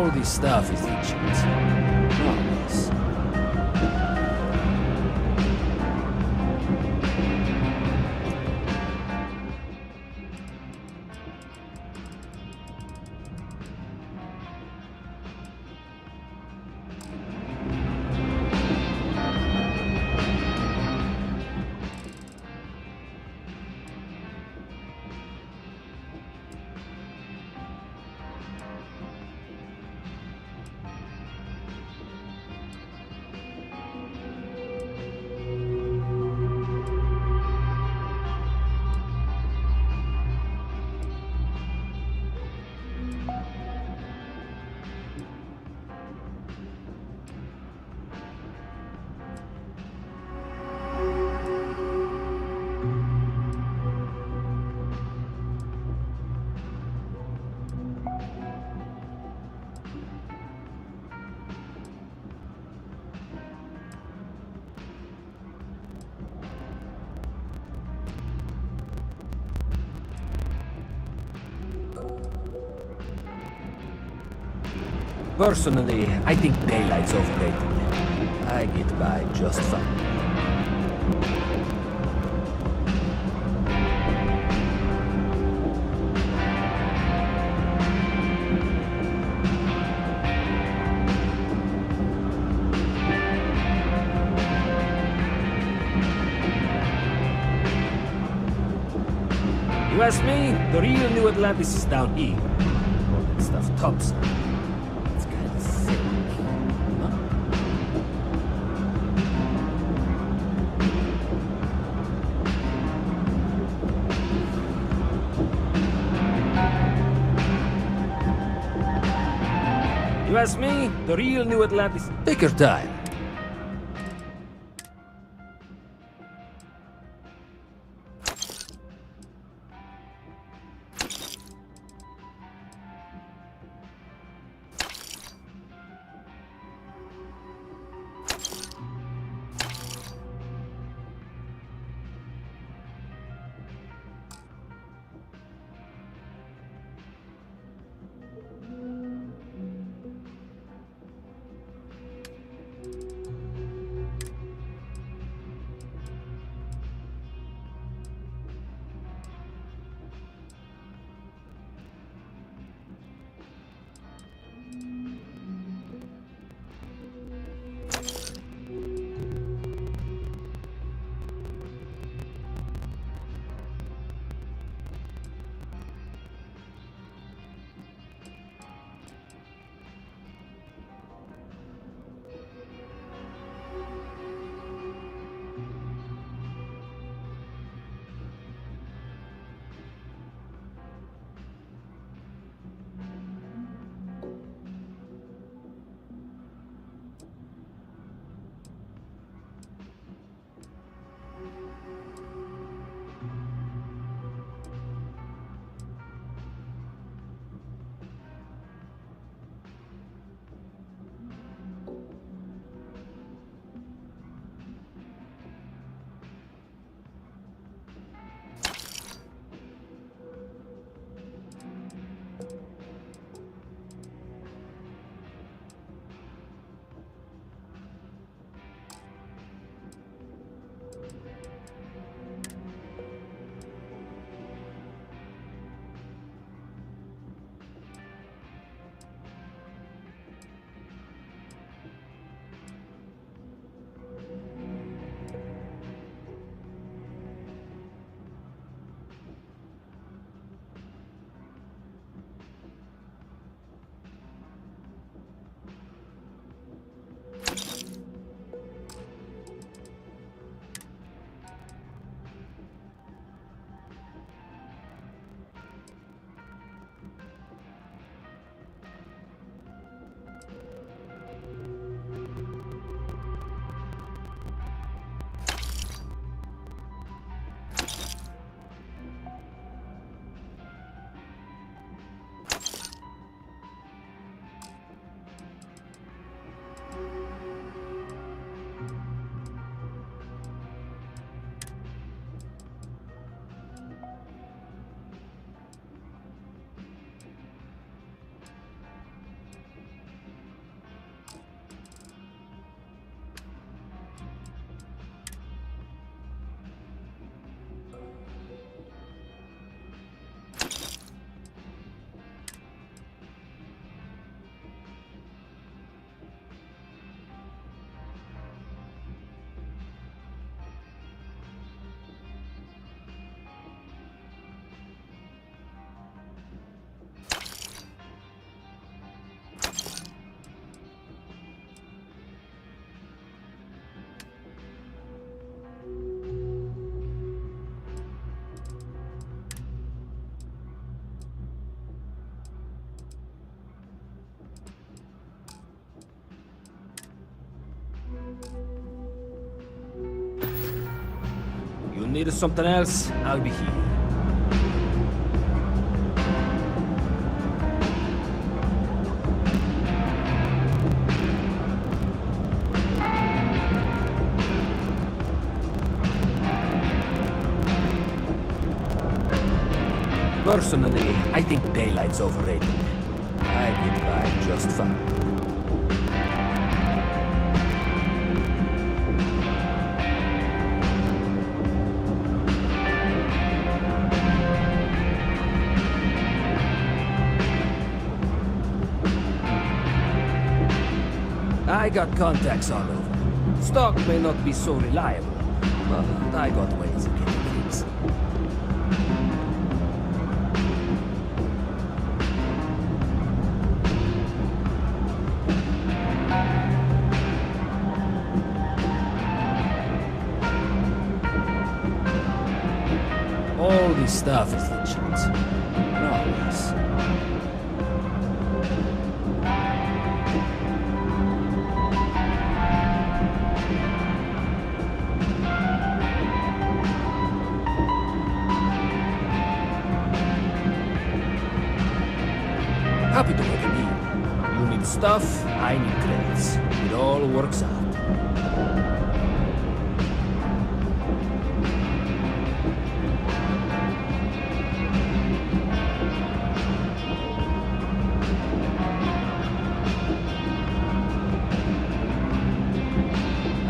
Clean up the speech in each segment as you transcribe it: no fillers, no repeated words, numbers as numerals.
All this stuff is ancient. Marvelous. Personally, I think daylight's overrated. I get by just fine. You ask me, the real New Atlantis is down here. All that stuff tops. It's kind of sick. Huh? You ask me, the real New Atlantis. Take your time. need something else, I'll be here. Personally, I think daylight's overrated. I get by just fine. I got contacts all over. Stock may not be so reliable, but I got ways of getting things. All this stuff is legit. Always. Happy to make a deal. You need stuff, I need credits. It all works out.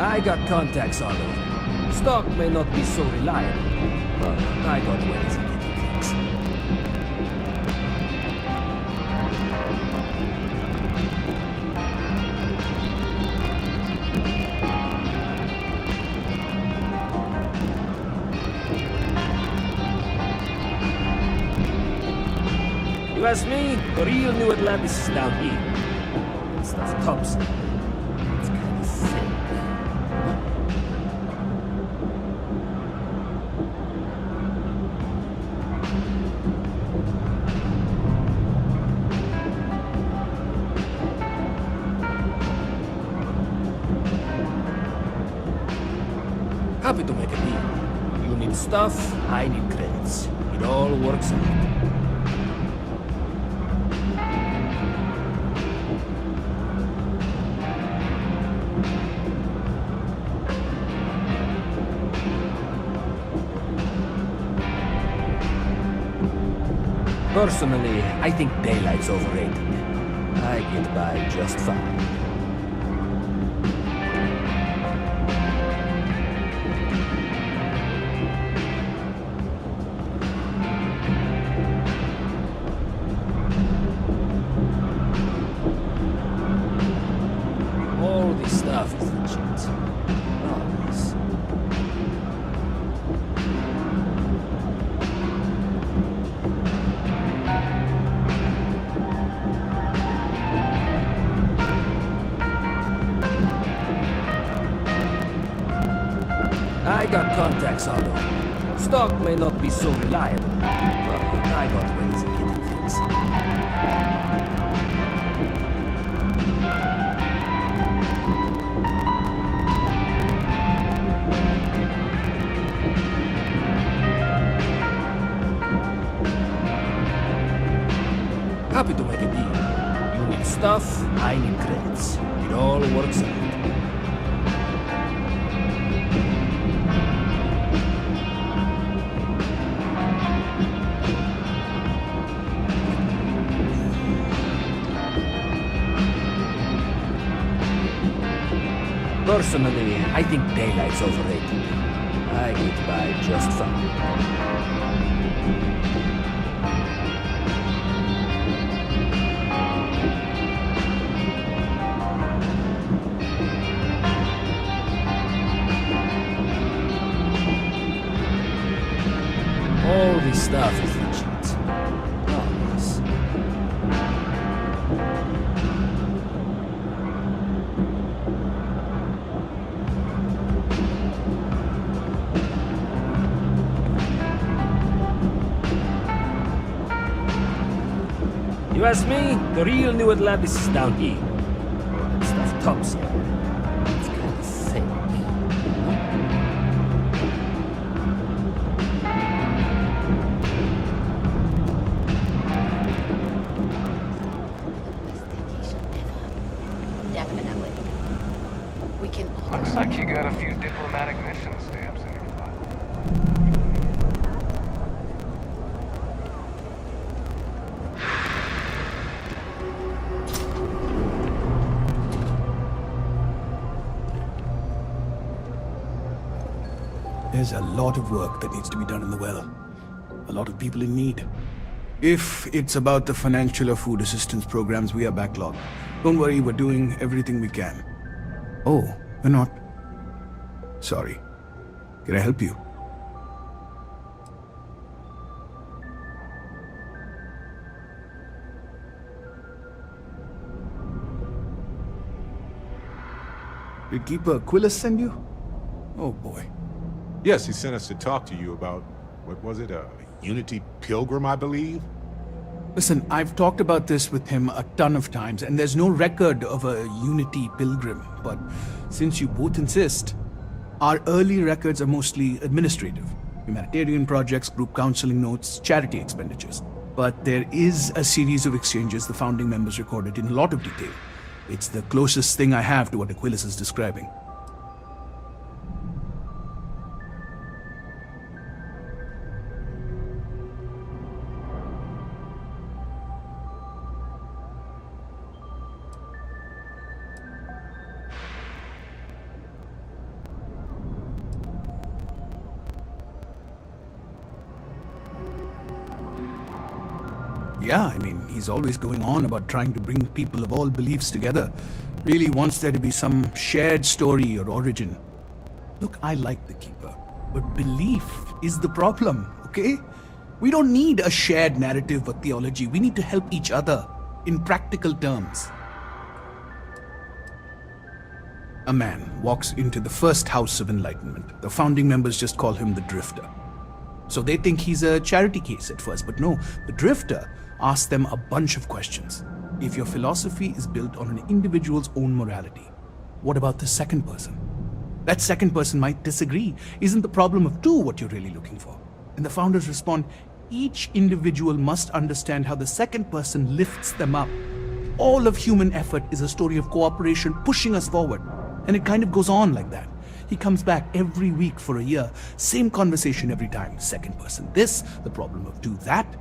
I got contacts all over. Stock may not be so reliable, but I got ways of getting things. You ask me, the real New Atlantis is down here. That stuff tops. It's kind of sick. Happy to make a deal. You need stuff, I need credits. It all works out. Personally, I think daylight's overrated. I get by just fine. All this stuff is legit. Always. I got contacts all over. Stock may not be so reliable, but I got ways of getting things. Happy to make a deal. You need stuff, I need credits. It all works out. Personally, I think daylight's overrated. I get by just fine. All this stuff is legit. Always. You ask me, the real New Atlantis is down here. That stuff tops here. It's kind of sick. There's a lot of work that needs to be done in the well. A lot of people in need. If it's about the financial or food assistance programs, we are backlogged. Don't worry, we're doing everything we can. Oh, we're not. Sorry. Can I help you? Did Keeper Quillis send you? Oh boy. Yes, he sent us to talk to you about, what was it, a Unity Pilgrim, I believe? Listen, I've talked about this with him a ton of times, and there's no record of a Unity Pilgrim. But since you both insist, our early records are mostly administrative. Humanitarian projects, group counseling notes, charity expenditures. But there is a series of exchanges the founding members recorded in a lot of detail. It's the closest thing I have to what Aquilus is describing. Yeah, I mean, he's always going on about trying to bring people of all beliefs together. Really wants there to be some shared story or origin. Look, I like the Keeper, but belief is the problem, okay? We don't need a shared narrative or theology. We need to help each other in practical terms. A man walks into the first house of enlightenment. The founding members just call him the Drifter. So they think he's a charity case at first, but no, the Drifter asks them a bunch of questions. If your philosophy is built on an individual's own morality, what about the second person? That second person might disagree. Isn't the problem of two what you're really looking for? And the founders respond, each individual must understand how the second person lifts them up. All of human effort is a story of cooperation pushing us forward. And it kind of goes on like that. He comes back every week for a year. Same conversation every time. Second person this, the problem of two that.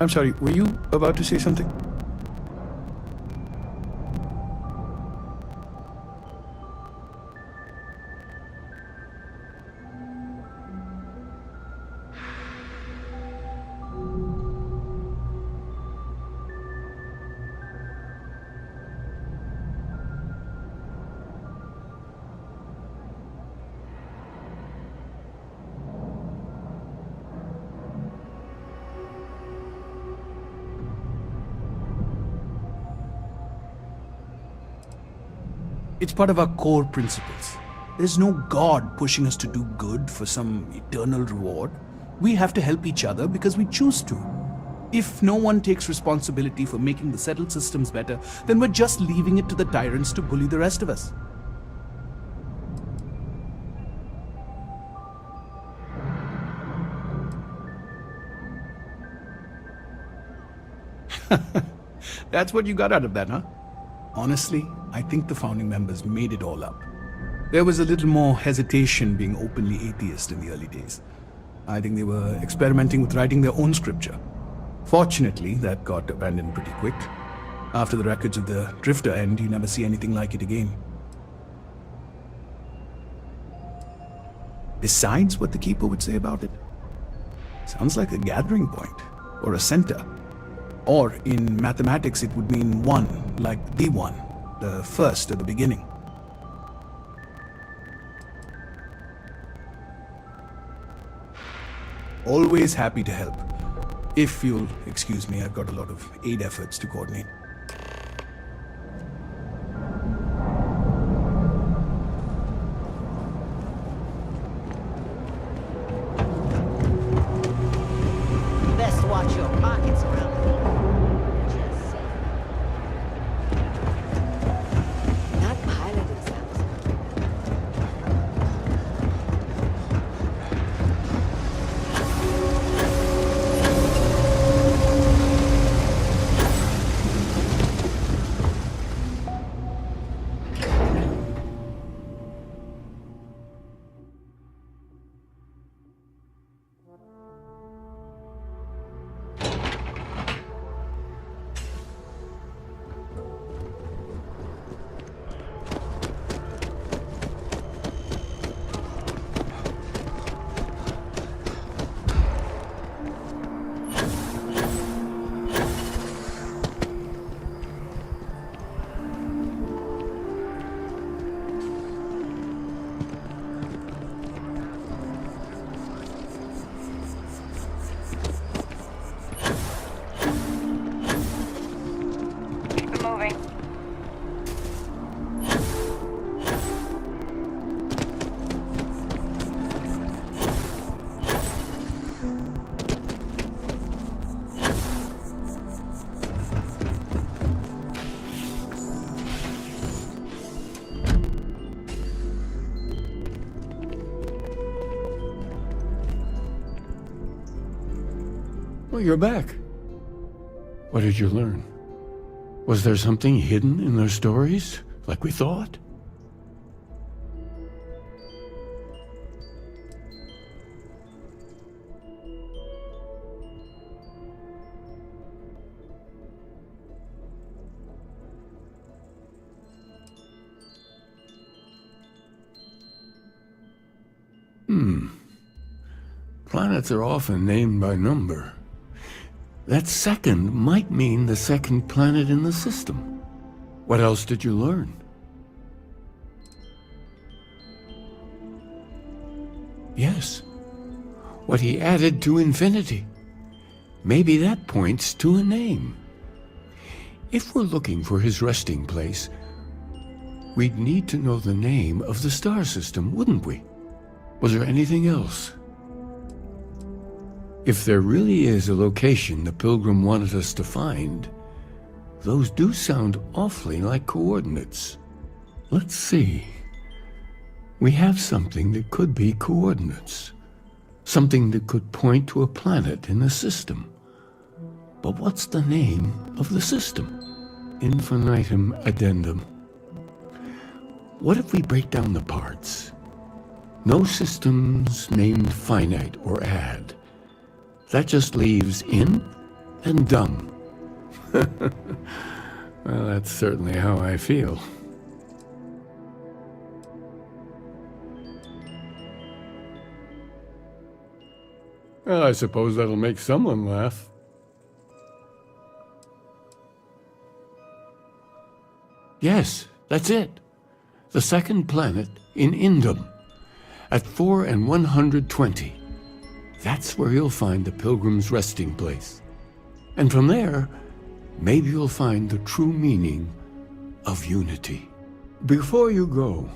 I'm sorry, were you about to say something? It's part of our core principles. There's no God pushing us to do good for some eternal reward. We have to help each other because we choose to. If no one takes responsibility for making the settled systems better, then we're just leaving it to the tyrants to bully the rest of us. That's what you got out of that, huh? Honestly, I think the founding members made it all up. There was a little more hesitation being openly atheist in the early days. I think they were experimenting with writing their own scripture. Fortunately, that got abandoned pretty quick. After the records of the Drifter end, you never see anything like it again. Besides what the Keeper would say about it, sounds like a gathering point, or a center. Or in mathematics, it would mean one, like the one, the first at the beginning. Always happy to help. If you'll excuse me, I've got a lot of aid efforts to coordinate. moving. Well, you're back. What did you learn? Was there something hidden in their stories, like we thought? Planets are often named by number. That second might mean the second planet in the system. What else did you learn? Yes. What he added to infinity. Maybe that points to a name. If we're looking for his resting place, we'd need to know the name of the star system, wouldn't we? Was there anything else? If there really is a location the Pilgrim wanted us to find, those do sound awfully like coordinates. Let's see. We have something that could be coordinates. Something that could point to a planet in the system. But what's the name of the system? Infinitum addendum. What if we break down the parts? No systems named finite or add. That just leaves in and dumb. Well, that's certainly how I feel. Well, I suppose that'll make someone laugh. Yes, that's it. The second planet in Indum, at 4 and 120. That's where you'll find the Pilgrim's resting place. And from there, maybe you'll find the true meaning of unity. Before you go,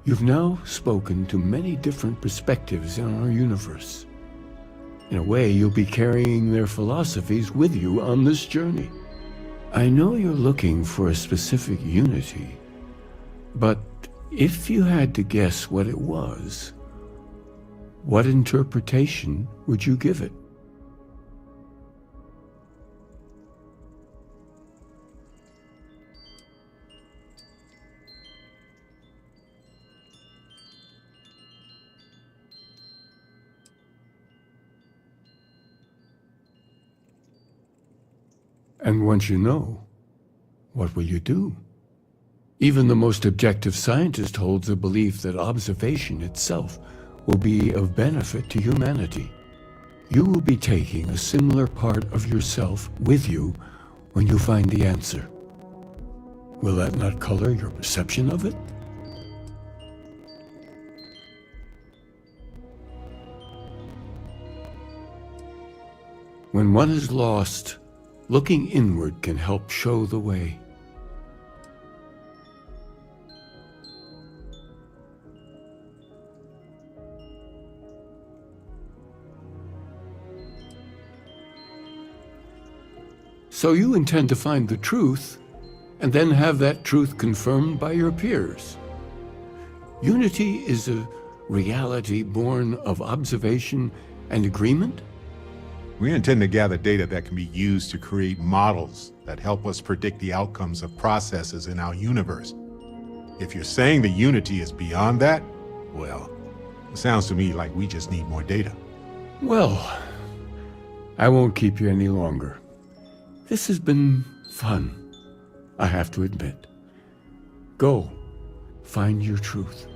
you've now spoken to many different perspectives in our universe. In a way, you'll be carrying their philosophies with you on this journey. I know you're looking for a specific unity, but if you had to guess what it was, what interpretation would you give it? And once you know, what will you do? Even the most objective scientist holds the belief that observation itself will be of benefit to humanity. You will be taking a similar part of yourself with you when you find the answer. Will that not color your perception of it? When one is lost, looking inward can help show the way. So you intend to find the truth, and then have that truth confirmed by your peers. Unity is a reality born of observation and agreement? We intend to gather data that can be used to create models that help us predict the outcomes of processes in our universe. If you're saying the unity is beyond that, well, it sounds to me like we just need more data. Well, I won't keep you any longer. This has been fun, I have to admit. Go, find your truth.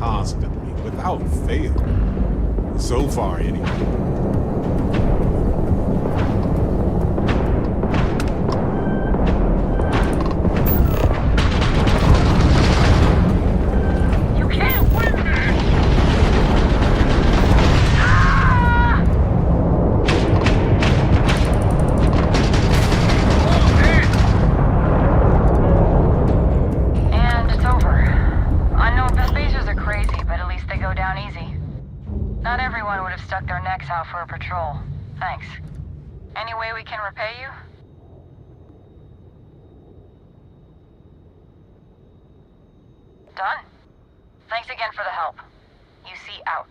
constantly, without fail. So far, anyway. Not everyone would have stuck their necks out for a patrol. Thanks. Any way we can repay you? Done? Thanks again for the help. UC out.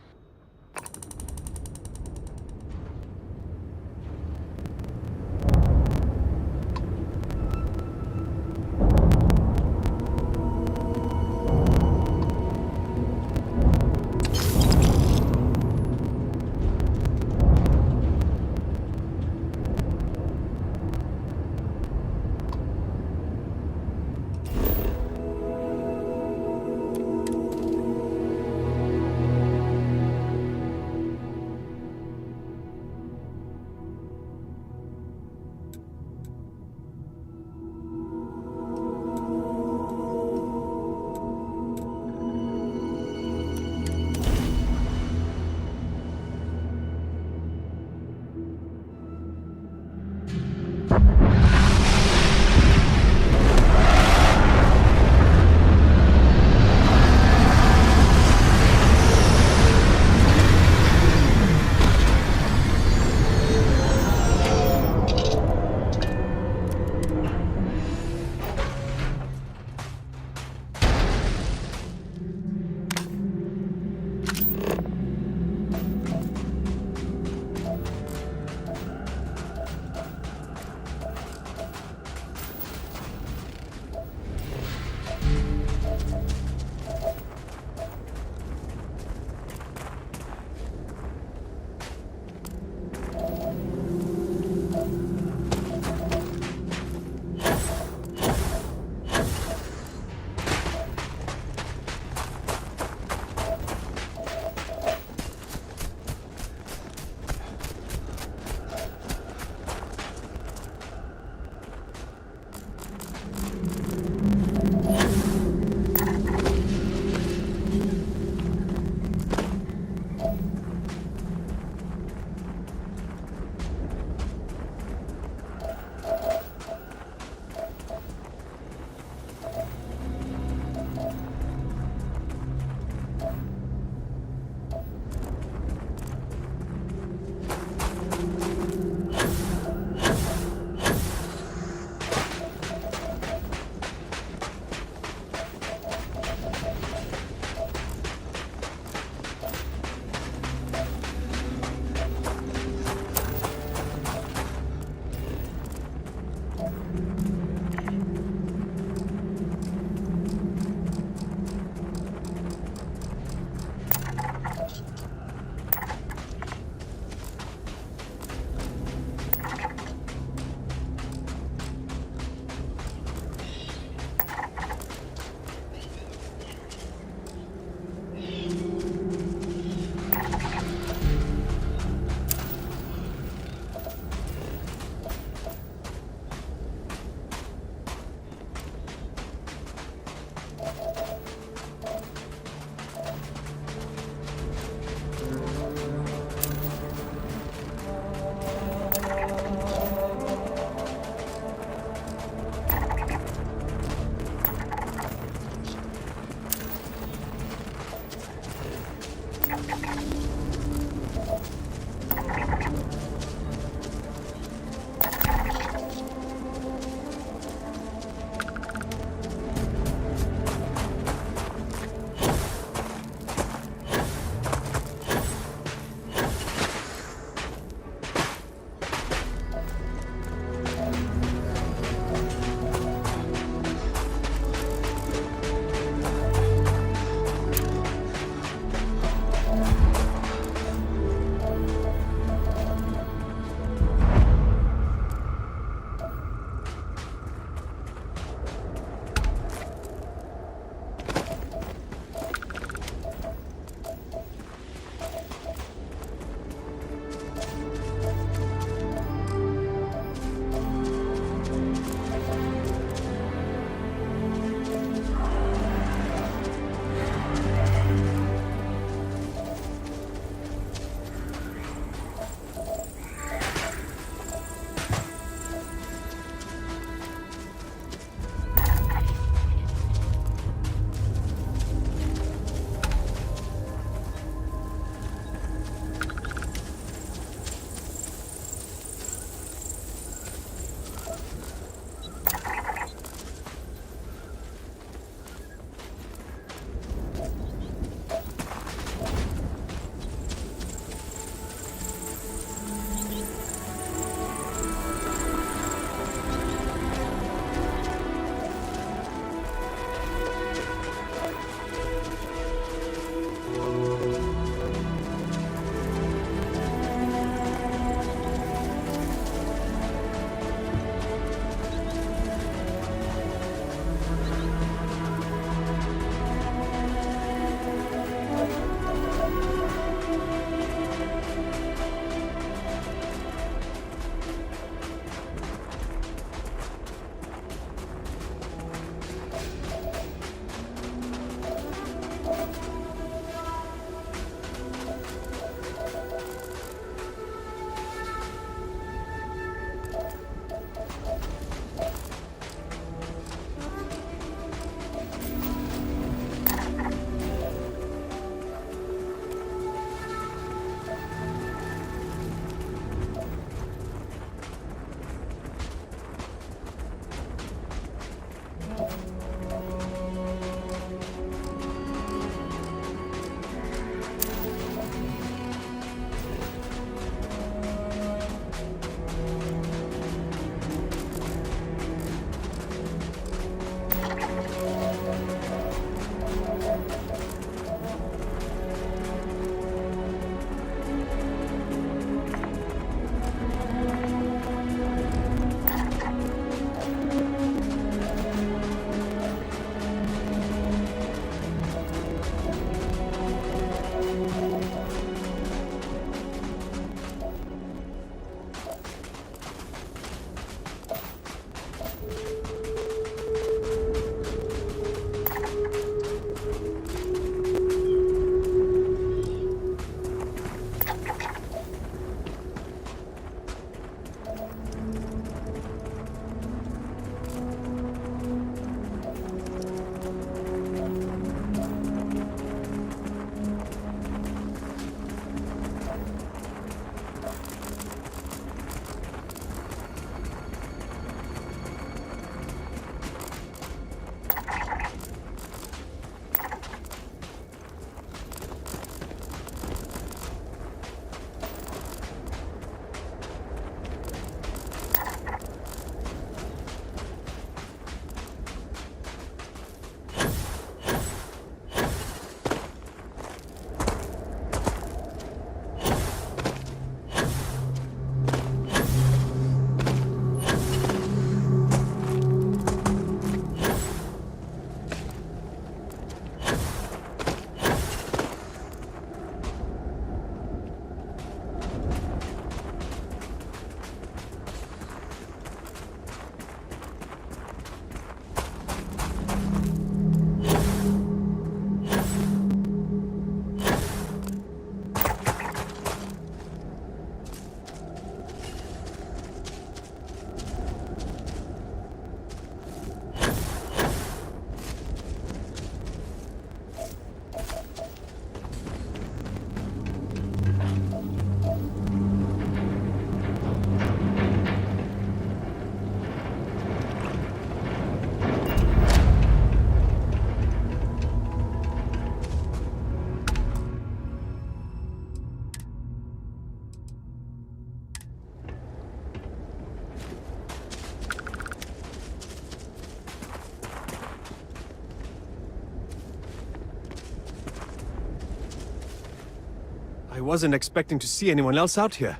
I wasn't expecting to see anyone else out here.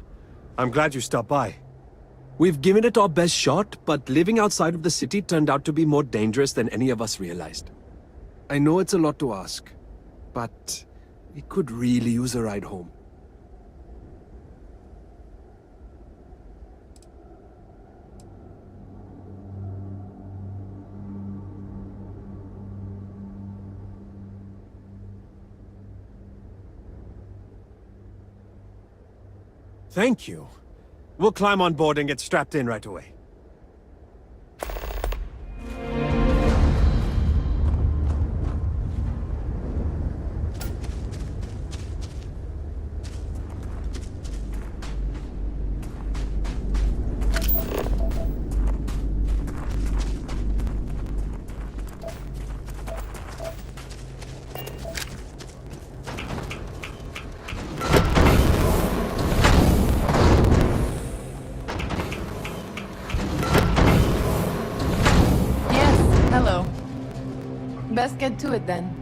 I'm glad you stopped by. We've given it our best shot, but living outside of the city turned out to be more dangerous than any of us realized. I know it's a lot to ask, but we could really use a ride home. Thank you. We'll climb on board and get strapped in right away. Hello. Best get to it then.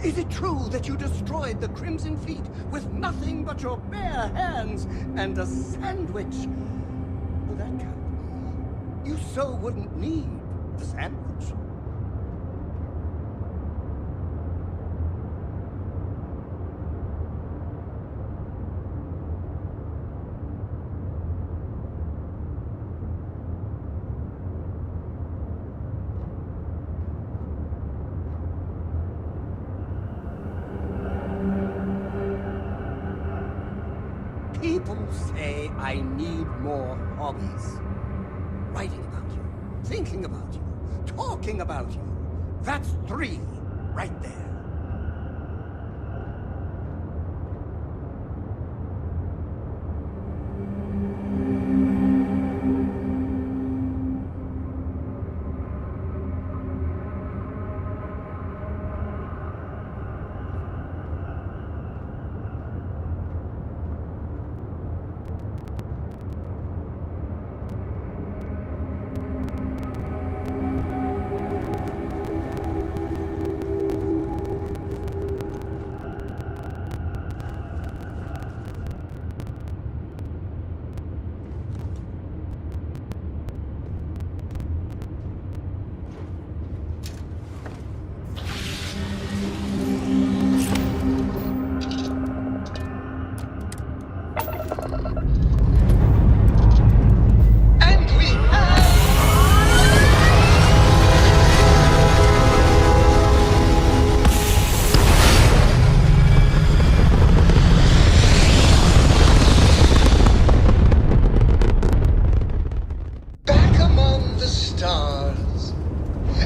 Is it true that you destroyed the Crimson Fleet with nothing but your bare hands and a sandwich? Oh, that can't be. You so wouldn't need the sandwich. People say I need more hobbies. Writing about you, thinking about you, talking about you. That's 3 right there.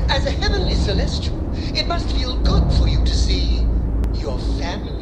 As a heavenly celestial, it must feel good for you to see your family.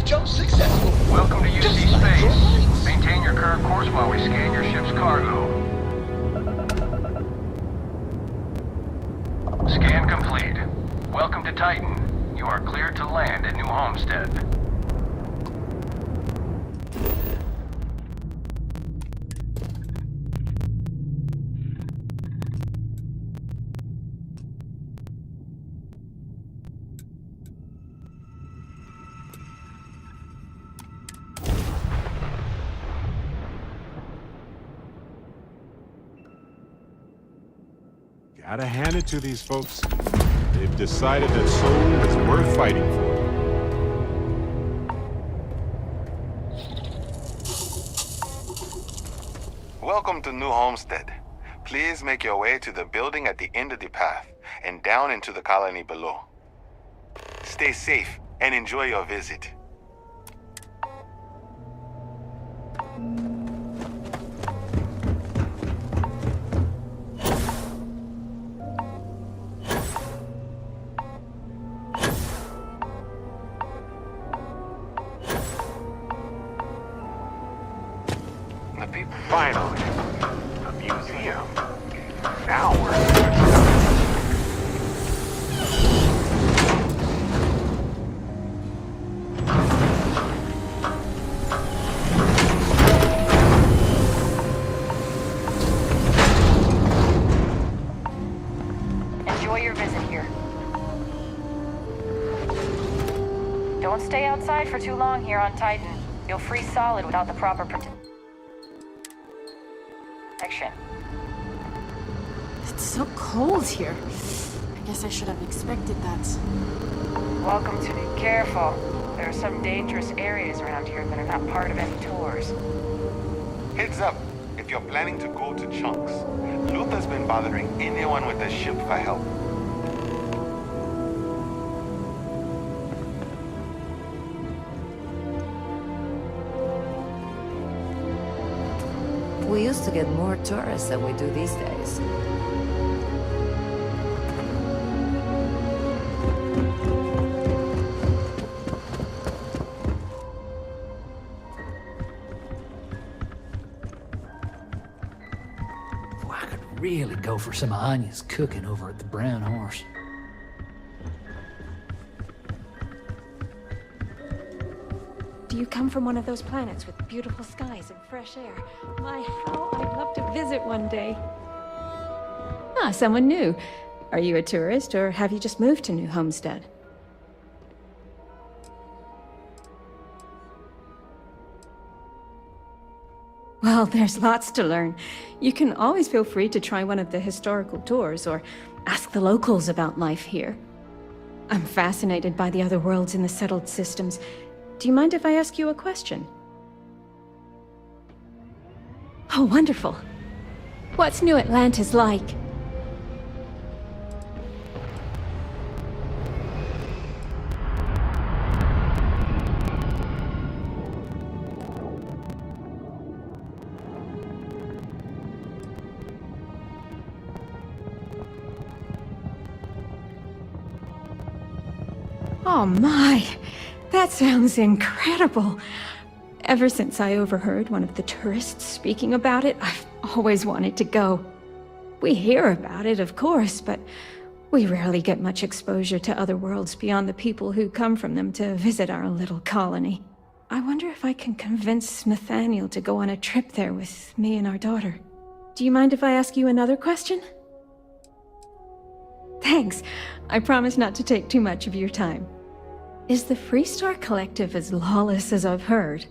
Jump successful. Welcome to UC Space. Maintain your current course while we scan your ship's cargo. Scan complete. Welcome to Titan. You are cleared to land at New Homestead. Gotta hand it to these folks. They've decided that Seoul is worth fighting for. Welcome to New Homestead. Please make your way to the building at the end of the path and down into the colony below. Stay safe and enjoy your visit. Finally, a museum. Now we're Enjoy your visit here. Don't stay outside for too long here on Titan. You'll freeze solid without the proper protection. It's so cold here. I guess I should have expected that. Welcome to be careful. There are some dangerous areas around here that are not part of any tours. Heads up, if you're planning to go to Chunks, Luther's been bothering anyone with a ship for help. We used to get more tourists than we do these days. really go for some of Anya's cooking over at the Brown Horse. Do you come from one of those planets with beautiful skies and fresh air? My, how I'd love to visit one day. Ah, someone new. Are you a tourist, or have you just moved to New Homestead? Well, there's lots to learn. You can always feel free to try one of the historical tours, or ask the locals about life here. I'm fascinated by the other worlds in the settled systems. Do you mind if I ask you a question? Oh, wonderful. What's New Atlantis like? Oh my, that sounds incredible. Ever since I overheard one of the tourists speaking about it, I've always wanted to go. We hear about it, of course, but we rarely get much exposure to other worlds beyond the people who come from them to visit our little colony. I wonder if I can convince Nathaniel to go on a trip there with me and our daughter. Do you mind if I ask you another question? Thanks. I promise not to take too much of your time. Is the Freestar Collective as lawless as I've heard?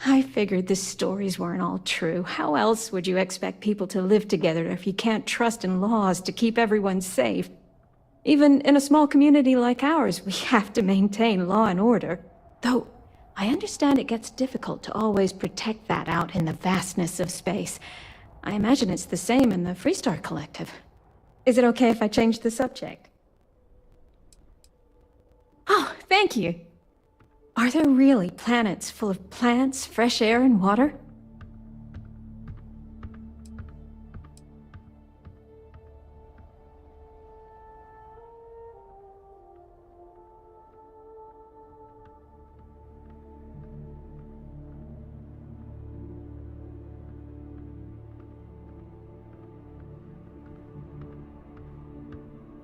I figured the stories weren't all true. How else would you expect people to live together if you can't trust in laws to keep everyone safe? Even in a small community like ours, we have to maintain law and order. Though, I understand it gets difficult to always protect that out in the vastness of space. I imagine it's the same in the Freestar Collective. Is it okay if I change the subject? Oh, thank you. Are there really planets full of plants, fresh air, and water?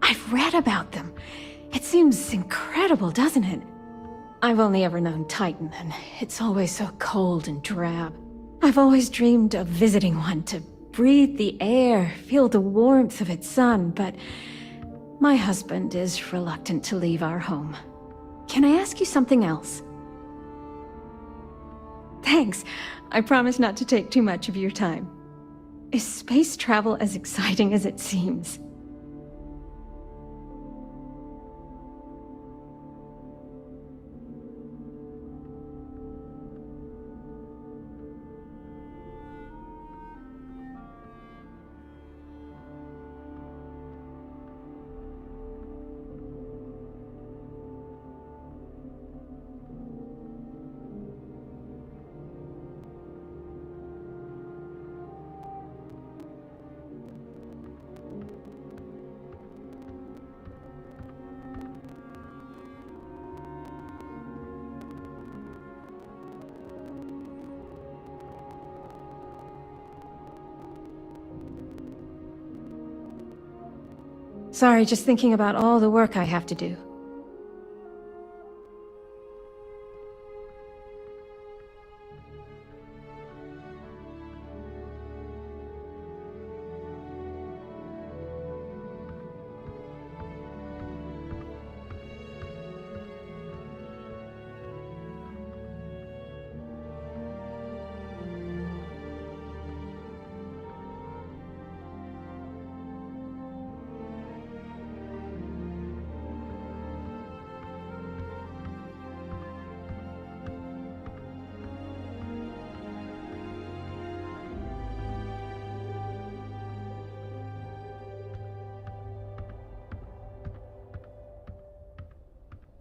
I've read about them. It seems incredible, doesn't it? I've only ever known Titan, and it's always so cold and drab. I've always dreamed of visiting one to breathe the air, feel the warmth of its sun, but my husband is reluctant to leave our home. Can I ask you something else? Thanks. I promise not to take too much of your time. Is space travel as exciting as it seems? Sorry, just thinking about all the work I have to do.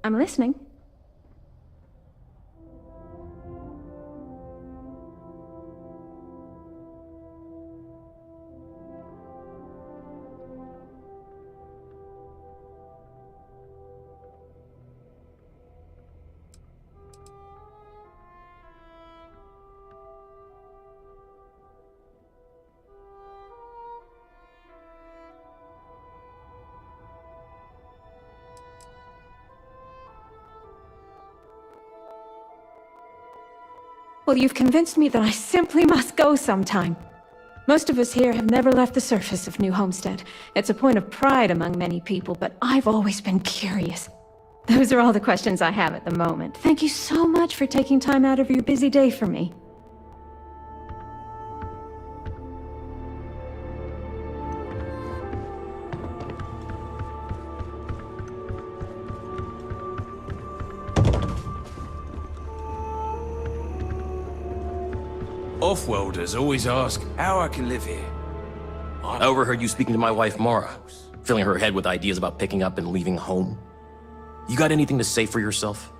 I'm listening. Well, you've convinced me that I simply must go sometime. Most of us here have never left the surface of New Homestead. It's a point of pride among many people, but I've always been curious. Those are all the questions I have at the moment. Thank you so much for taking time out of your busy day for me. Off-worlders always ask how I can live here. I overheard you speaking to my wife, Mara, filling her head with ideas about picking up and leaving home. You got anything to say for yourself?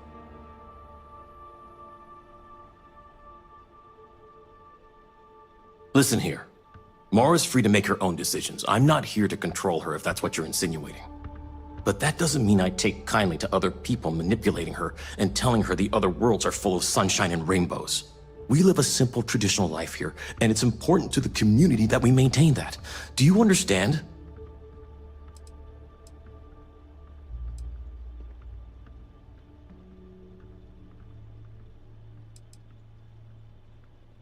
Listen here. Mara's free to make her own decisions. I'm not here to control her if that's what you're insinuating. But that doesn't mean I take kindly to other people manipulating her and telling her the other worlds are full of sunshine and rainbows. We live a simple traditional life here, and it's important to the community that we maintain that. Do you understand?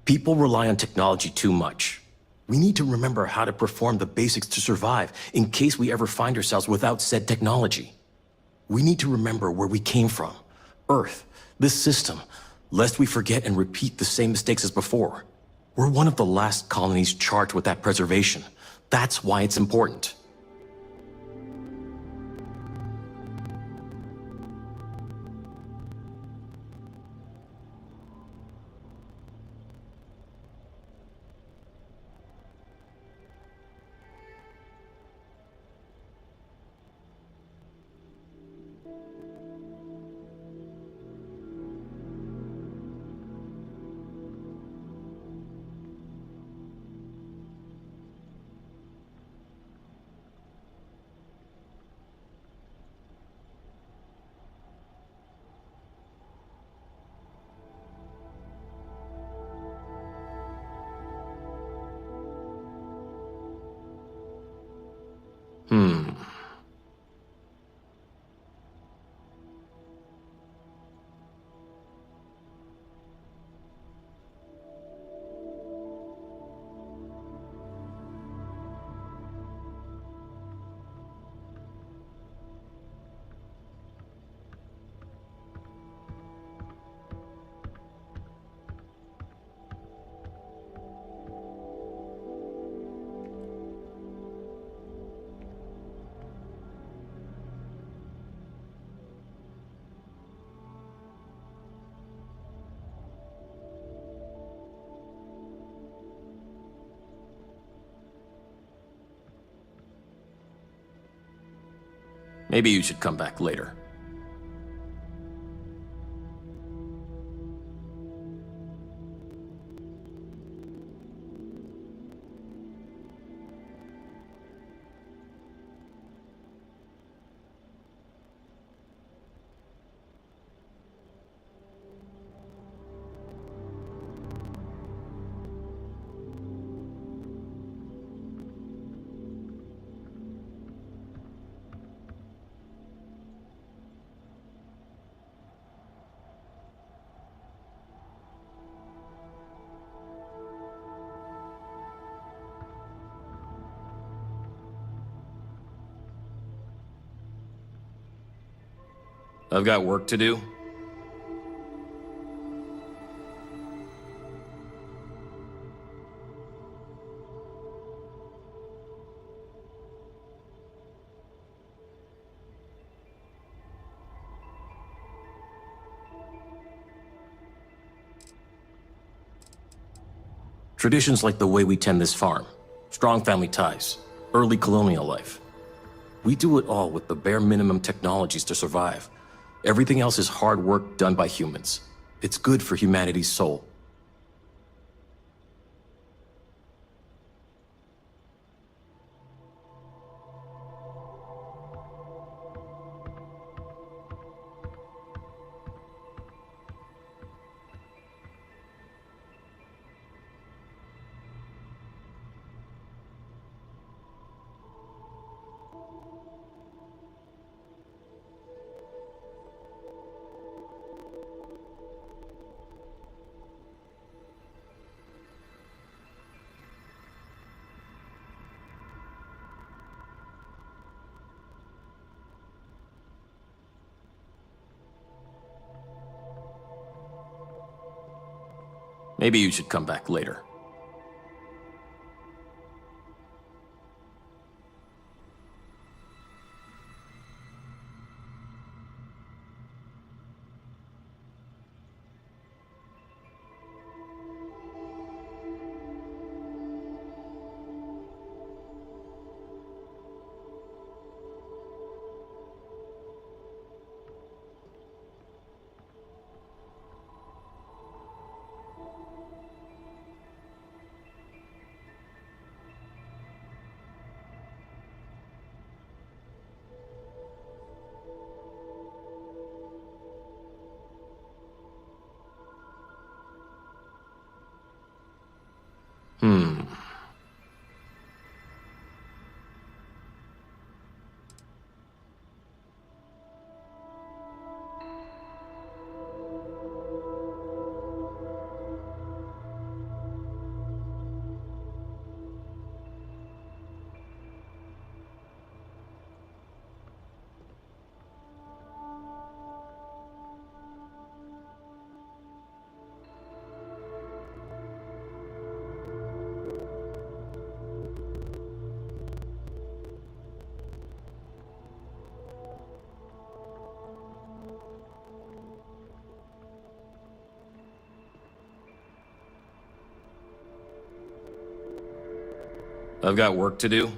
People rely on technology too much. We need to remember how to perform the basics to survive in case we ever find ourselves without said technology. We need to remember where we came from, Earth, this system, lest we forget and repeat the same mistakes as before. We're one of the last colonies charged with that preservation. That's why it's important. Maybe you should come back later. I've got work to do. Traditions like the way we tend this farm, strong family ties, early colonial life. We do it all with the bare minimum technologies to survive. Everything else is hard work done by humans. It's good for humanity's soul. Maybe you should come back later. I've got work to do.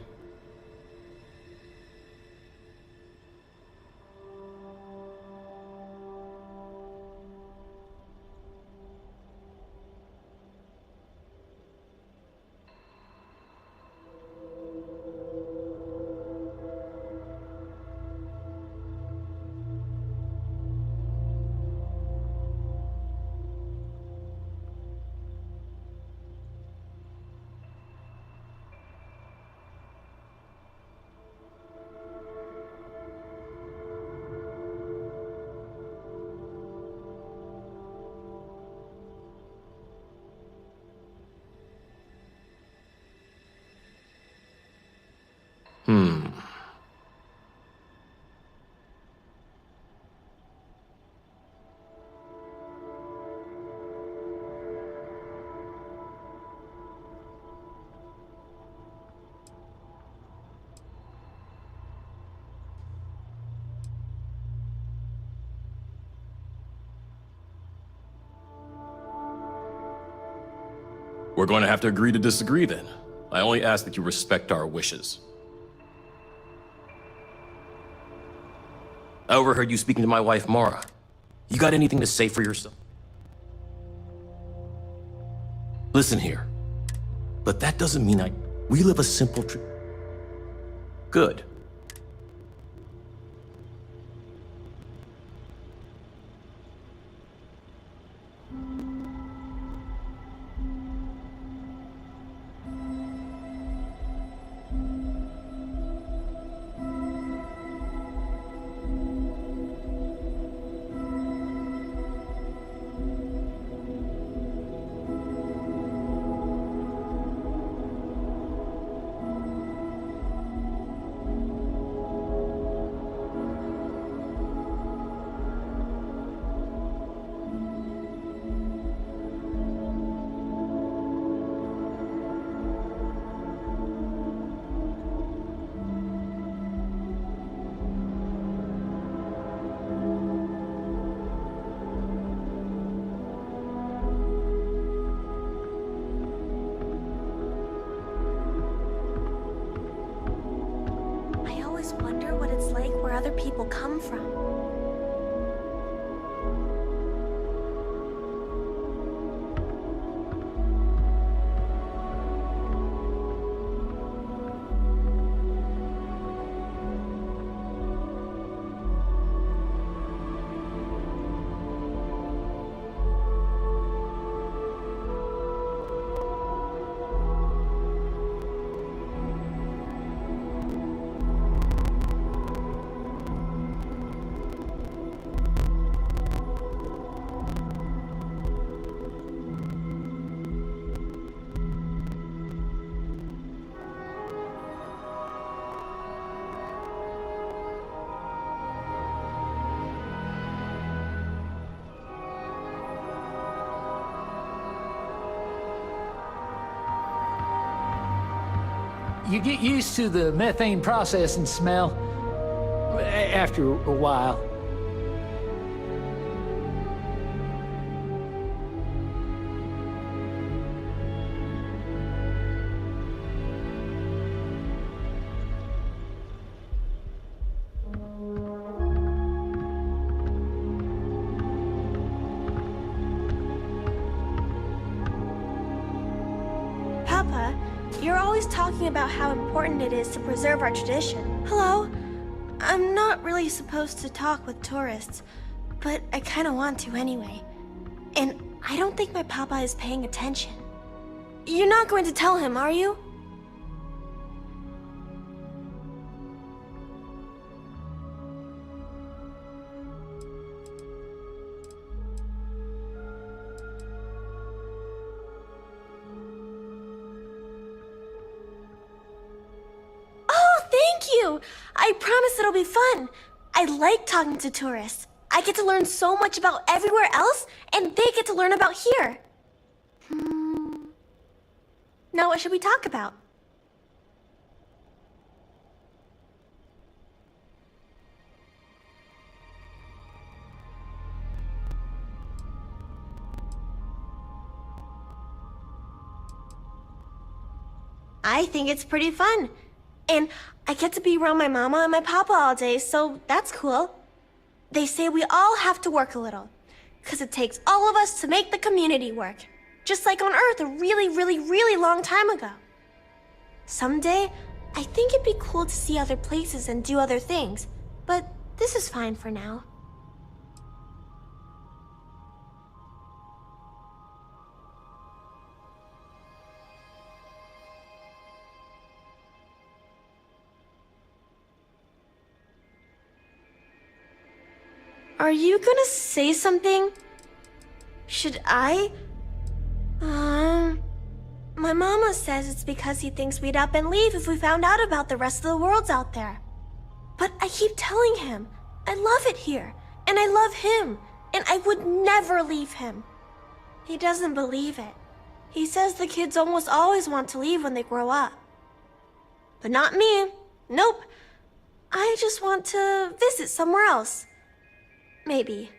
We're going to have to agree to disagree then. I only ask that you respect our wishes. I overheard you speaking to my wife, Mara. You got anything to say for yourself? Listen here. But that doesn't mean we live a simple Good. Wonder what it's like where other people come from. You get used to the methane processing smell after a while. Papa, you're always talking about how important it is to preserve our tradition. Hello? I'm not really supposed to talk with tourists, but I kinda want to anyway. And I don't think my papa is paying attention. You're not going to tell him, are you? Oh, thank you! I promise it'll be fun. I like talking to tourists. I get to learn so much about everywhere else, and they get to learn about here. Now what should we talk about? I think it's pretty fun. And I get to be around my mama and my papa all day, so that's cool. They say we all have to work a little, 'cause it takes all of us to make the community work. Just like on Earth a really, really, really long time ago. Someday, I think it'd be cool to see other places and do other things, but this is fine for now. Are you gonna say something? Should I? My mama says it's because he thinks we'd up and leave if we found out about the rest of the worlds out there. But I keep telling him, I love it here, and I love him, and I would never leave him. He doesn't believe it. He says the kids almost always want to leave when they grow up. But not me. Nope. I just want to visit somewhere else. Maybe.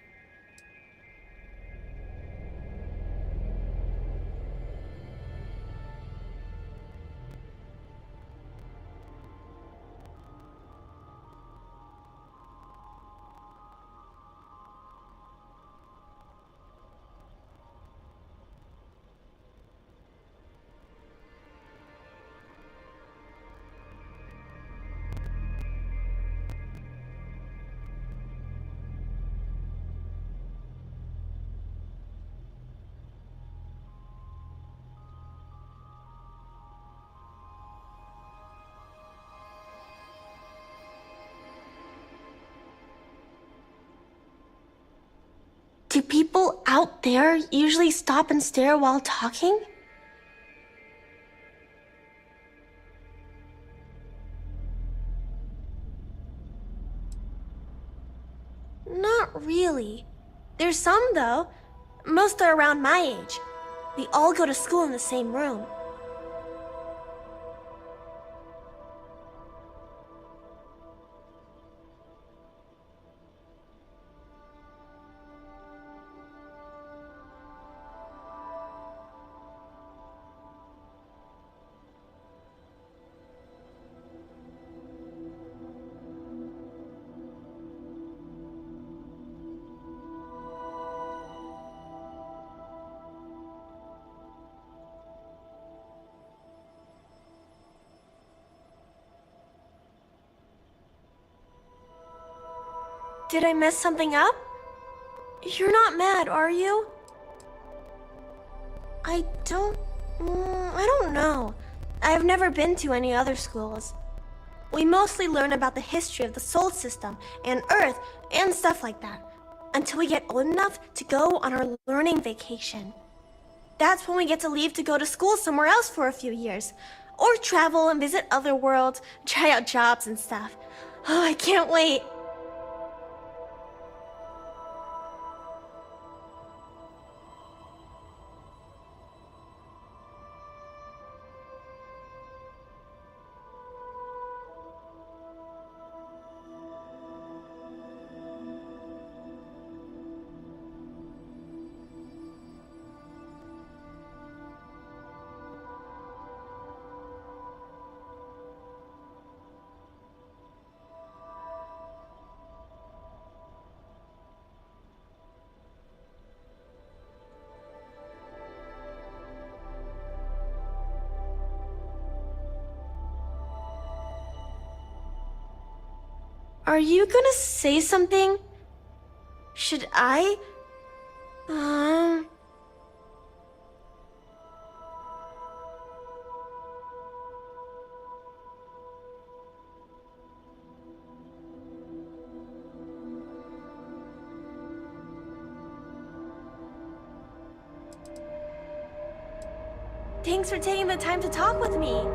Do people out there usually stop and stare while talking? Not really. There's some, though. Most are around my age. We all go to school in the same room. Did I mess something up? You're not mad, are you? I don't know. I've never been to any other schools. We mostly learn about the history of the solar system and Earth and stuff like that, until we get old enough to go on our learning vacation. That's when we get to leave to go to school somewhere else for a few years, or travel and visit other worlds, try out jobs and stuff. Oh, I can't wait. Are you gonna say something? Should I? Thanks for taking the time to talk with me.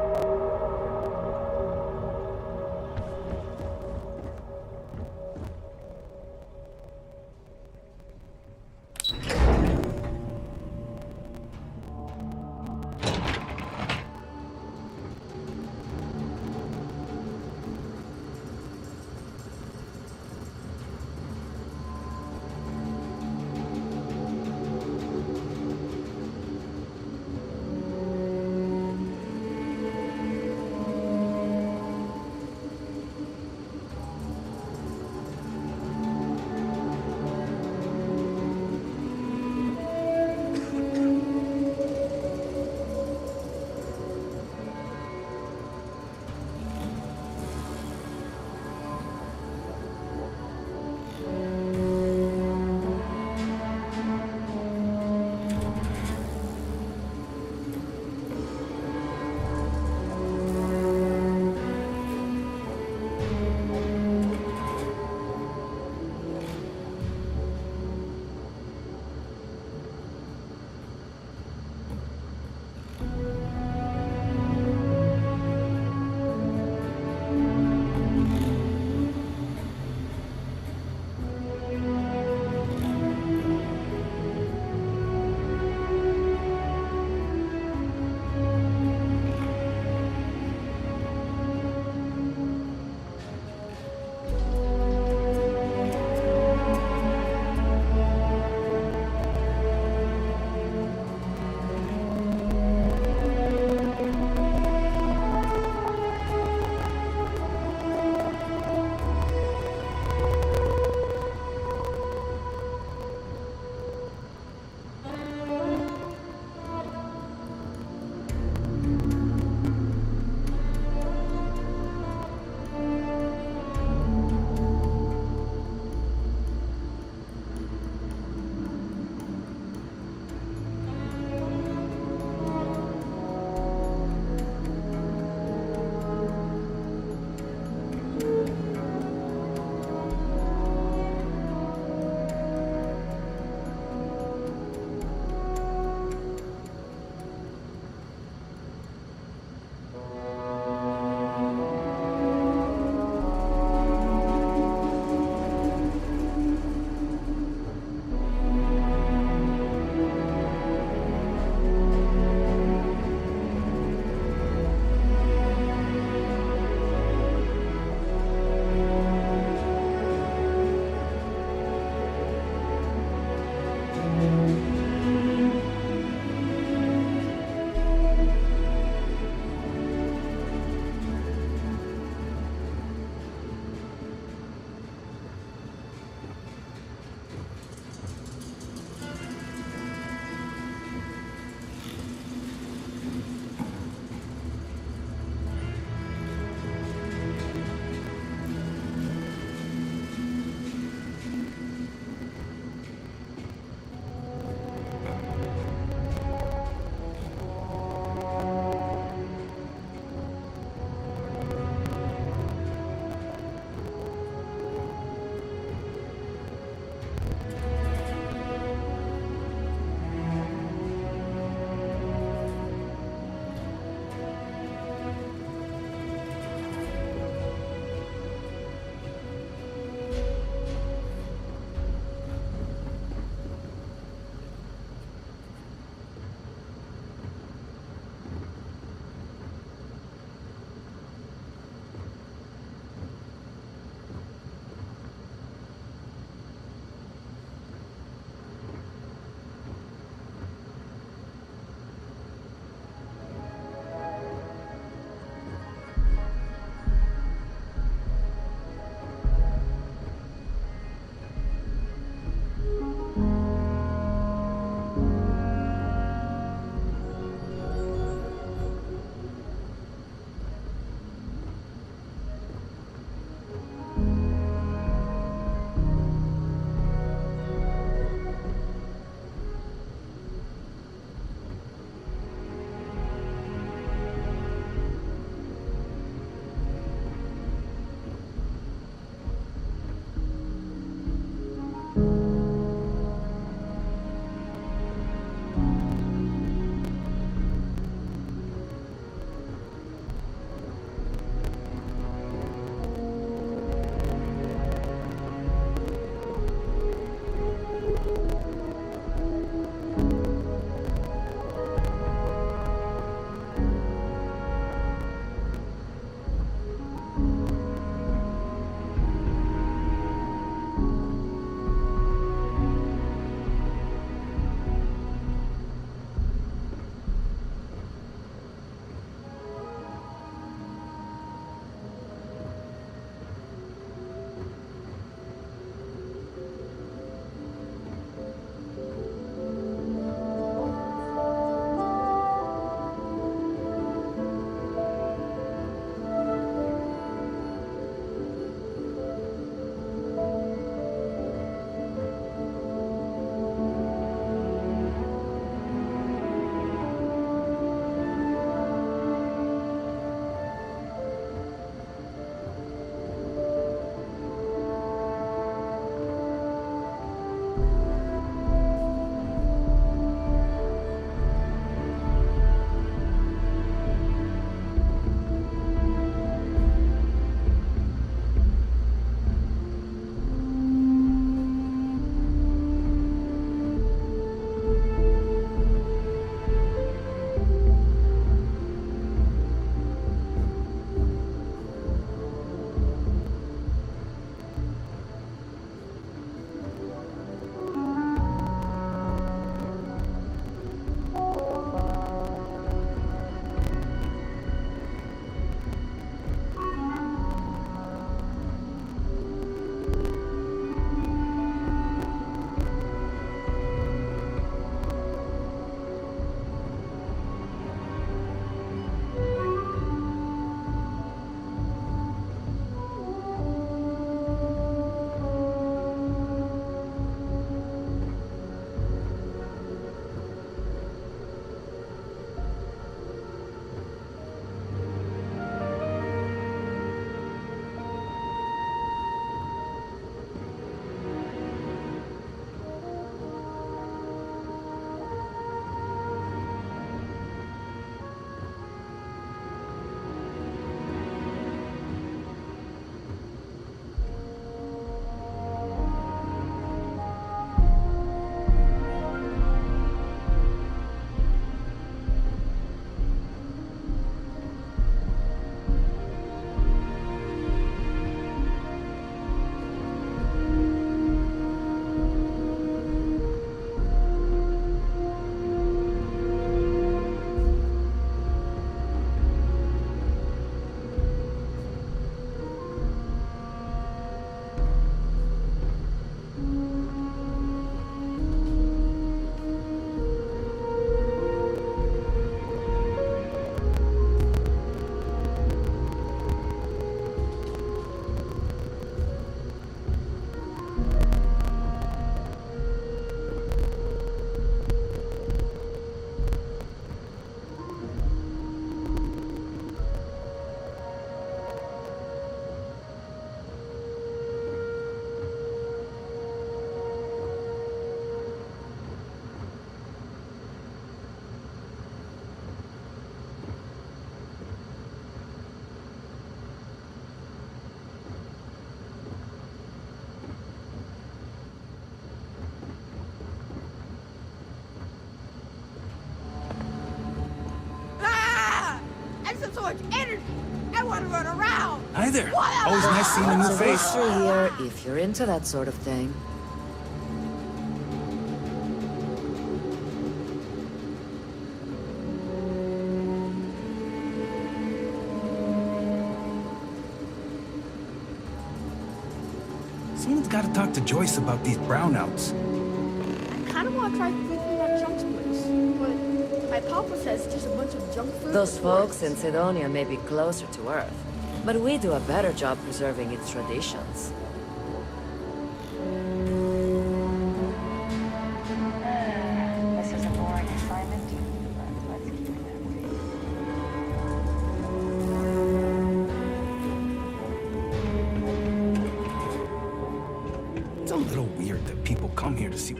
there. Always nice seeing a new Lots of face. history here, if you're into that sort of thing. Someone's got to talk to Joyce about these brownouts. I kind of want to try food from that junk place, but my papa says it's just a bunch of junk food. Those folks in Sidonia may be closer to Earth, but we do a better job preserving its traditions. This is a boring assignment, but let's keep it It's a little weird that people come here to see.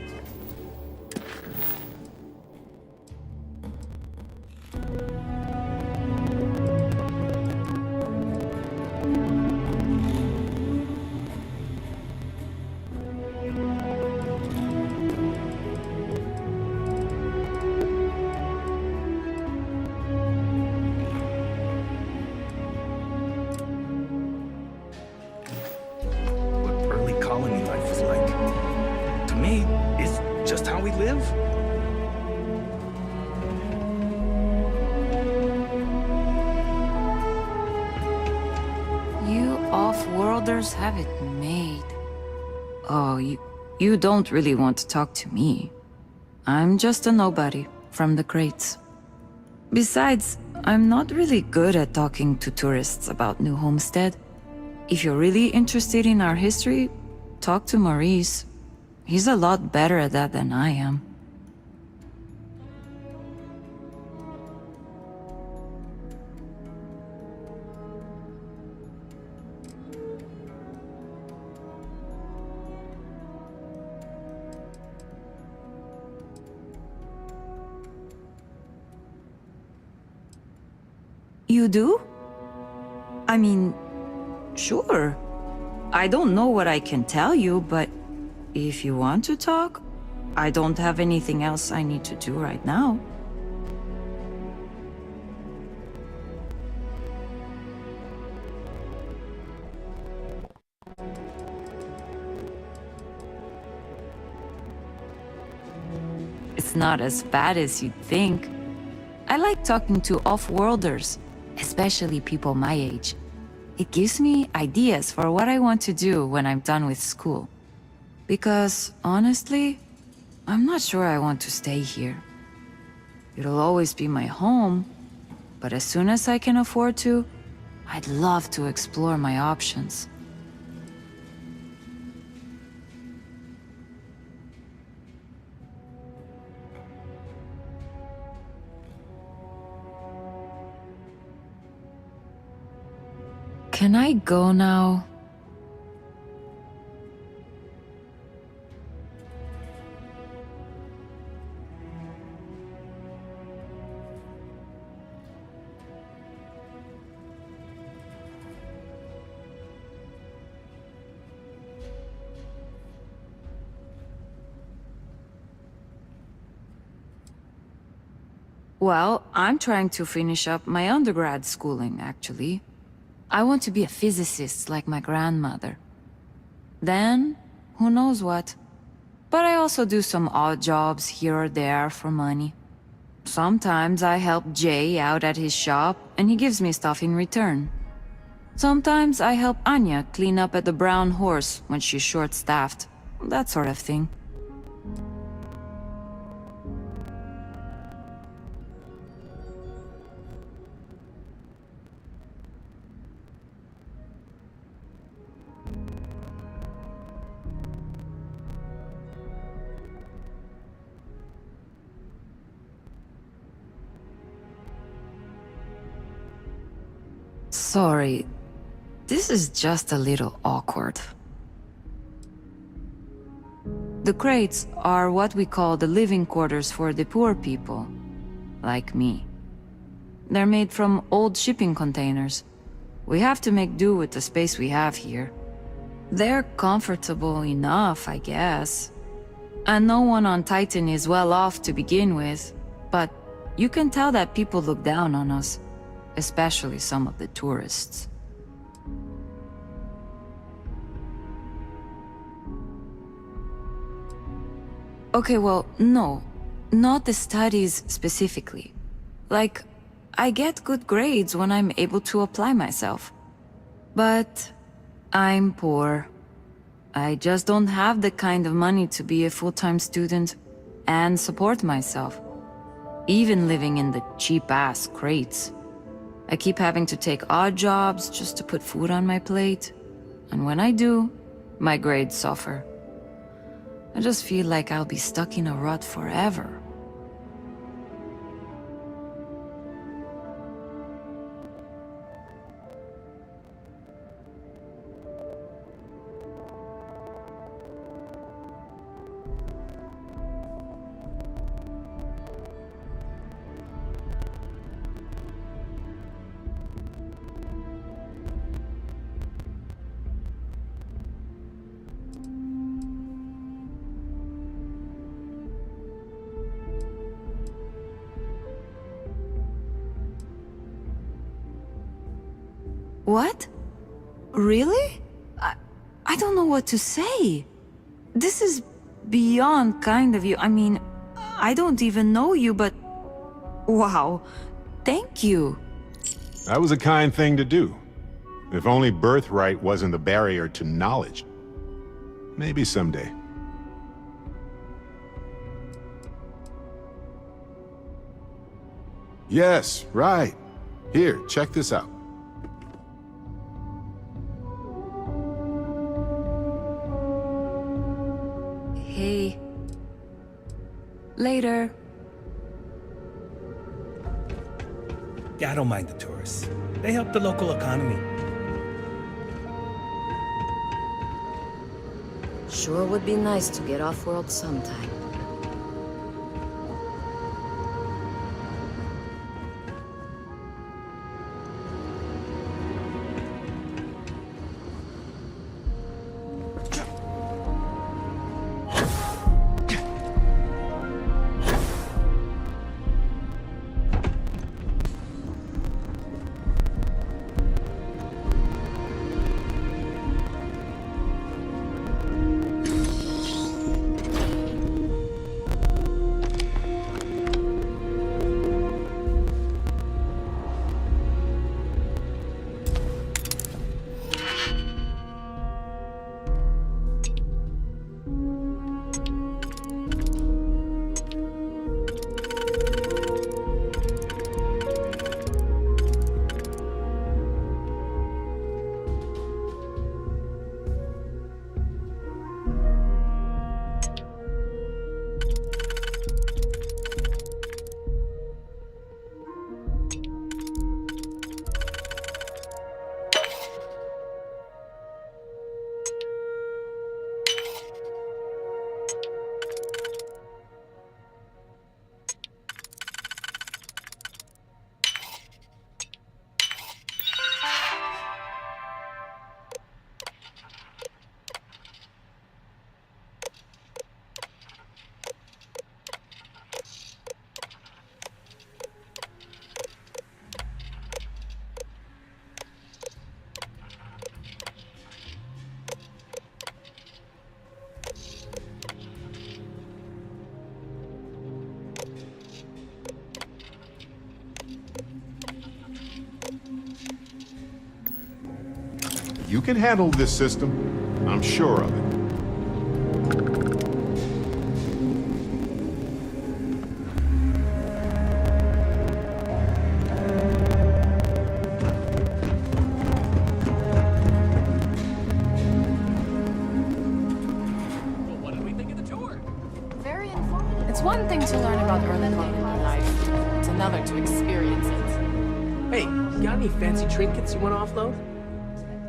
What early colony life was like. To me, it's just how we live. You off-worlders have it made. Oh, you don't really want to talk to me. I'm just a nobody from the crates. Besides, I'm not really good at talking to tourists about New Homestead. If you're really interested in our history, talk to Maurice. He's a lot better at that than I am. You do? I mean, sure. I don't know what I can tell you, but if you want to talk, I don't have anything else I need to do right now. It's not as bad as you'd think. I like talking to off-worlders, especially people my age. It gives me ideas for what I want to do when I'm done with school. Because, honestly, I'm not sure I want to stay here. It'll always be my home, but as soon as I can afford to, I'd love to explore my options. Can I go now? Well, I'm trying to finish up my undergrad schooling, actually. I want to be a physicist like my grandmother. Then, who knows what. But I also do some odd jobs here or there for money. Sometimes I help Jay out at his shop, and he gives me stuff in return. Sometimes I help Anya clean up at the Brown Horse when she's short-staffed. That sort of thing. Sorry, this is just a little awkward. The crates are what we call the living quarters for the poor people, like me. They're made from old shipping containers. We have to make do with the space we have here. They're comfortable enough, I guess. And no one on Titan is well off to begin with, but you can tell that people look down on us. Especially some of the tourists. Okay, well, no. Not the studies specifically. Like, I get good grades when I'm able to apply myself. But I'm poor. I just don't have the kind of money to be a full-time student and support myself. Even living in the cheap-ass crates. I keep having to take odd jobs just to put food on my plate. And when I do, my grades suffer. I just feel like I'll be stuck in a rut forever. What? Really? I don't know what to say. This is beyond kind of you. I mean, I don't even know you, but... Wow. Thank you. That was a kind thing to do. If only birthright wasn't the barrier to knowledge. Maybe someday. Yes, right. Here, check this out. Hey. Later. Yeah, I don't mind the tourists. They help the local economy. Sure would be nice to get off-world sometime. You can handle this system. I'm sure of it. What did we think of the tour? Very informative. It's one thing to learn about early colony life. It's another to experience it. Hey, got any fancy trinkets you want to offload?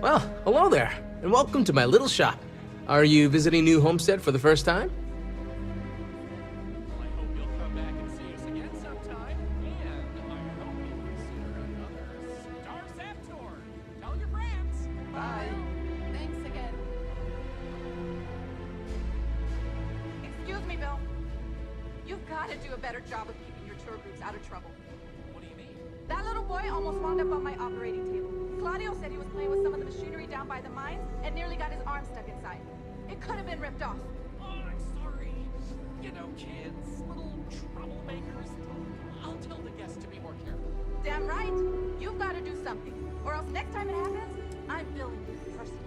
Well, hello there, and welcome to my little shop. Are you visiting New Homestead for the first time? Well, I hope you'll come back and see us again sometime. And I hope you'll consider another Starfield tour. Tell your friends. Bye. Thanks again. Excuse me, Bill. You've got to do a better job of keeping your tour groups out of trouble. What do you mean? That little boy almost wound up on my operating table. Claudio said he was playing with some of the machinery down by the mines and nearly got his arm stuck inside. It could have been ripped off. Oh, I'm sorry. You know, kids, little troublemakers. I'll tell the guests to be more careful. Damn right. You've got to do something. Or else next time it happens, I'm billing you personally.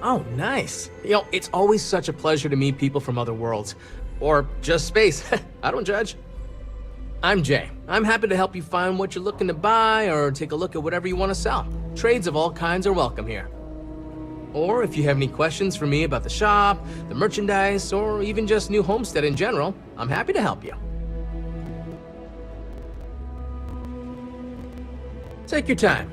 Oh, nice. You know, it's always such a pleasure to meet people from other worlds. Or just space. I don't judge. I'm Jay. I'm happy to help you find what you're looking to buy or take a look at whatever you want to sell. Trades of all kinds are welcome here. Or if you have any questions for me about the shop, the merchandise, or even just New Homestead in general, I'm happy to help you. Take your time.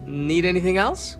Need anything else?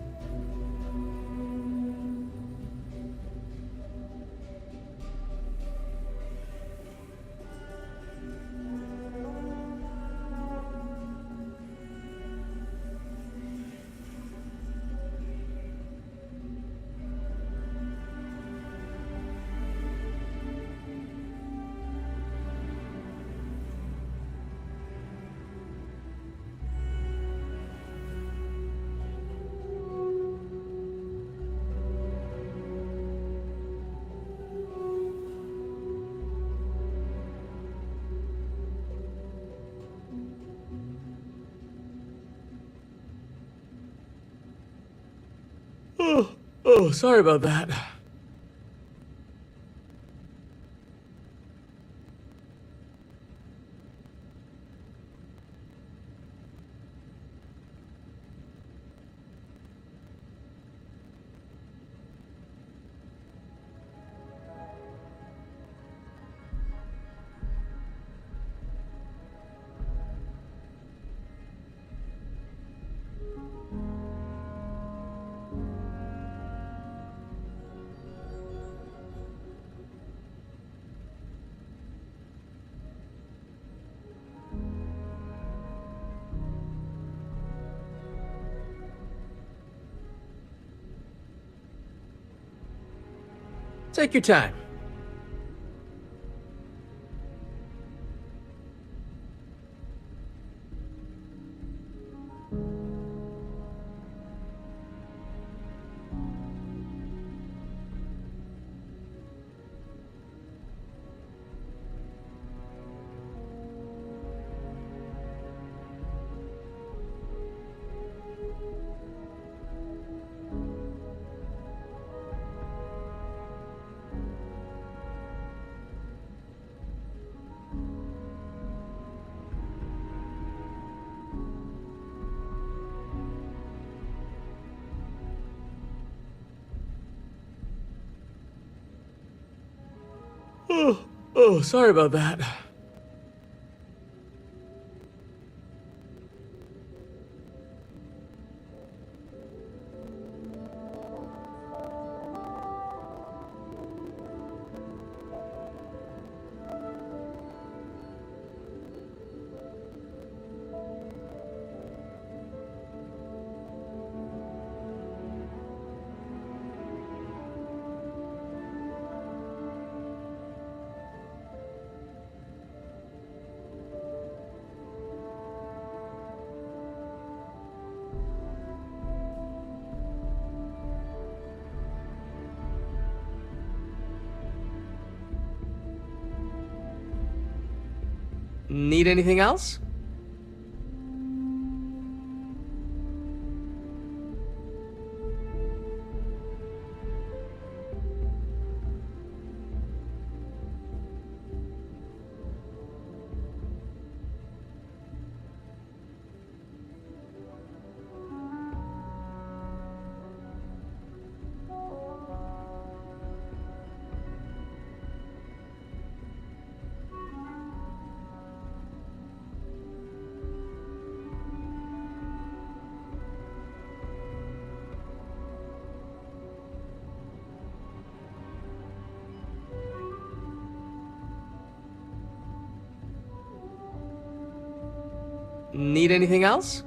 Oh, sorry about that. Take your time. Oh, sorry about that. Need anything else? Need anything else?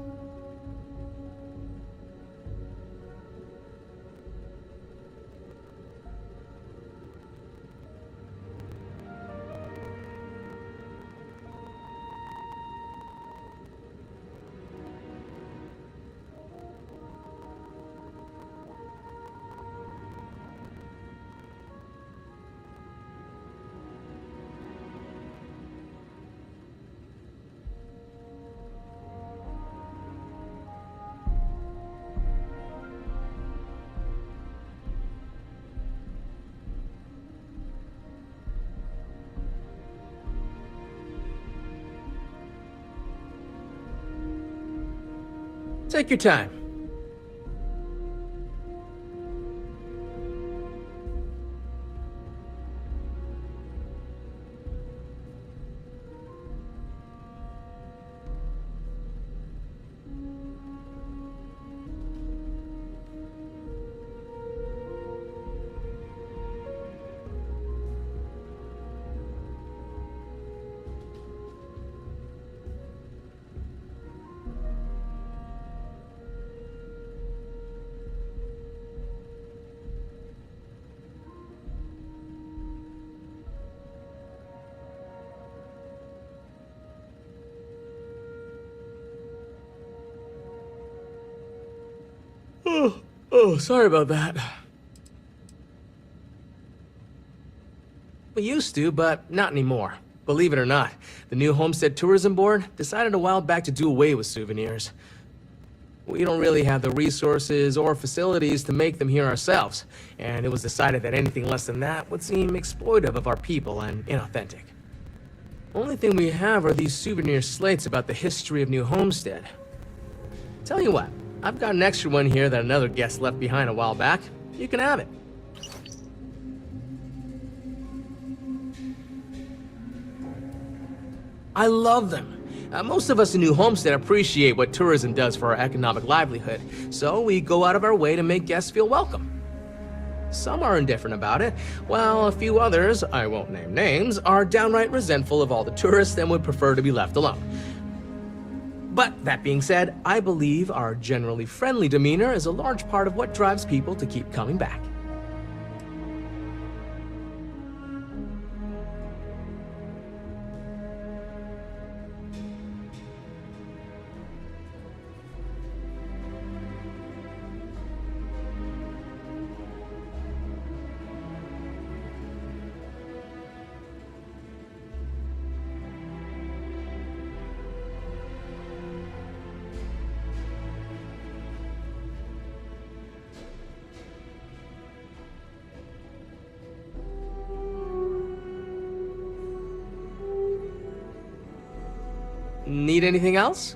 Take your time. Oh, sorry about that. We used to, but not anymore. Believe it or not, the new Homestead Tourism Board decided a while back to do away with souvenirs. We don't really have the resources or facilities to make them here ourselves, and it was decided that anything less than that would seem exploitive of our people and inauthentic. Only thing we have are these souvenir slates about the history of New Homestead. Tell you what, I've got an extra one here that another guest left behind a while back. You can have it. I love them. Most of us in New Homestead appreciate what tourism does for our economic livelihood, so we go out of our way to make guests feel welcome. Some are indifferent about it, while a few others, I won't name names, are downright resentful of all the tourists and would prefer to be left alone. But that being said, I believe our generally friendly demeanor is a large part of what drives people to keep coming back. Need anything else?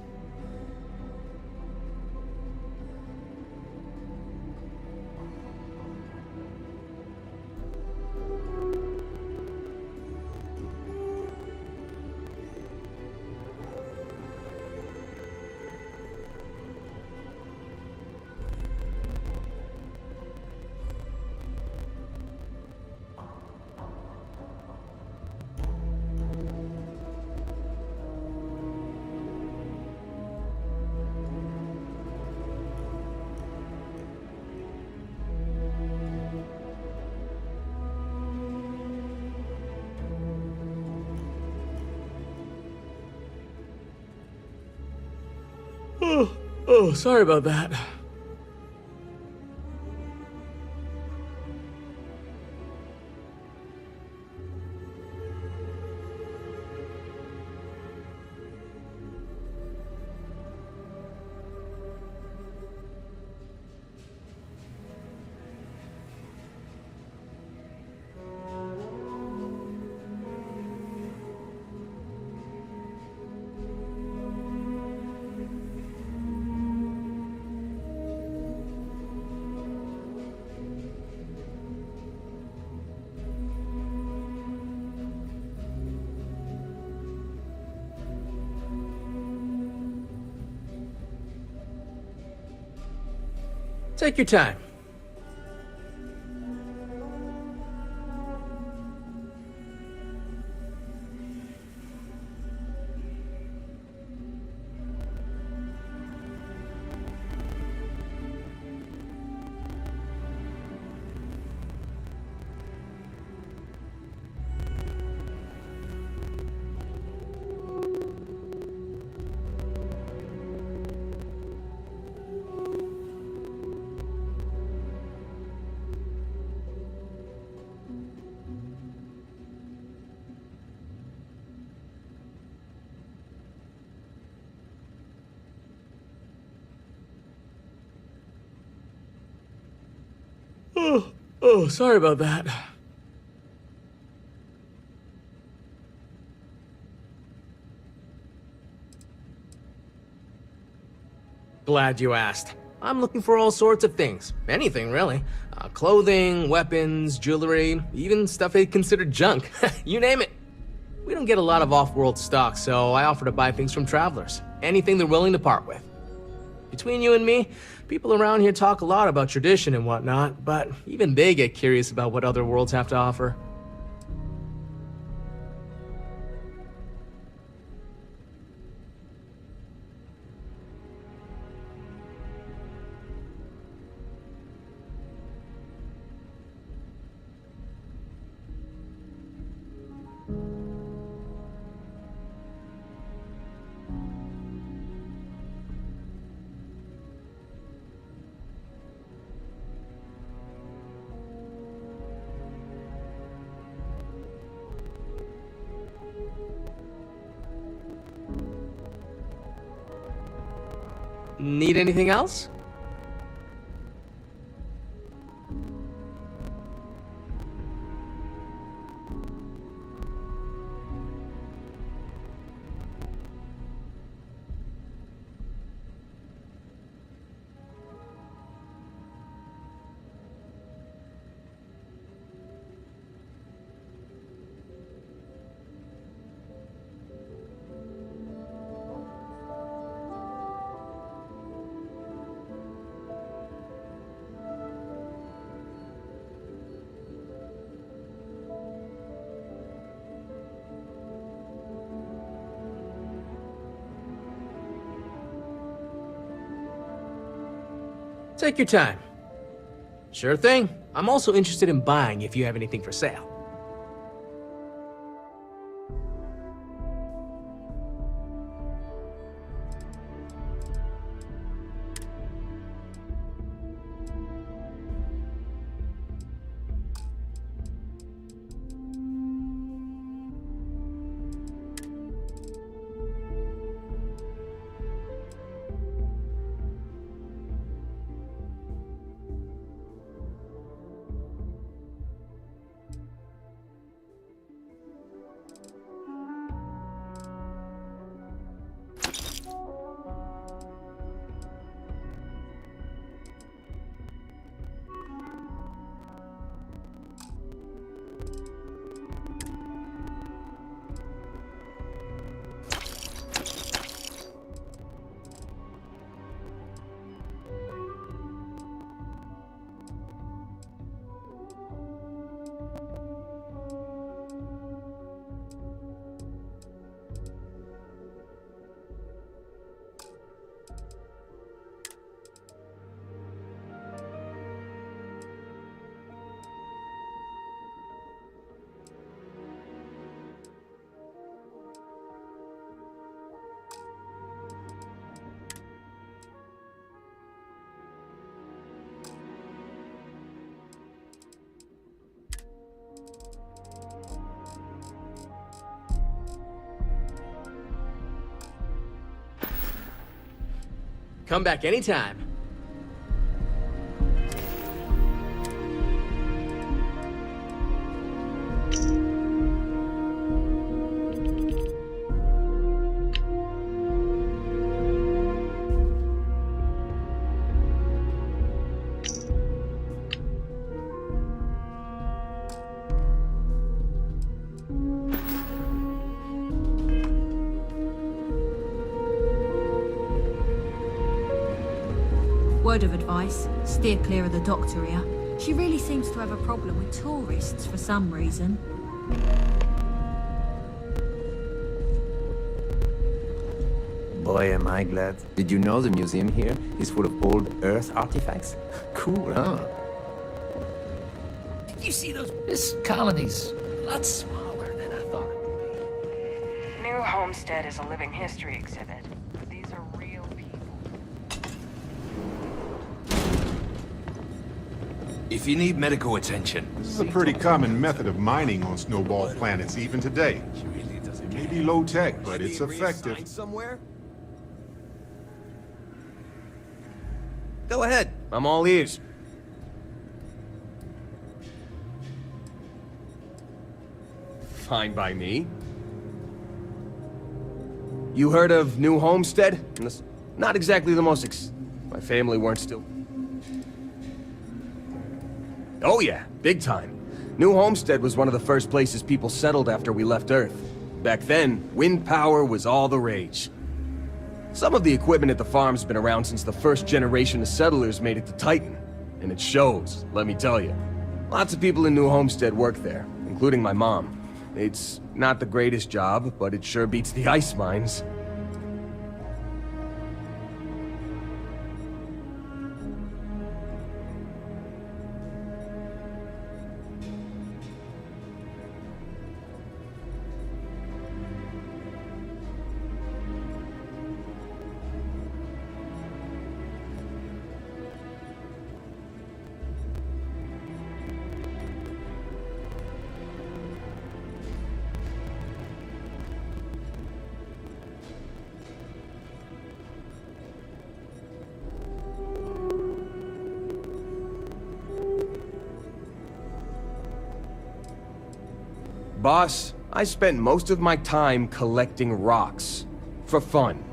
Oh, sorry about that. Take your time. Oh, sorry about that. Glad you asked. I'm looking for all sorts of things. Anything, really. Clothing, weapons, jewelry, even stuff they consider junk. You name it. We don't get a lot of off-world stock, so I offer to buy things from travelers. Anything they're willing to part with. Between you and me, people around here talk a lot about tradition and whatnot, but even they get curious about what other worlds have to offer. Need anything else? Take your time. Sure thing. I'm also interested in buying if you have anything for sale. Come back anytime. Word of advice, steer clear of the doctor here. She really seems to have a problem with tourists for some reason. Boy, am I glad. Did you know the museum here is full of old Earth artifacts? Cool, huh? Did you see those? This colony's a lot smaller than I thought it would be. New Homestead is a living history exhibit. These are real people. If you need medical attention... This is a pretty common method of mining on snowball planets even today. It may be low-tech, but it's effective. Somewhere? Go ahead. I'm all ears. fine by me. You heard of New Homestead? Not exactly the most my family weren't still... Oh yeah, big time. New Homestead was one of the first places people settled after we left Earth. Back then, wind power was all the rage. Some of the equipment at the farm's been around since the first generation of settlers made it to Titan. And it shows, let me tell you. Lots of people in New Homestead work there, including my mom. It's not the greatest job, but it sure beats the ice mines. Boss, I spent most of my time collecting rocks. For fun.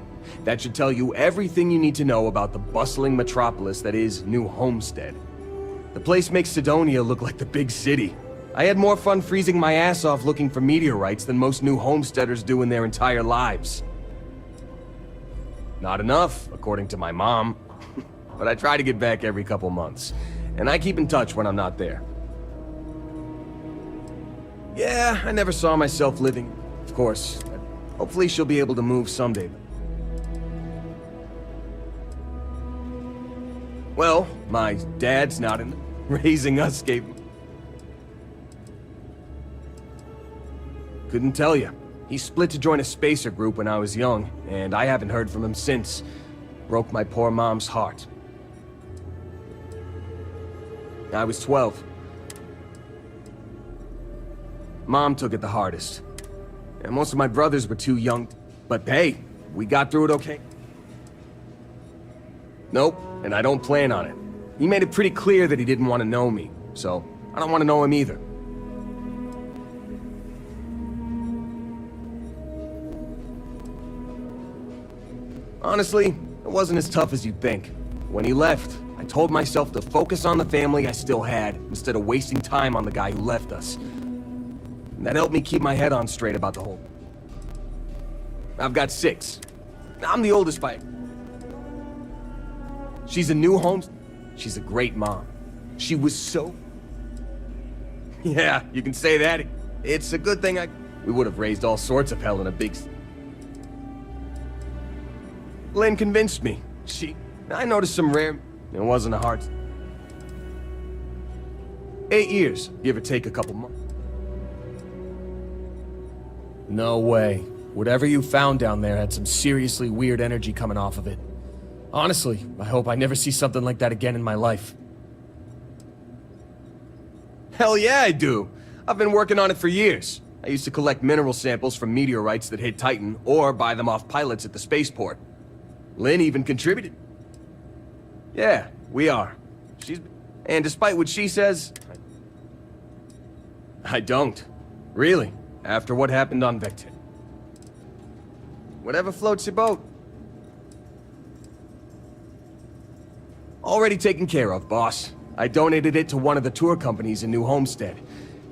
That should tell you everything you need to know about the bustling metropolis that is New Homestead. The place makes Sidonia look like the big city. I had more fun freezing my ass off looking for meteorites than most New Homesteaders do in their entire lives. Not enough, according to my mom. But I try to get back every couple months. And I keep in touch when I'm not there. Yeah, I never saw myself living. Of course. Hopefully she'll be able to move someday. Well, my dad's not in raising us gave... Couldn't tell you. He split to join a spacer group when I was young, and I haven't heard from him since. Broke my poor mom's heart. I was 12. Mom took it the hardest. And most of my brothers were too young. But hey, we got through it okay. Nope, and I don't plan on it. He made it pretty clear that he didn't want to know me, so I don't want to know him either. Honestly, it wasn't as tough as you'd think. When he left, I told myself to focus on the family I still had, instead of wasting time on the guy who left us. And that helped me keep my head on straight about the whole... I've got 6. I'm the oldest by... She's a new home... She's a great mom. She was so... Yeah, you can say that. It's a good thing we would have raised all sorts of hell in a big... Lynn convinced me. I noticed some rare... It wasn't a hard... 8 years, give or take a couple months. No way. Whatever you found down there had some seriously weird energy coming off of it. Honestly, I hope I never see something like that again in my life. Hell yeah, I do! I've been working on it for years. I used to collect mineral samples from meteorites that hit Titan, or buy them off pilots at the spaceport. Lynn even contributed. Yeah, we are. And despite what she says... I don't. Really. After what happened on Vector. Whatever floats your boat. Already taken care of, boss. I donated it to one of the tour companies in New Homestead.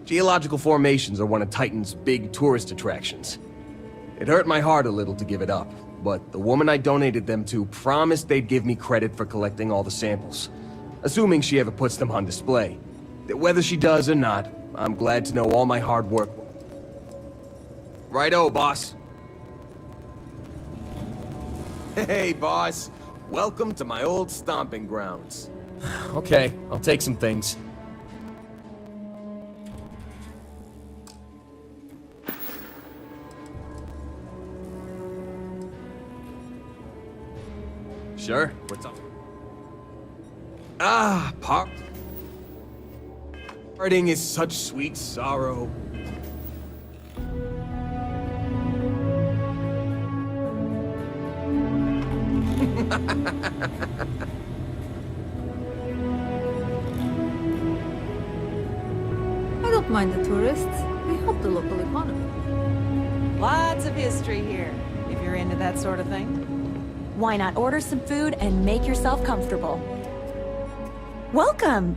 Geological formations are one of Titan's big tourist attractions. It hurt my heart a little to give it up, but the woman I donated them to promised they'd give me credit for collecting all the samples. Assuming she ever puts them on display. Whether she does or not, I'm glad to know all my hard work... Righto, boss. Hey, boss. Welcome to my old stomping grounds. Okay, I'll take some things. Sure, what's up? Ah, parting is such sweet sorrow. I don't mind the tourists. We help the local economy. Lots of history here, if you're into that sort of thing. Why not order some food and make yourself comfortable? Welcome!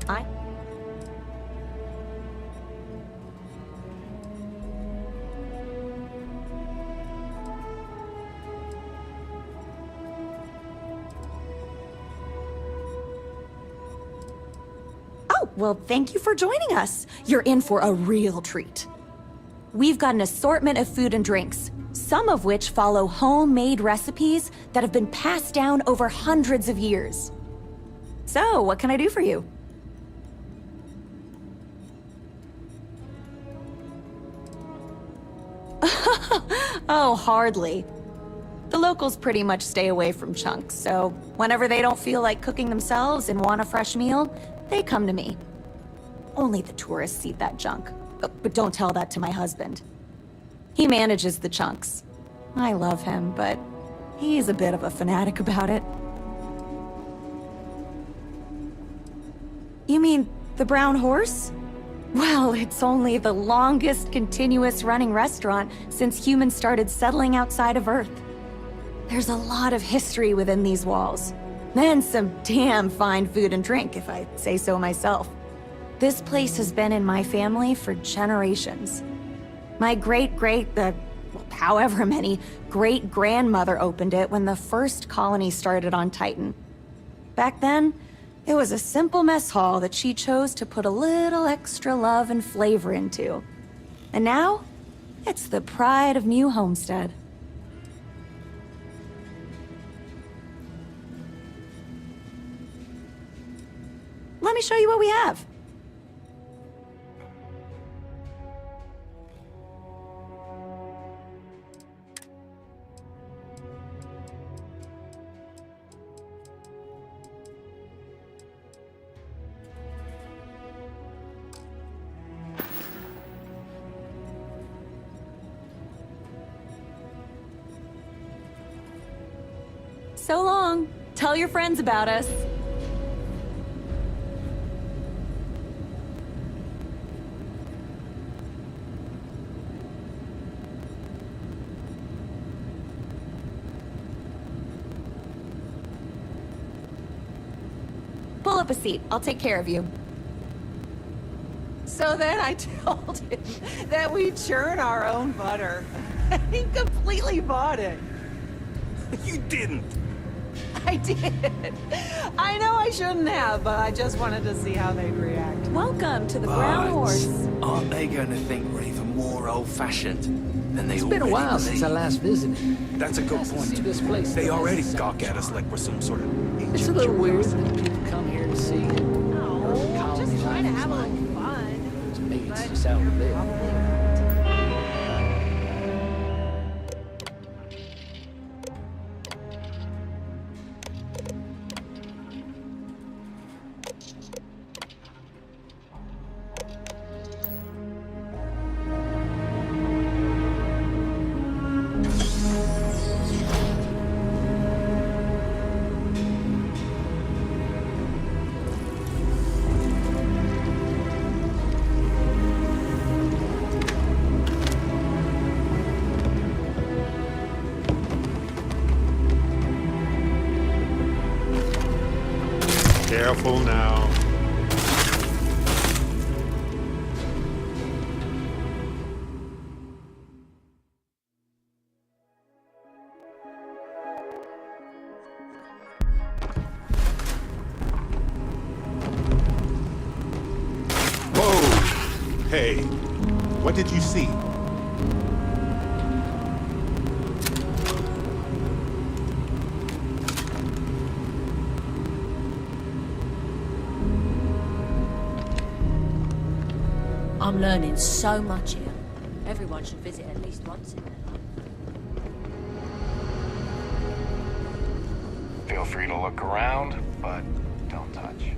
Oh, well, thank you for joining us. You're in for a real treat. We've got an assortment of food and drinks, some of which follow homemade recipes that have been passed down over hundreds of years. So, what can I do for you? Oh, hardly. The locals pretty much stay away from chunks, so whenever they don't feel like cooking themselves and want a fresh meal, they come to me. Only the tourists eat that junk. But don't tell that to my husband. He manages the chunks. I love him, but he's a bit of a fanatic about it. You mean the Brown Horse? Well, it's only the longest continuous running restaurant since humans started settling outside of Earth. There's a lot of history within these walls. And some damn fine food and drink, if I say so myself. This place has been in my family for generations. My however many, great-grandmother opened it when the first colony started on Titan. Back then, it was a simple mess hall that she chose to put a little extra love and flavor into. And now, it's the pride of New Homestead. Let me show you what we have. So long. Tell your friends about us. Pull up a seat. I'll take care of you. So then I told him that we churn our own butter. He completely bought it. You didn't. I did. I know I shouldn't have, but I just wanted to see how they'd react. Welcome to the Brown Horse. Aren't they going to think we're even more old-fashioned than they It's been a already while since I believe? last visited. That's a good Nice to point. see this place. They already gawk at us like we're some sort of ancient It's a little weird curiosity. that people come here to see. No, I'm just trying to have a little fun. Maybe it's just out of bed. Careful now. Whoa! Hey, what did you see? I'm learning so much here. Everyone should visit at least once in their life. Feel free to look around, but don't touch.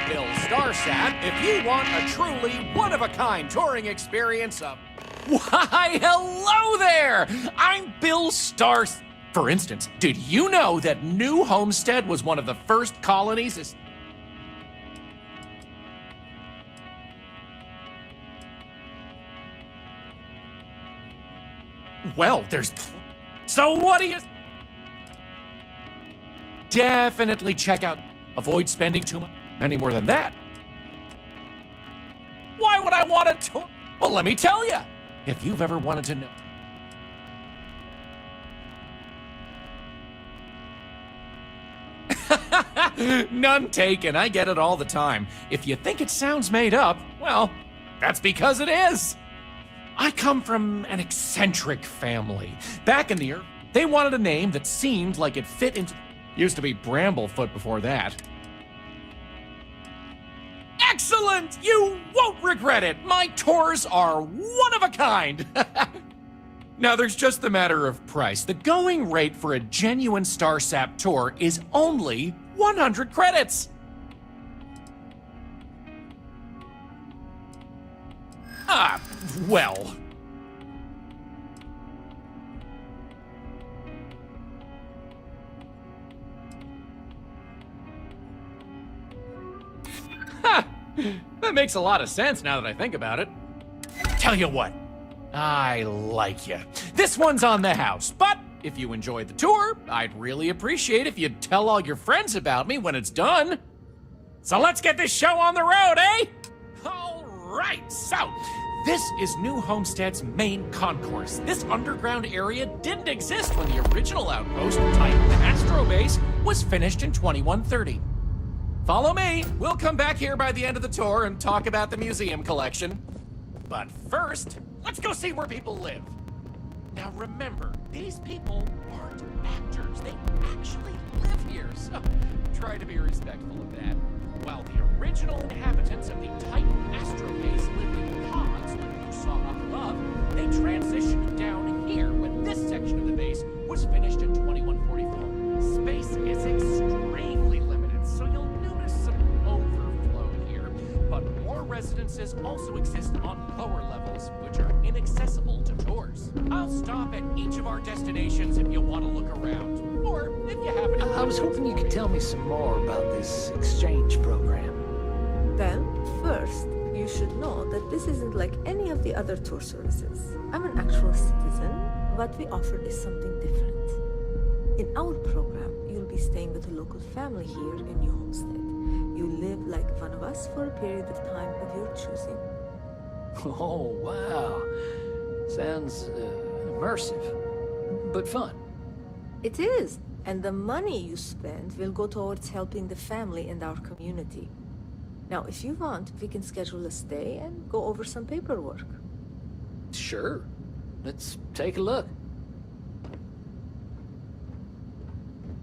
Bill Starsat. If you want a truly one-of-a-kind touring experience of... Why, hello there! I'm Bill Stars... For instance, did you know that New Homestead was one of the first colonies... Well, there's... So what do you... Definitely check out... Avoid spending too much... Any more than that. Why would I want to... Well, let me tell you. If you've ever wanted to know... None taken. I get it all the time. If you think it sounds made up, well, that's because it is. I come from an eccentric family. Back in the earth, they wanted a name that seemed like it fit into... Used to be Bramblefoot before that. Excellent! You won't regret it! My tours are one of a kind! Now, there's just the matter of price. The going rate for a genuine Starsat tour is only 100 credits! Ah, well... Ha! That makes a lot of sense now that I think about it. Tell you what, I like you. This one's on the house, but if you enjoyed the tour, I'd really appreciate if you'd tell all your friends about me when it's done. So let's get this show on the road, eh? All right, so this is New Homestead's main concourse. This underground area didn't exist when the original outpost, Titan Astro Base, was finished in 2130. Follow me. We'll come back here by the end of the tour and talk about the museum collection. But first, let's go see where people live. Now remember, these people aren't actors. They actually live here, so try to be respectful of that. While the original inhabitants of the Titan Astro Base lived in pods, like you saw up above, they transitioned down here when this section of the base was finished in 2144. Space is extremely limited, so you'll notice some overflow here. But more residences also exist on lower levels, which are inaccessible to tours. I'll stop at each of our destinations if you want to look around. Or if you happen to... I was hoping you could tell me some more about this exchange program. Well, first, you should know that this isn't like any of the other tour services. I'm an actual citizen. What we offer is something different. In our program, you'll be staying with a local family here in New Homestead. You live like one of us for a period of time of your choosing. Oh, wow. Sounds immersive, but fun. It is, and the money you spend will go towards helping the family and our community. Now, if you want, we can schedule a stay and go over some paperwork. Sure. Let's take a look.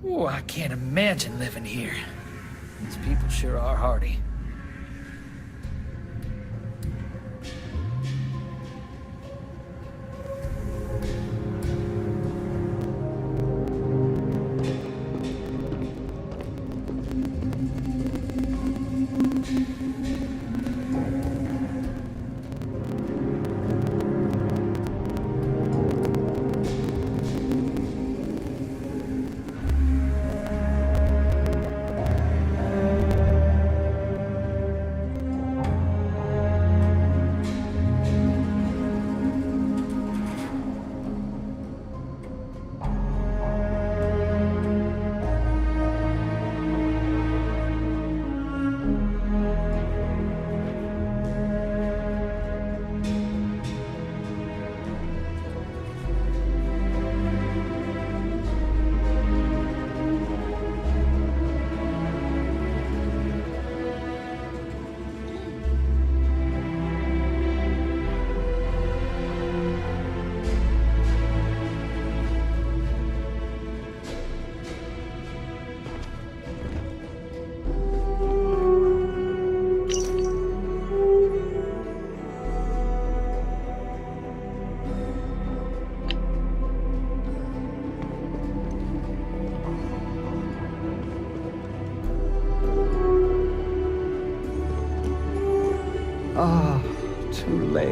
Oh, I can't imagine living here. These people sure are hardy.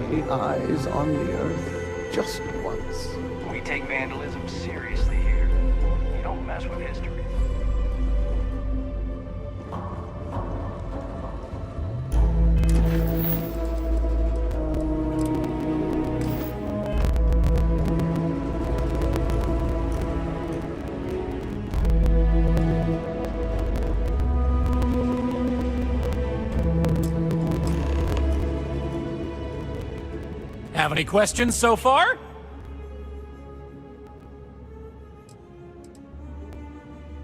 lay eyes on the Earth just once. We take vandalism seriously here. You don't mess with history. Have any questions so far?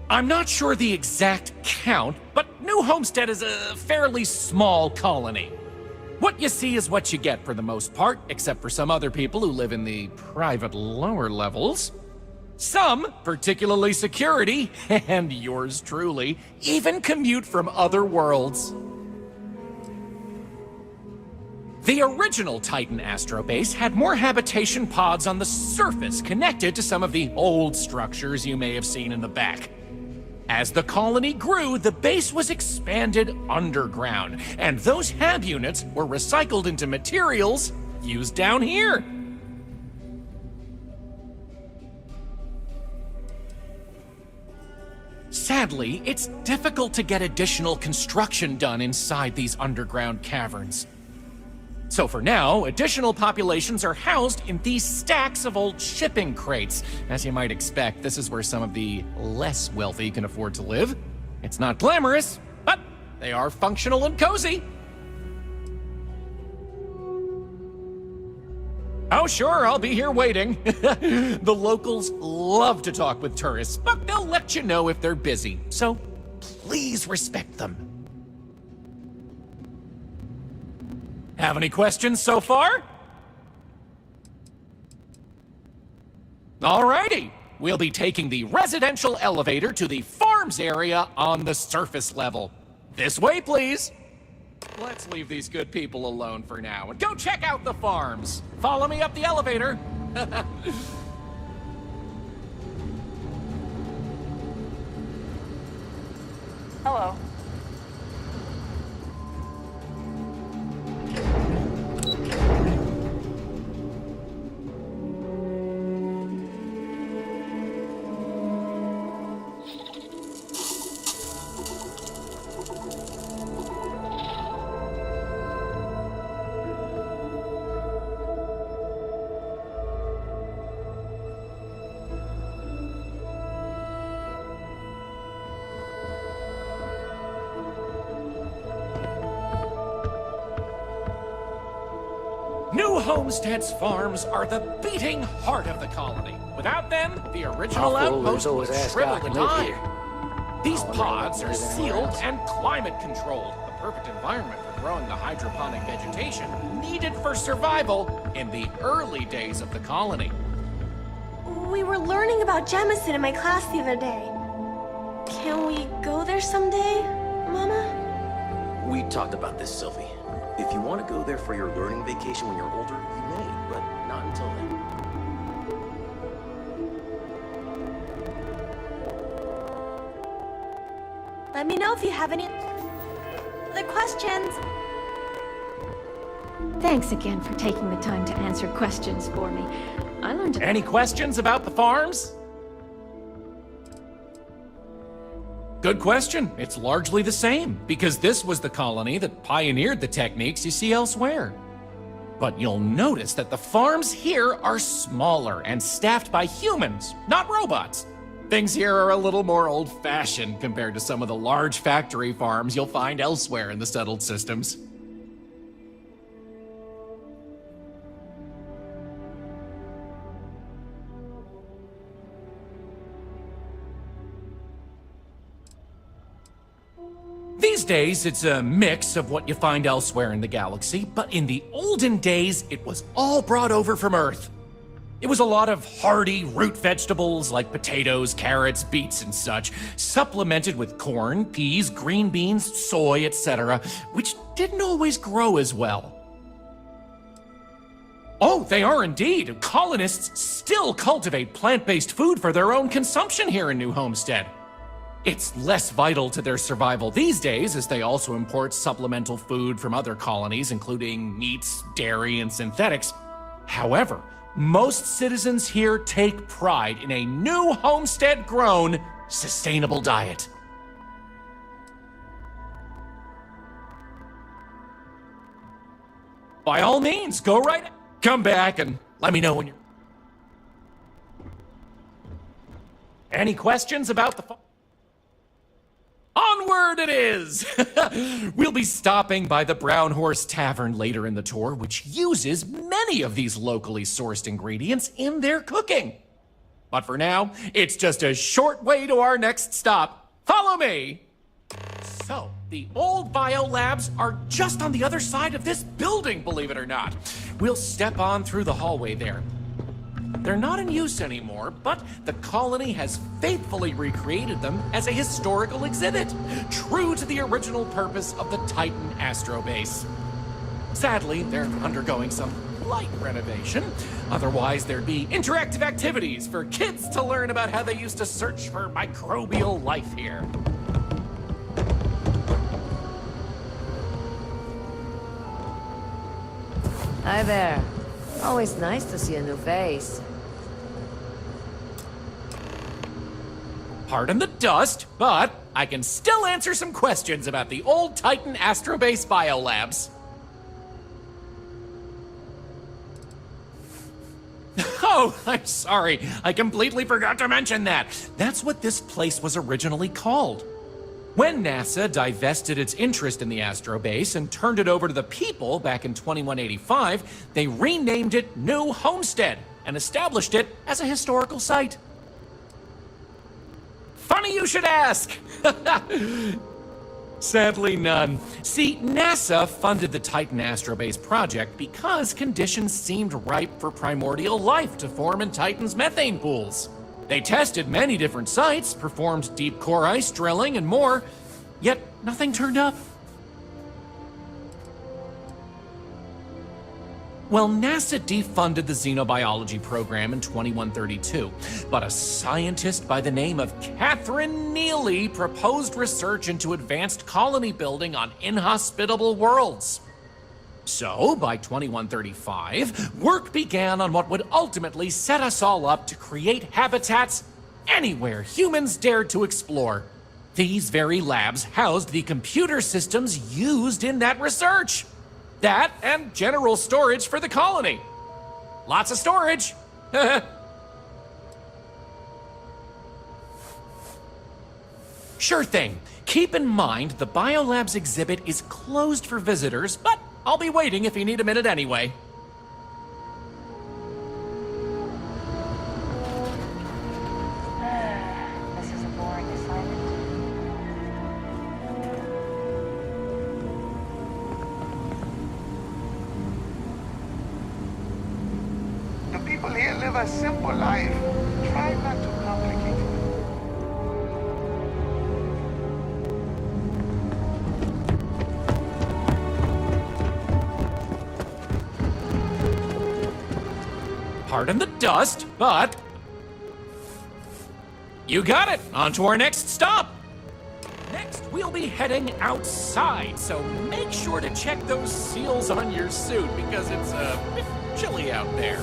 I'm not sure the exact count, but New Homestead is a fairly small colony. What you see is what you get for the most part, except for some other people who live in the private lower levels. Some, particularly security, and yours truly, even commute from other worlds. The original Titan astrobase had more habitation pods on the surface connected to some of the old structures you may have seen in the back. As the colony grew, the base was expanded underground, and those hab units were recycled into materials used down here. Sadly, it's difficult to get additional construction done inside these underground caverns. So for now, additional populations are housed in these stacks of old shipping crates. As you might expect, this is where some of the less wealthy can afford to live. It's not glamorous, but they are functional and cozy. Oh sure, I'll be here waiting. The locals love to talk with tourists, but they'll let you know if they're busy. So please respect them. Have any questions so far? Alrighty, we'll be taking the residential elevator to the farms area on the surface level. This way, please. Let's leave these good people alone for now and go check out the farms. Follow me up the elevator. Hello. New Homestead's farms are the beating heart of the colony. Without them, the original outpost would shrivel and die. These pods are sealed and climate controlled, the perfect environment for growing the hydroponic vegetation needed for survival in the early days of the colony. We were learning about Jemison in my class the other day. Can we go there someday, Mama? We talked about this, Sylvie. If you want to go there for your learning vacation when you're older, you may, but not until then. Let me know if you have any other questions. Thanks again for taking the time to answer questions for me. I learned Any questions about the farms? Good question. It's largely the same, because this was the colony that pioneered the techniques you see elsewhere. But you'll notice that the farms here are smaller and staffed by humans, not robots. Things here are a little more old-fashioned compared to some of the large factory farms you'll find elsewhere in the settled systems. These days, it's a mix of what you find elsewhere in the galaxy, but in the olden days, it was all brought over from Earth. It was a lot of hardy root vegetables like potatoes, carrots, beets, and such, supplemented with corn, peas, green beans, soy, etc., which didn't always grow as well. Oh, they are indeed. Colonists still cultivate plant-based food for their own consumption here in New Homestead. It's less vital to their survival these days, as they also import supplemental food from other colonies, including meats, dairy, and synthetics. However, most citizens here take pride in a new homestead-grown, sustainable diet. By all means, go right. Come back and let me know when you're. Any questions about the Onward it is! We'll be stopping by the Brown Horse Tavern later in the tour, which uses many of these locally sourced ingredients in their cooking. But for now, it's just a short way to our next stop. Follow me! So, the old biolabs are just on the other side of this building, believe it or not. We'll step on through the hallway there. They're not in use anymore, but the colony has faithfully recreated them as a historical exhibit, true to the original purpose of the Titan Astrobase. Sadly, they're undergoing some light renovation. Otherwise, there'd be interactive activities for kids to learn about how they used to search for microbial life here. Hi there. Always nice to see a new face. Pardon the dust, but I can still answer some questions about the old Titan Astrobase biolabs. Oh, I'm sorry. I completely forgot to mention that. That's what this place was originally called. When NASA divested its interest in the Astrobase and turned it over to the people back in 2185, they renamed it New Homestead and established it as a historical site. Funny you should ask! Sadly, none. See, NASA funded the Titan Astrobase project because conditions seemed ripe for primordial life to form in Titan's methane pools. They tested many different sites, performed deep core ice drilling, and more, yet nothing turned up. Well, NASA defunded the xenobiology program in 2132, but a scientist by the name of Catherine Neely proposed research into advanced colony building on inhospitable worlds. So, by 2135, work began on what would ultimately set us all up to create habitats anywhere humans dared to explore. These very labs housed the computer systems used in that research. That and general storage for the colony. Lots of storage. Sure thing. Keep in mind the Biolabs exhibit is closed for visitors, but I'll be waiting if you need a minute anyway. This is a boring assignment. The people here live a simple life. Try not to complicate it. Pardon the dust, but... You got it! On to our next stop! Next, we'll be heading outside, so make sure to check those seals on your suit, because it's a bit chilly out there.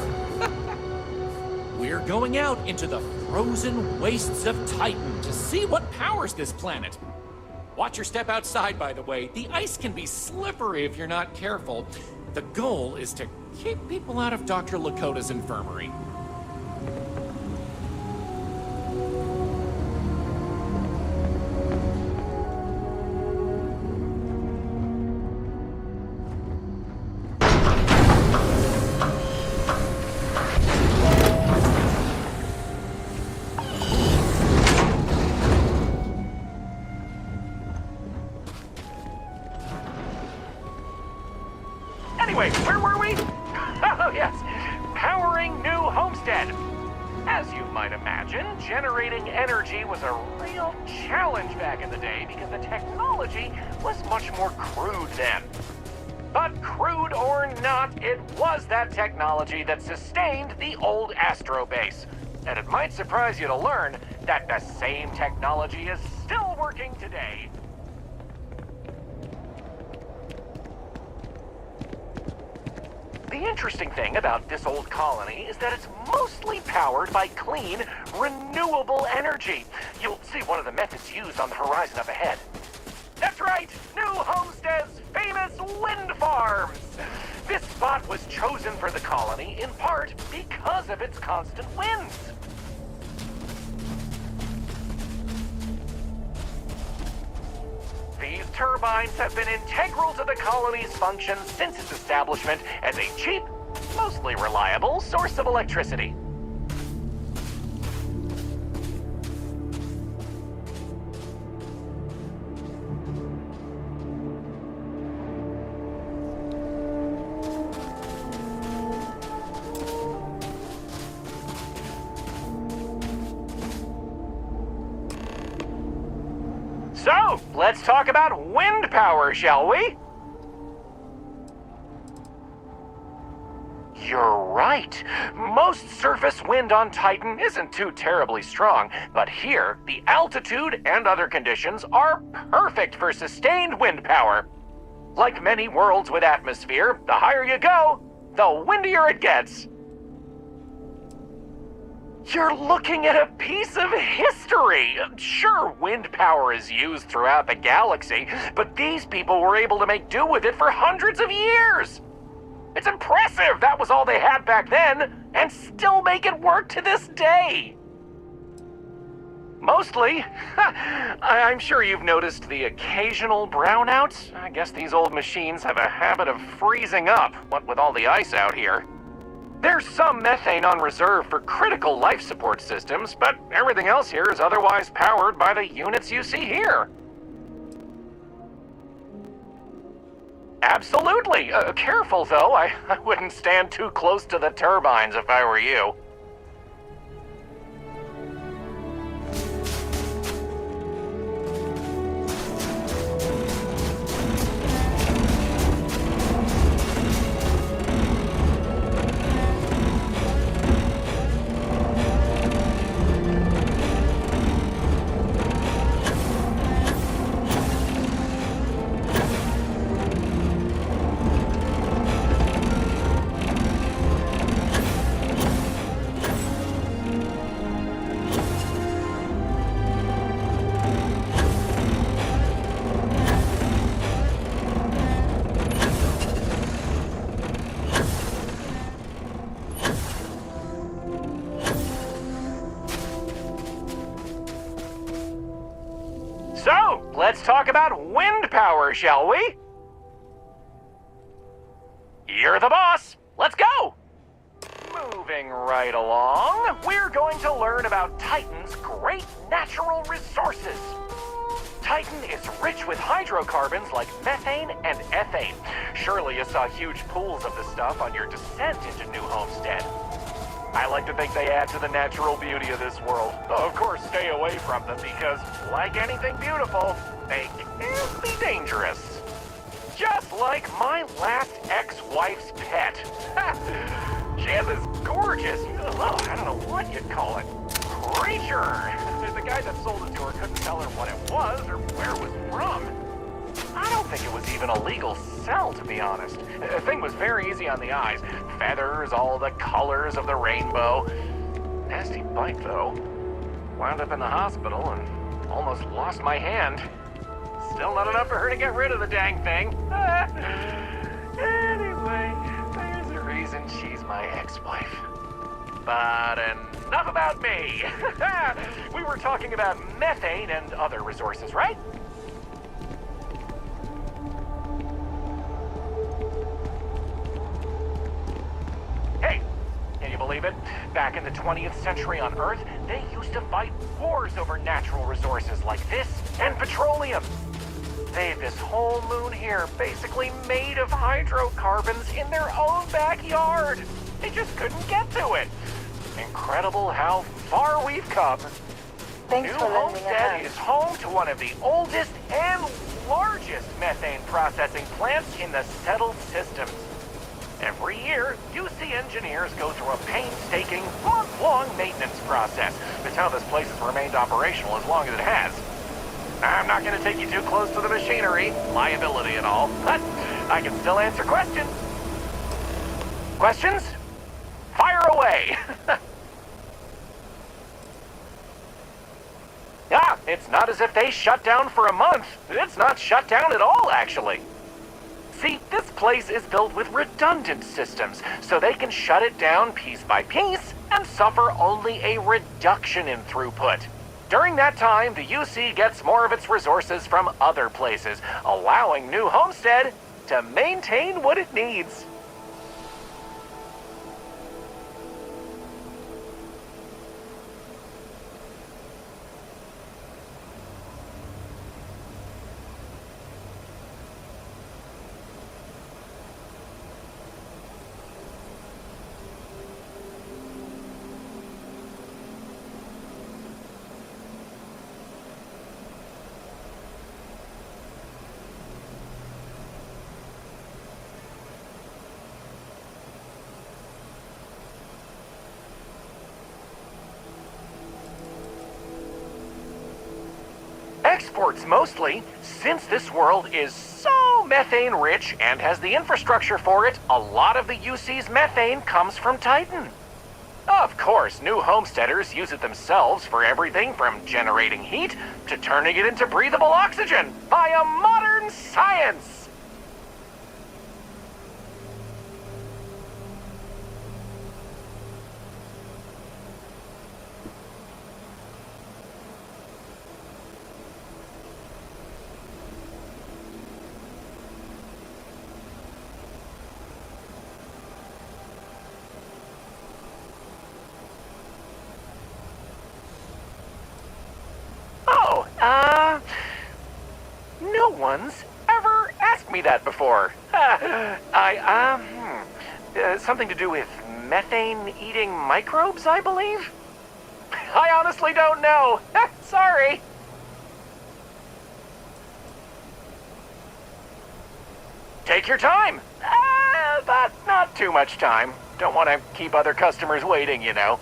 We're going out into the frozen wastes of Titan to see what powers this planet. Watch your step outside, by the way. The ice can be slippery if you're not careful. The goal is to keep people out of Dr. Lakota's infirmary. Anyway, where were we? Oh, yes. Powering New Homestead. As you might imagine, generating energy was a real challenge back in the day because the technology was much more crude then. But crude or not, it was that technology that sustained the old Astrobase. And it might surprise you to learn, that the same technology is still working today. The interesting thing about this old colony is that it's mostly powered by clean, renewable energy. You'll see one of the methods used on the horizon up ahead. That's right, New Homestead's famous wind farms. This spot was chosen for the colony in part because of its constant winds. These turbines have been integral to the colony's function since its establishment as a cheap, mostly reliable source of electricity. So, let's talk about wind power, shall we? You're right. Most surface wind on Titan isn't too terribly strong, but here, the altitude and other conditions are perfect for sustained wind power. Like many worlds with atmosphere, the higher you go, the windier it gets. You're looking at a piece of history. Sure, wind power is used throughout the galaxy, but these people were able to make do with it for hundreds of years. It's impressive that was all they had back then, and still make it work to this day. Mostly. I'm sure you've noticed the occasional brownout. I guess these old machines have a habit of freezing up, what with all the ice out here. There's some methane on reserve for critical life support systems, but everything else here is otherwise powered by the units you see here. Absolutely. Careful, though. I wouldn't stand too close to the turbines if I were you. So, let's talk about wind power, shall we? You're the boss. Let's go! Moving right along, we're going to learn about Titan's great natural resources. Titan is rich with hydrocarbons like methane and ethane. Surely you saw huge pools of the stuff on your descent into New Homestead. I like to think they add to the natural beauty of this world. Of course, stay away from them because, like anything beautiful, they can be dangerous. Just like my last ex-wife's pet. She has this gorgeous, I don't know what you'd call it, creature. The guy that sold it to her couldn't tell her what it was or where it was from. I don't think it was even a legal sell, to be honest. The thing was very easy on the eyes. Feathers, all the colors of the rainbow. Nasty bite, though. Wound up in the hospital and almost lost my hand. Still not enough for her to get rid of the dang thing. Anyway, there's a reason she's my ex-wife. But enough about me. We were talking about methane and other resources, right? Hey, can you believe it? Back in the 20th century on Earth, they used to fight wars over natural resources like this and petroleum. They had this whole moon here basically made of hydrocarbons in their own backyard. They just couldn't get to it. Incredible how far we've come. Thanks New for lending a Homestead hand. is home to one of the oldest and largest methane processing plants in the settled systems. Every year, UC engineers go through a painstaking, month-long maintenance process. That's how this place has remained operational as long as it has. I'm not going to take you too close to the machinery, liability and all, but I can still answer questions. Questions? Fire away! Ah, it's not as if they shut down for a month. It's not shut down at all, actually. See, this place is built with redundant systems, so they can shut it down piece by piece and suffer only a reduction in throughput. During that time, the UC gets more of its resources from other places, allowing New Homestead to maintain what it needs. Exports mostly, since this world is so methane rich and has the infrastructure for it, a lot of the UC's methane comes from Titan. Of course, new homesteaders use it themselves for everything from generating heat to turning it into breathable oxygen by a modern science. No one's ever asked me that before. Something to do with methane-eating microbes, I believe? I honestly don't know. Sorry. Take your time. But not too much time. Don't want to keep other customers waiting, you know.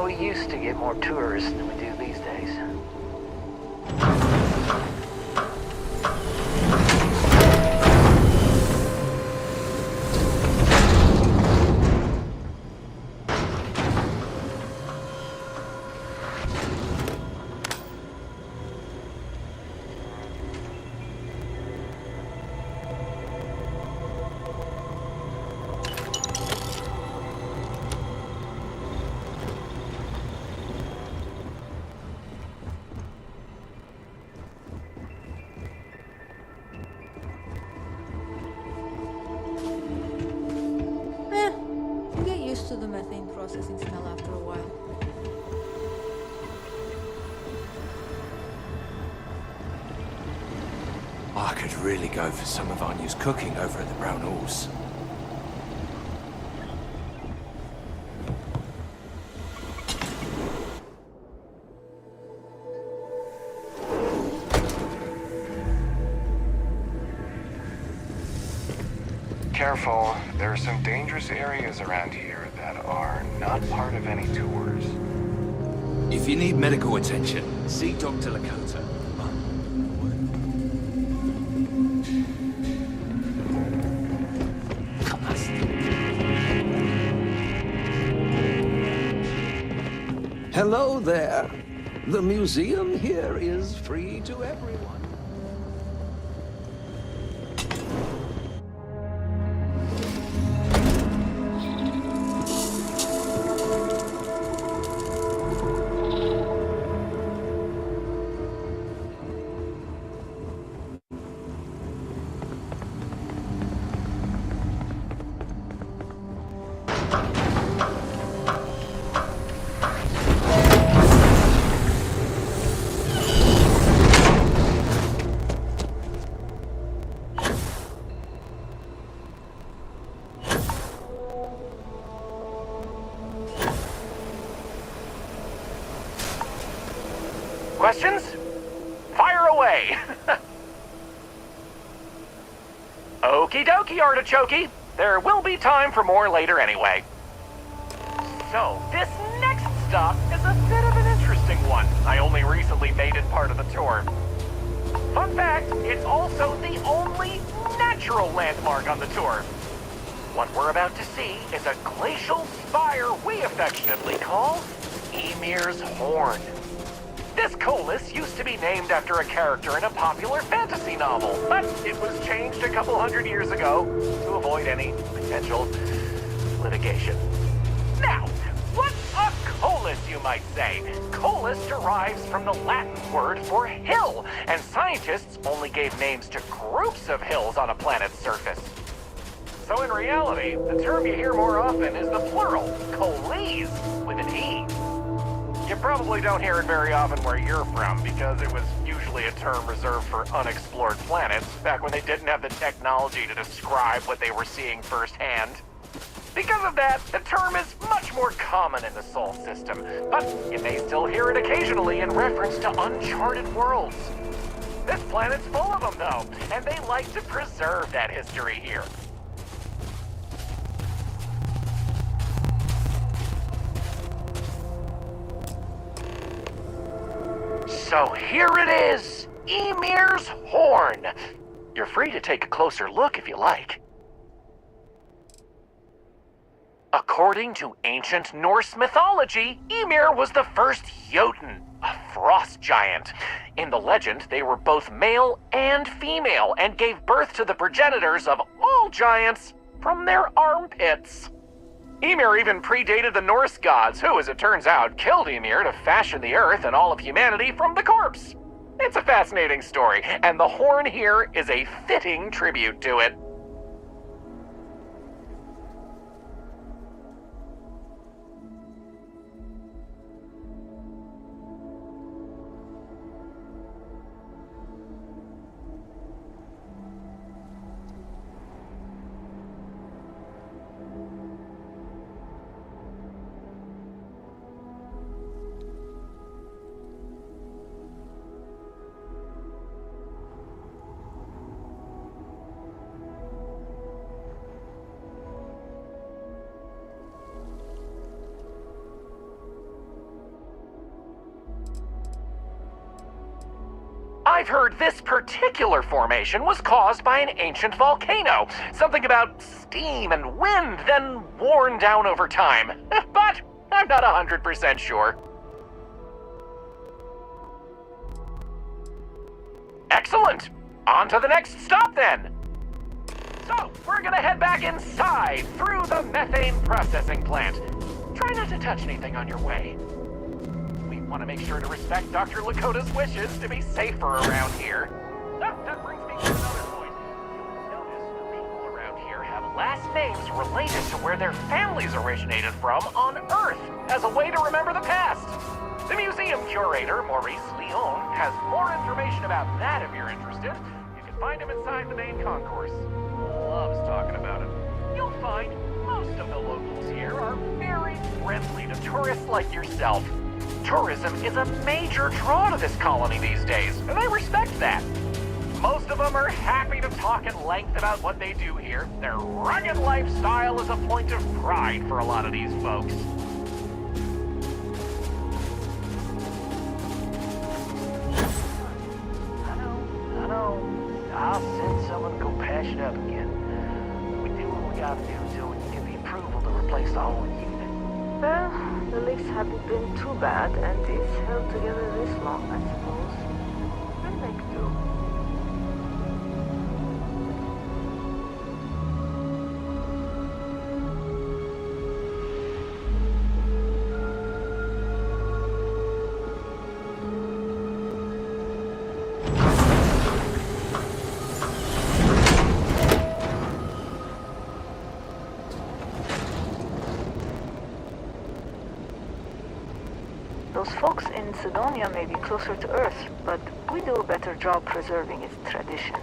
We used to get more tourists than we do these days. To the methane processing smell after a while. I could really go for some of Anya's cooking over at the Brown Horse. Careful, there are some dangerous areas around here that are not part of any tours. If you need medical attention, see Dr. Lakota. Hello there. The museum here is free to everyone. Questions? Fire away! Okie dokie, artichokey. There will be time for more later anyway. So, this next stop is a bit of an interesting one. I only recently made it part of the tour. Fun fact, it's also the only natural landmark on the tour. What we're about to see is a glacial spire we affectionately call Ymir's Horn. This colus used to be named after a character in a popular fantasy novel, but it was changed a couple hundred years ago to avoid any potential litigation. Now, what's a colus, you might say? Colus derives from the Latin word for hill, and scientists only gave names to groups of hills on a planet's surface. So in reality, the term you hear more often is the plural, coles, with an E. You probably don't hear it very often where you're from, because it was usually a term reserved for unexplored planets, back when they didn't have the technology to describe what they were seeing firsthand. Because of that, the term is much more common in the Sol system, but you may still hear it occasionally in reference to uncharted worlds. This planet's full of them, though, and they like to preserve that history here. So here it is, Ymir's Horn. You're free to take a closer look if you like. According to ancient Norse mythology, Ymir was the first Jotun, a frost giant. In the legend, they were both male and female and gave birth to the progenitors of all giants from their armpits. Ymir even predated the Norse gods, who, as it turns out, killed Ymir to fashion the earth and all of humanity from the corpse. It's a fascinating story, and the horn here is a fitting tribute to it. I've heard this particular formation was caused by an ancient volcano. Something about steam and wind, then worn down over time. But I'm not 100% sure. Excellent! On to the next stop then! So, we're gonna head back inside, through the methane processing plant. Try not to touch anything on your way. Want to make sure to respect Dr. Lakota's wishes to be safer around here. That brings me to another point. You'll notice the people around here have last names related to where their families originated from on Earth, as a way to remember the past. The museum curator, Maurice Leon, has more information about that if you're interested. You can find him inside the main concourse. Loves talking about it. You'll find most of the locals here are very friendly to tourists like yourself. Tourism is a major draw to this colony these days, and I respect that. Most of them are happy to talk at length about what they do here. Their rugged lifestyle is a point of pride for a lot of these folks. I know. I'll send someone to go patch it up again. We do what we gotta do until we can get the approval to replace the whole unit. Well, the leaks haven't been too bad, and it's held together this long, I suppose. We'll make do. Those folks in Sidonia may be closer to Earth, but we do a better job preserving its traditions.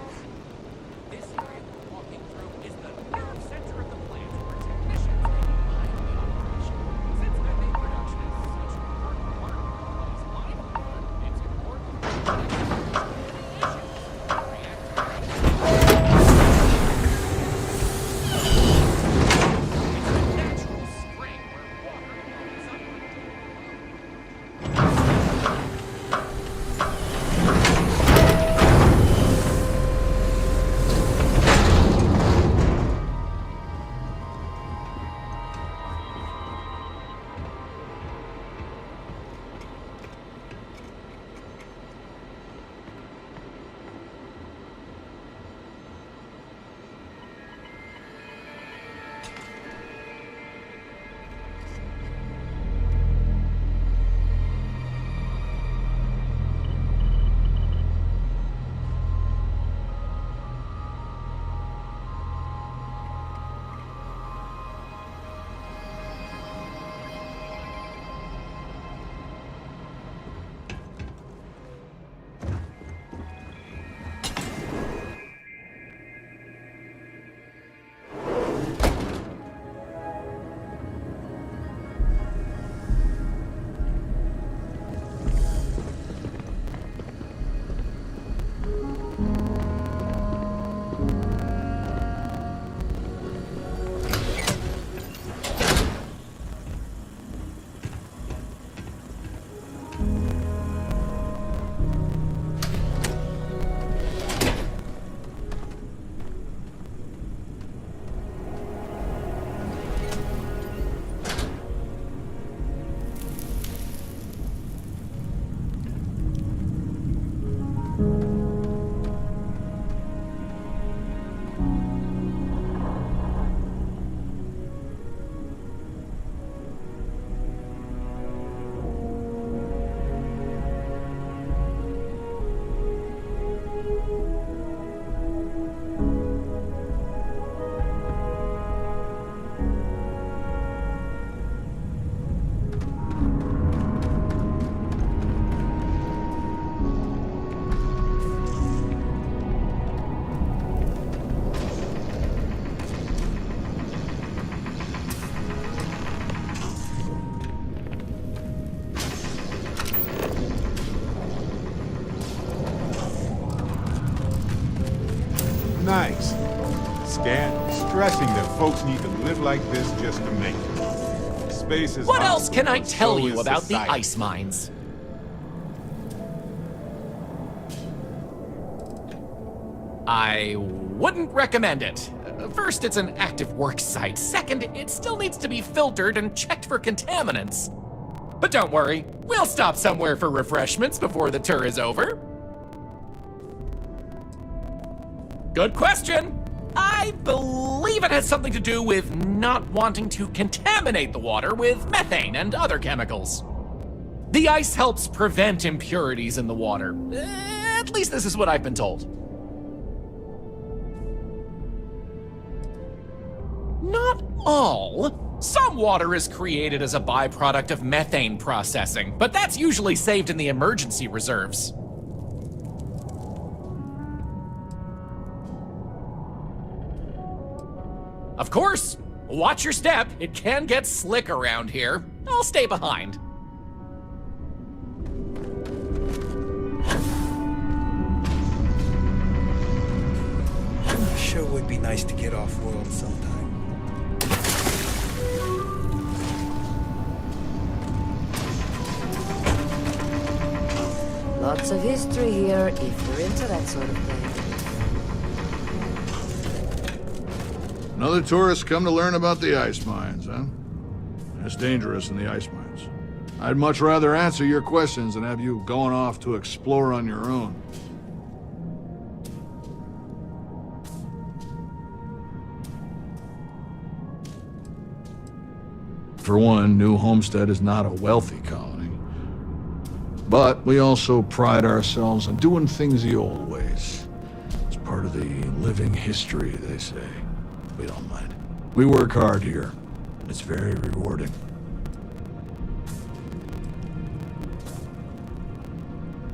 Nice. Stressing that folks need to live like this just to make it. Space is What else can I but tell so you is about society. the ice mines? I wouldn't recommend it. First, it's an active work site. Second, it still needs to be filtered and checked for contaminants. But don't worry, we'll stop somewhere for refreshments before the tour is over. Good question. I believe it has something to do with not wanting to contaminate the water with methane and other chemicals. The ice helps prevent impurities in the water. At least this is what I've been told. Not all. Some water is created as a byproduct of methane processing, but that's usually saved in the emergency reserves. Of course, watch your step. It can get slick around here. I'll stay behind. Sure would be nice to get off world sometime. Lots of history here, if you're into that sort of thing. Another tourist come to learn about the ice mines, huh? It's dangerous in the ice mines. I'd much rather answer your questions than have you going off to explore on your own. For one, New Homestead is not a wealthy colony. But we also pride ourselves on doing things the old ways. It's part of the living history, they say. We don't mind. We work hard here. It's very rewarding.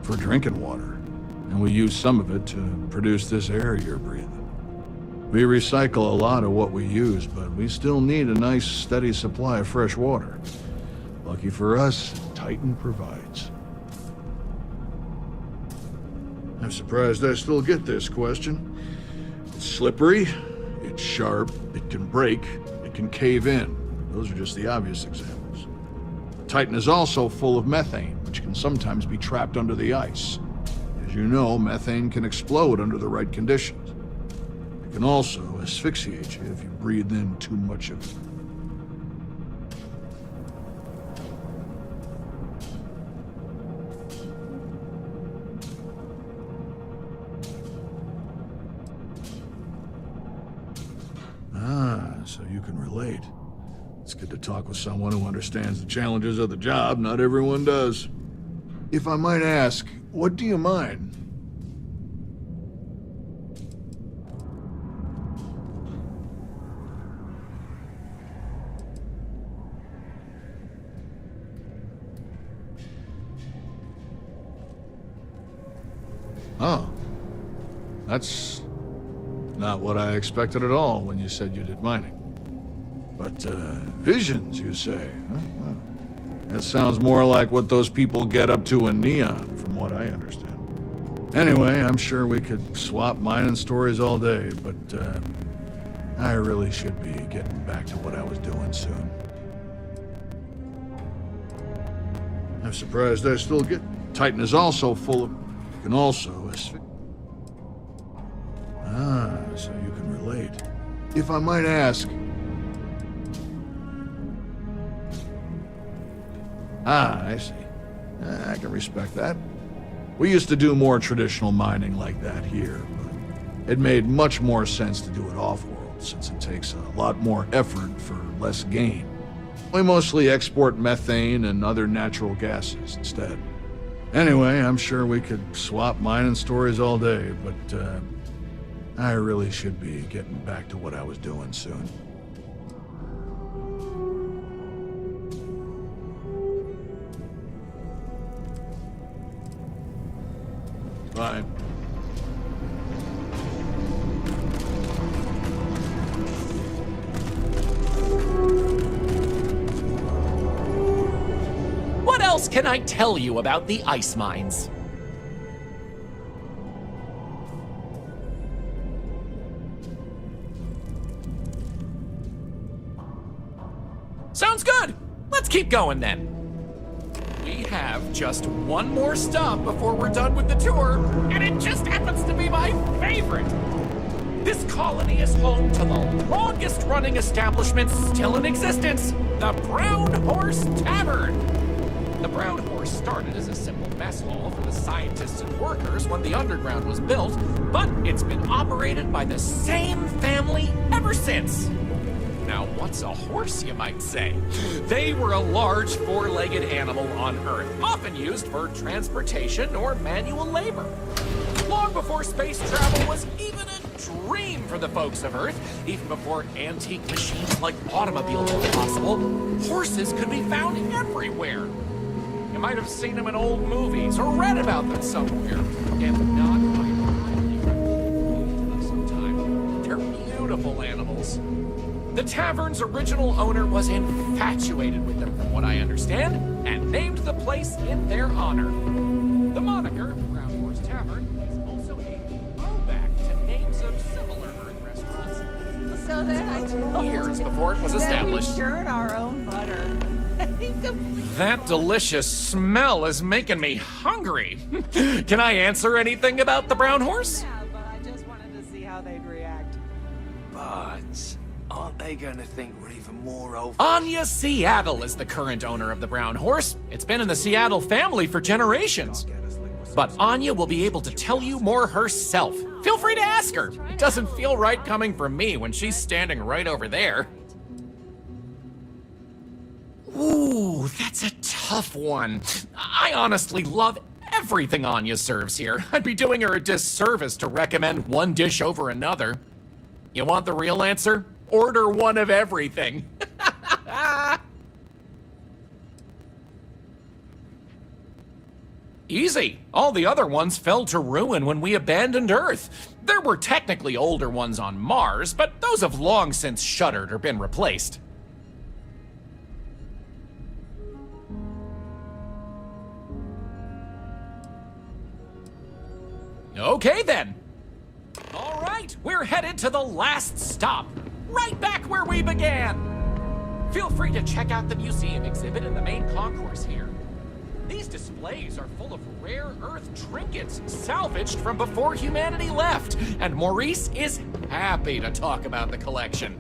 for drinking water, and we use some of it to produce this air you're breathing. We recycle a lot of what we use, but we still need a nice, steady supply of fresh water. Lucky for us, Titan provides. I'm surprised I still get this question. It's slippery, it's sharp, it can break, it can cave in. Those are just the obvious examples. Titan is also full of methane, which can sometimes be trapped under the ice. As you know, methane can explode under the right conditions. It can also asphyxiate you if you breathe in too much of it. So you can relate. It's good to talk with someone who understands the challenges of the job. Not everyone does. If I might ask, what do you mind? Oh. That's not what I expected at all when you said you did mining. But, visions, you say? Huh? Well, that sounds more like what those people get up to in Neon, from what I understand. Anyway, I'm sure we could swap mining stories all day, but, I really should be getting back to what I was doing soon. I'm surprised I still get... Titan is also full of... can also... so you can relate. If I might ask... I see. I can respect that. We used to do more traditional mining like that here, but it made much more sense to do it off-world, since it takes a lot more effort for less gain. We mostly export methane and other natural gases instead. Anyway, I'm sure we could swap mining stories all day, but I really should be getting back to what I was doing soon. Fine. What else can I tell you about the ice mines? Sounds good! Let's keep going then. We have just one more stop before we're done with the tour, and it just happens to be my favorite. This colony is home to the longest-running establishment still in existence, the Brown Horse Tavern. The Brown Horse started as a simple mess hall for the scientists and workers when the underground was built, but it's been operated by the same family ever since. Now, what's a horse, you might say? They were a large four-legged animal on Earth, often used for transportation or manual labor. Long before space travel was even a dream for the folks of Earth, even before antique machines like automobiles were possible, horses could be found everywhere. You might have seen them in old movies or read about them somewhere. And not sometime. They're beautiful animals. The tavern's original owner was infatuated with them, from what I understand, and named the place in their honor. The moniker, Brown Horse Tavern, is also a throwback to names of similar Earth restaurants. So then I told years before it was established. That we churn our own butter. That delicious smell is making me hungry. Can I answer anything about the Brown Horse? Yeah, but I just wanted to see how they'd react. But aren't they going to think we're even more over? Anya Seattle is the current owner of the Brown Horse. It's been in the Seattle family for generations. But Anya will be able to tell you more herself. Feel free to ask her. It doesn't feel right coming from me when she's standing right over there. Ooh, that's a tough one. I honestly love everything Anya serves here. I'd be doing her a disservice to recommend one dish over another. You want the real answer? Order one of everything. Easy. All the other ones fell to ruin when we abandoned Earth. There were technically older ones on Mars, but those have long since shuttered or been replaced. Okay then. All right, we're headed to the last stop, right back where we began. Feel free to check out the museum exhibit in the main concourse here. These displays are full of rare Earth trinkets salvaged from before humanity left, and Maurice is happy to talk about the collection.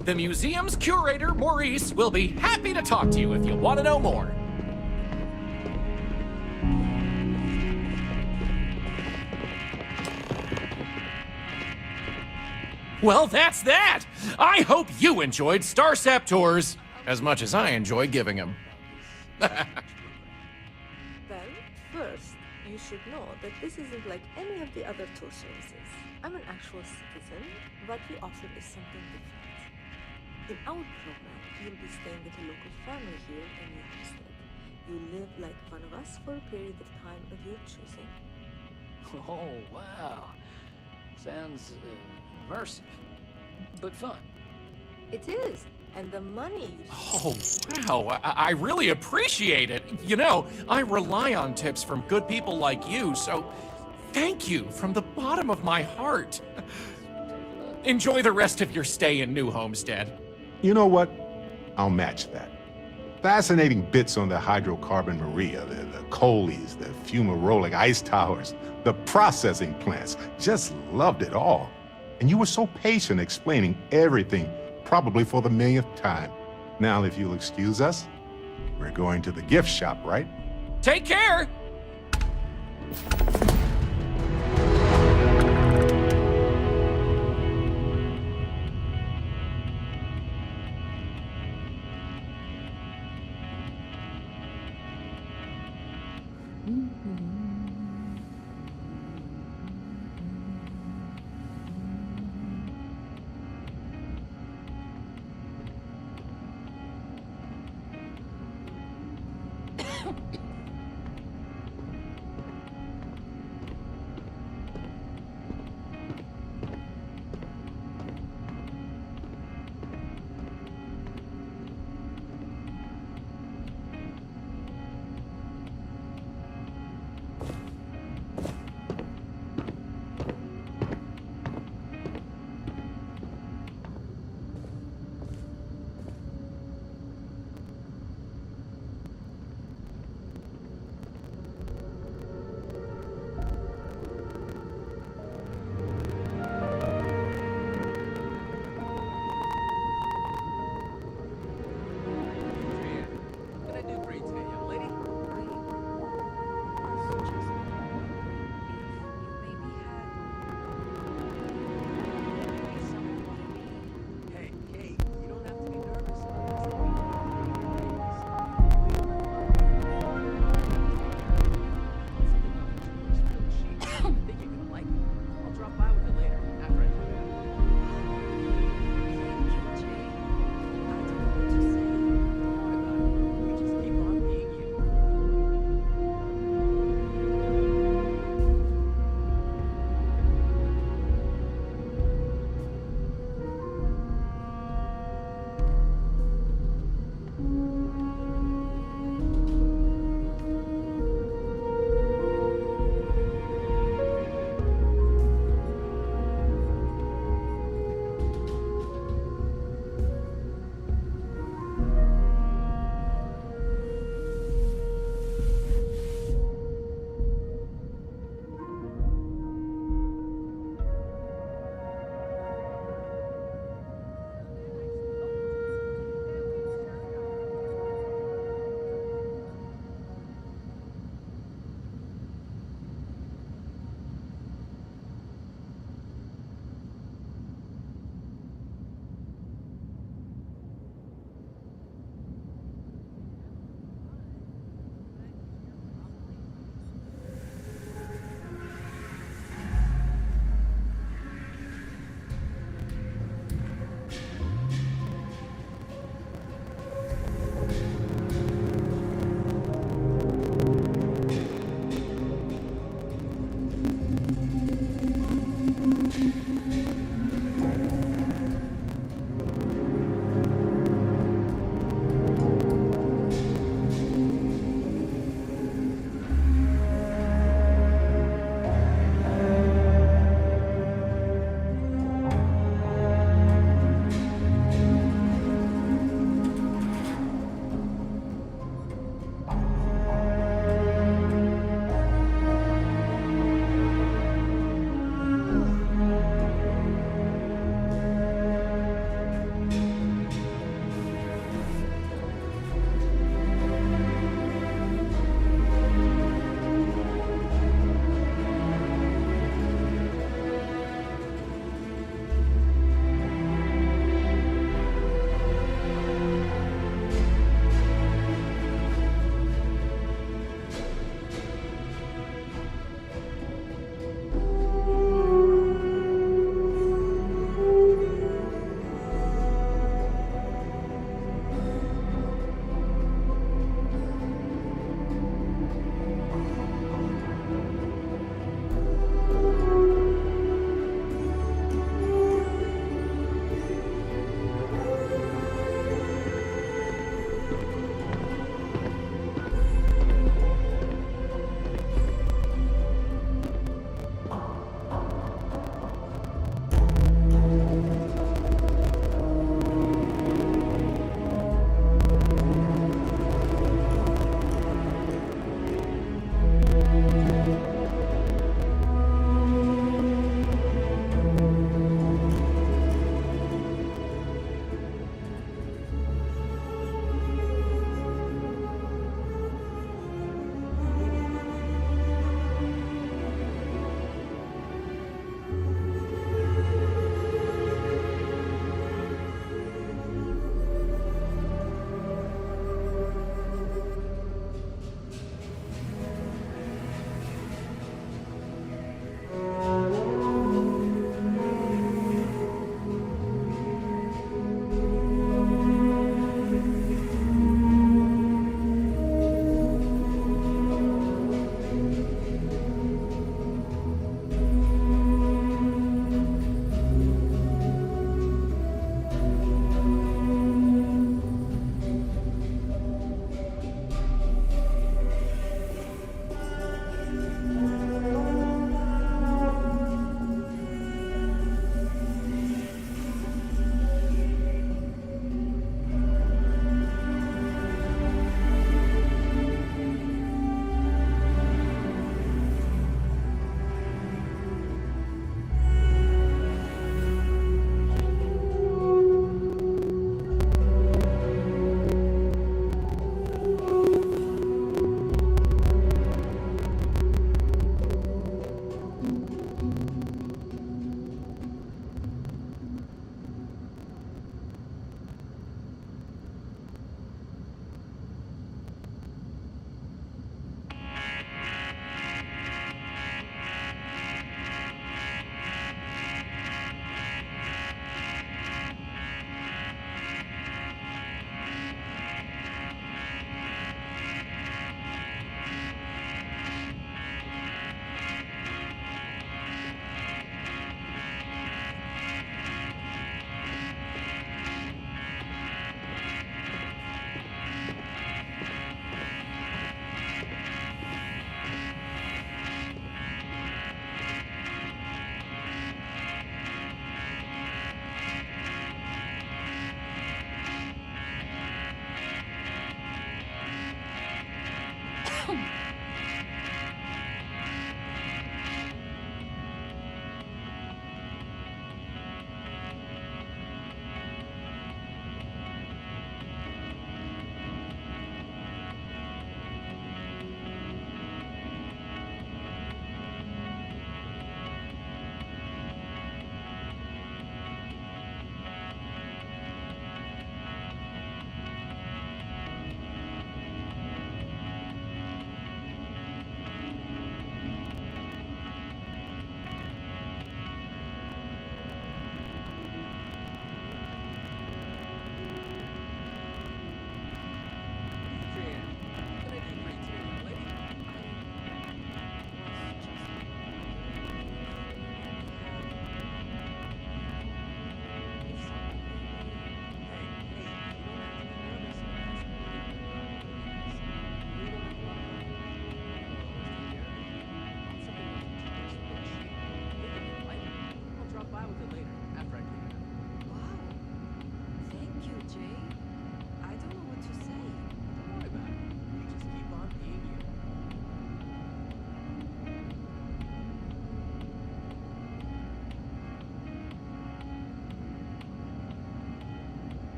The museum's curator, Maurice, will be happy to talk to you if you want to know more. Well, that's that! I hope you enjoyed Starsap tours as much as I enjoy giving them. Well, first, you should know that this isn't like any of the other tour services. I'm an actual citizen, but we offer is something different. In our program, you'll be staying with a local family here in New Homestead. You live like one of us for a period of time of your choosing. Oh, wow. Sounds immersive, but fun. It is, and the money you Oh, wow. I really appreciate it. You know, I rely on tips from good people like you, so thank you from the bottom of my heart. Enjoy the rest of your stay in New Homestead. You know what? I'll match that. Fascinating bits on the hydrocarbon Maria, the coalies, the fumarolic ice towers, the processing plants. Just loved it all. And you were so patient explaining everything, probably for the millionth time. Now, if you'll excuse us, we're going to the gift shop, right? Take care!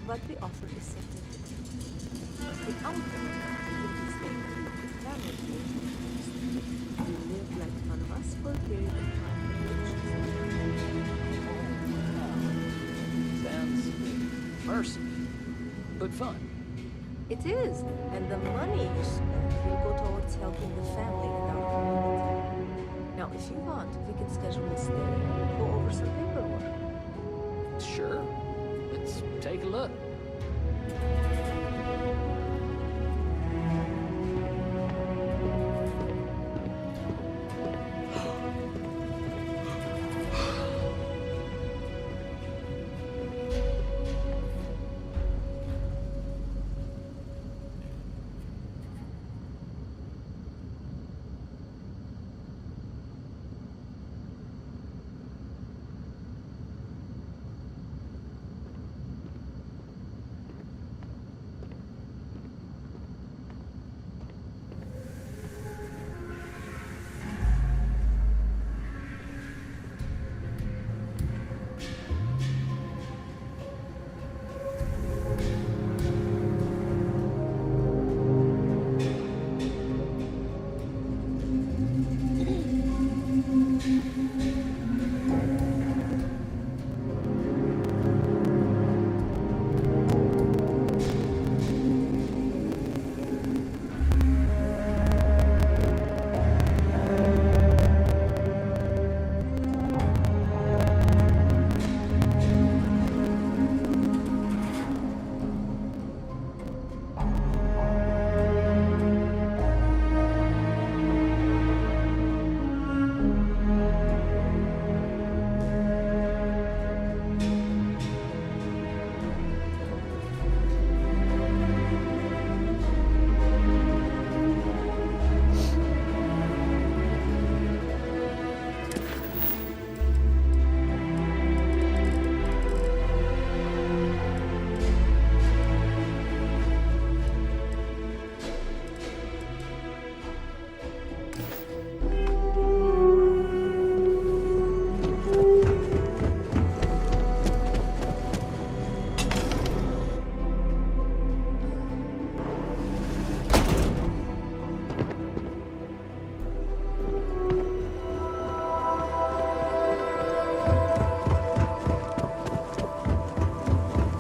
What we offer is something different. In our program, you'll be staying with the family here. You live like one of us for a period of time and you choose. Sounds mercy, but fun. It is, and the money you spend will go towards helping the family in our community. Now, if you want, we can schedule a stay and go over some paperwork. Sure. Let's take a look.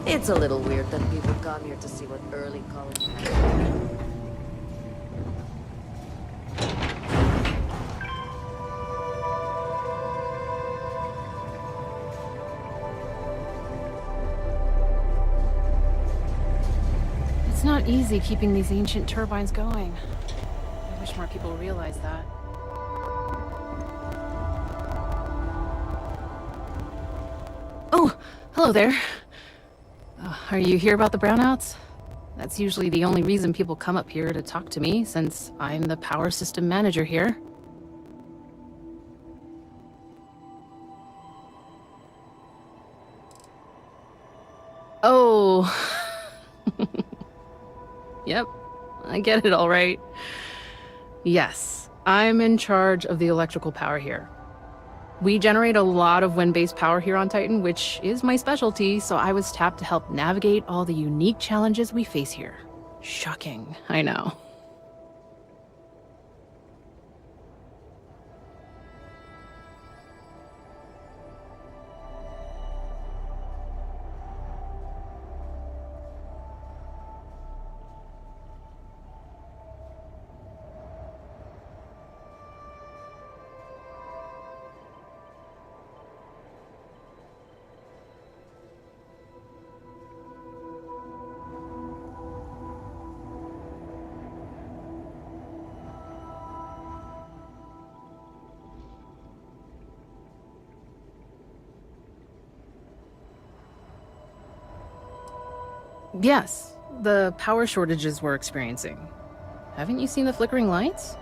It's a little weird that people come here to see what early college has. It's not easy keeping these ancient turbines going. I wish more people realize that. Oh, hello there. Are you here about the brownouts? That's usually the only reason people come up here to talk to me, since I'm the power system manager here. Oh. Yep, I get it all right. Yes, I'm in charge of the electrical power here. We generate a lot of wind-based power here on Titan, which is my specialty, so I was tapped to help navigate all the unique challenges we face here. Shocking, I know. Yes, the power shortages we're experiencing. Haven't you seen the flickering lights?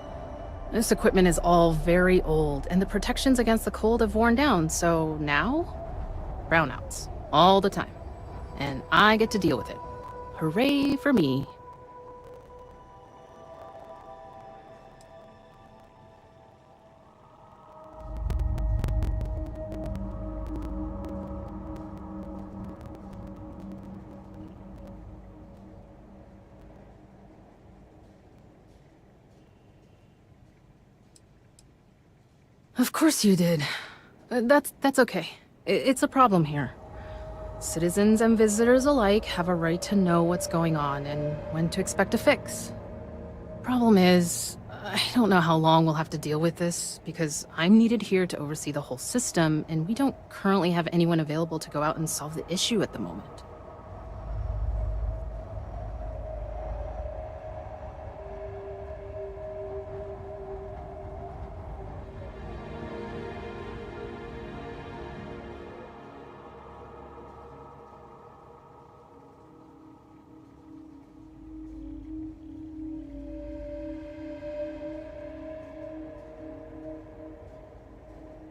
This equipment is all very old, and the protections against the cold have worn down, so now? Brownouts. All the time. And I get to deal with it. Hooray for me. Of course you did. That's okay. It's a problem here. Citizens and visitors alike have a right to know what's going on and when to expect a fix. Problem is, I don't know how long we'll have to deal with this, because I'm needed here to oversee the whole system, and we don't currently have anyone available to go out and solve the issue at the moment.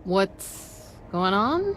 What's going on?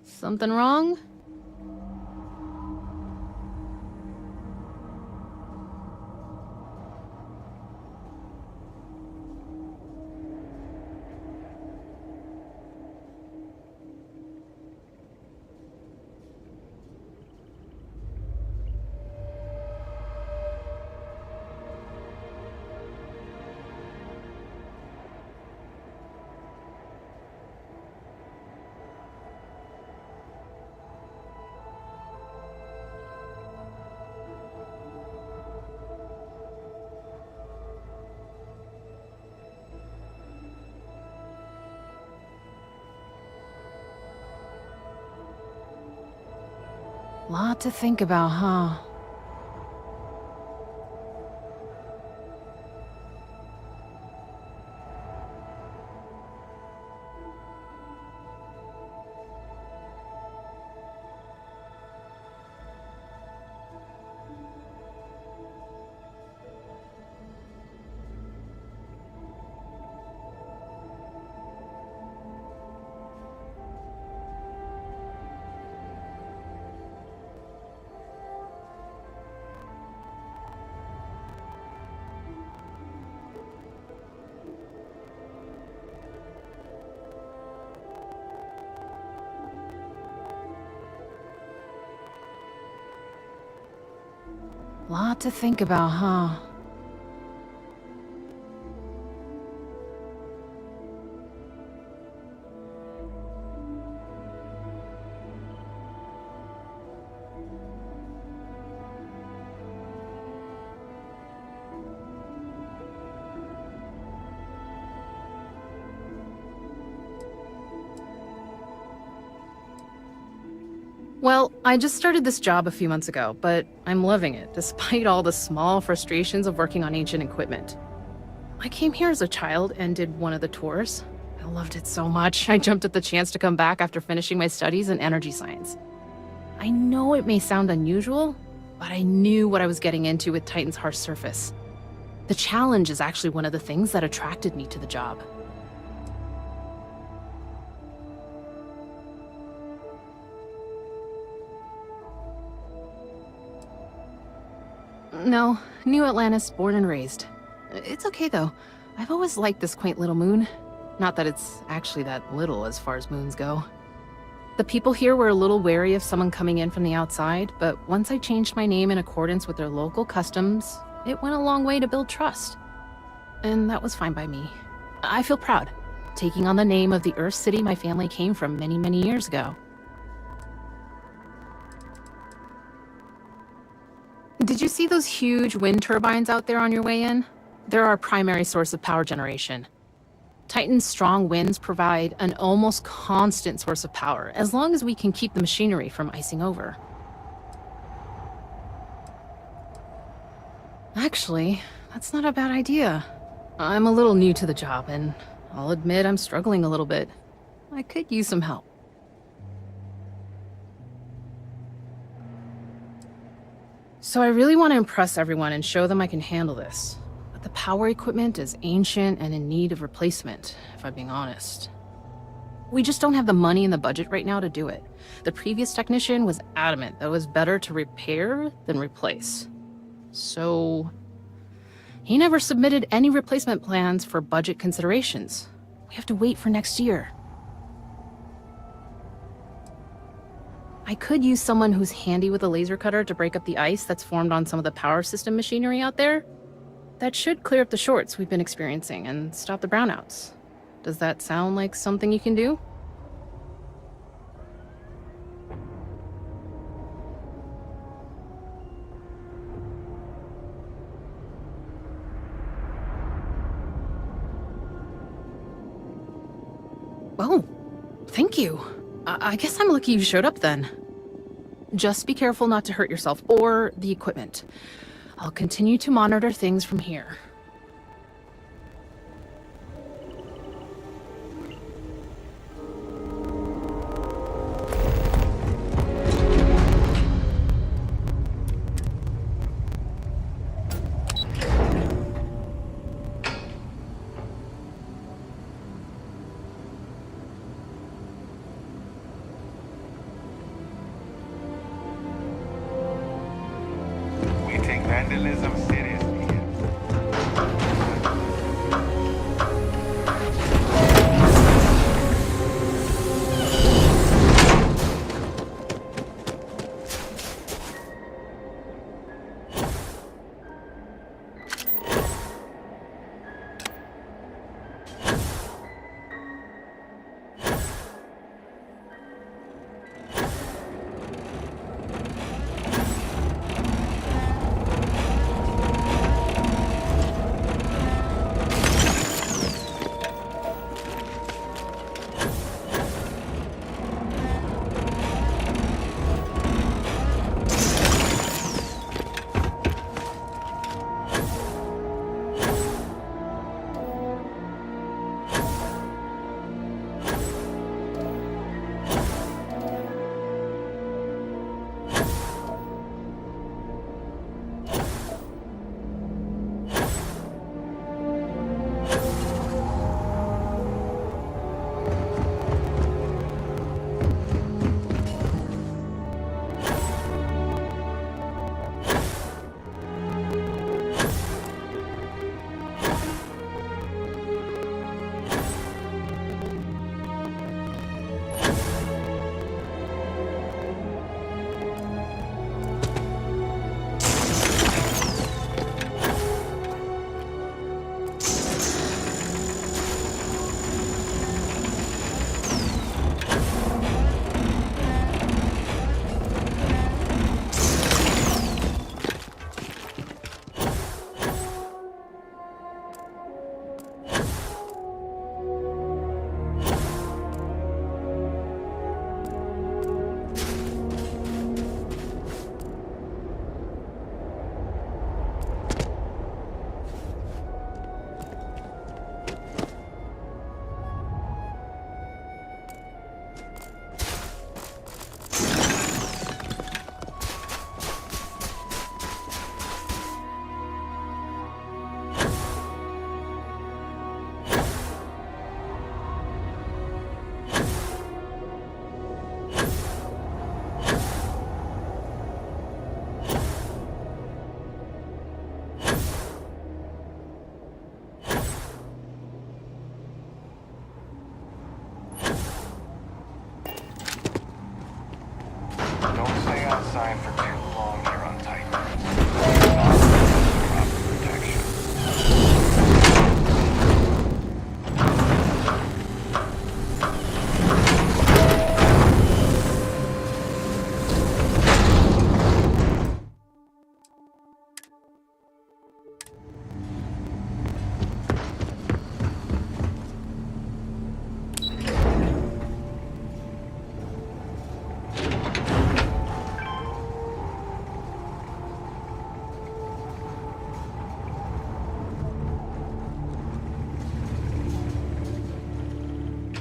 Something wrong? Lot to think about, huh? Lot to think about, huh? Well, I just started this job a few months ago, but I'm loving it, despite all the small frustrations of working on ancient equipment. I came here as a child and did one of the tours. I loved it so much, I jumped at the chance to come back after finishing my studies in energy science. I know it may sound unusual, but I knew what I was getting into with Titan's harsh surface. The challenge is actually one of the things that attracted me to the job. No, New Atlantis, born and raised. It's okay though. I've always liked this quaint little moon. Not that it's actually that little as far as moons go. The people here were a little wary of someone coming in from the outside, but once I changed my name in accordance with their local customs, it went a long way to build trust. And that was fine by me. I feel proud, taking on the name of the Earth City my family came from many, many years ago. Did you see those huge wind turbines out there on your way in? They're our primary source of power generation. Titan's strong winds provide an almost constant source of power, as long as we can keep the machinery from icing over. Actually, that's not a bad idea. I'm a little new to the job, and I'll admit I'm struggling a little bit. I could use some help. So I really want to impress everyone and show them I can handle this. But the power equipment is ancient and in need of replacement, if I'm being honest. We just don't have the money and the budget right now to do it. The previous technician was adamant that it was better to repair than replace. So he never submitted any replacement plans for budget considerations. We have to wait for next year. I could use someone who's handy with a laser cutter to break up the ice that's formed on some of the power system machinery out there. That should clear up the shorts we've been experiencing and stop the brownouts. Does that sound like something you can do? Oh, thank you. I guess I'm lucky you showed up then. Just be careful not to hurt yourself or the equipment. I'll continue to monitor things from here. We take vandalism seriously.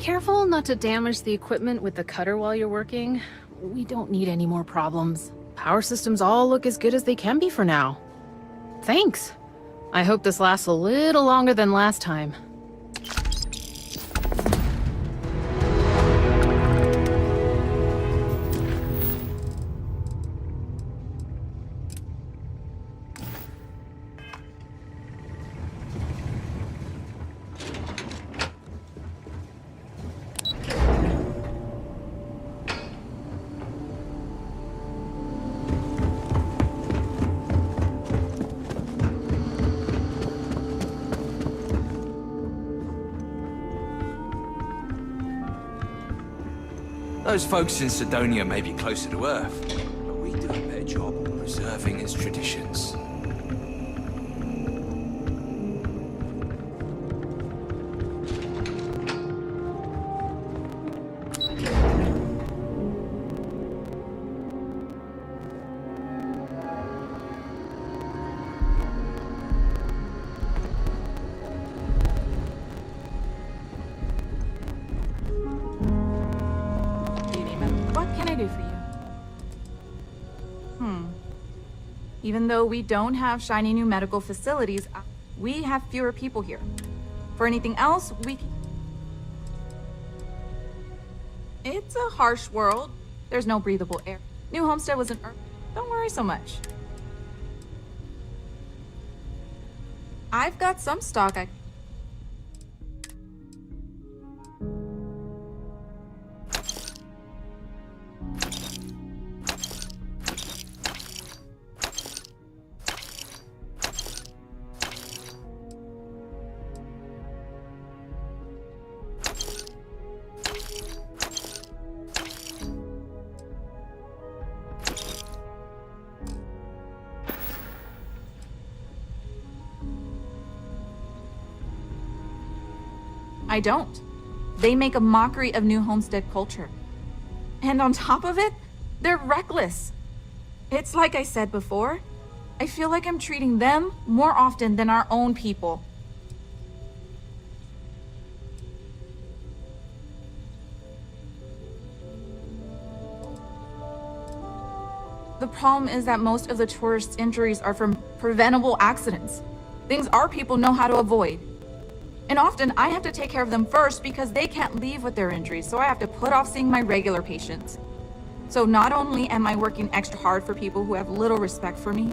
Careful not to damage the equipment with the cutter while you're working. We don't need any more problems. Power systems all look as good as they can be for now. Thanks. I hope this lasts a little longer than last time. Those folks in Sidonia may be closer to Earth, but we do a better job of preserving its traditions. Even though we don't have shiny new medical facilities, we have fewer people here. For anything else, It's a harsh world. There's no breathable air. New Homestead was an Earth. Don't worry so much. I've got some stock I don't. They make a mockery of New Homestead culture. And on top of it, they're reckless. It's like I said before, I feel like I'm treating them more often than our own people. The problem is that most of the tourists' injuries are from preventable accidents. Things our people know how to avoid. And often I have to take care of them first because they can't leave with their injuries, so I have to put off seeing my regular patients. So not only am I working extra hard for people who have little respect for me,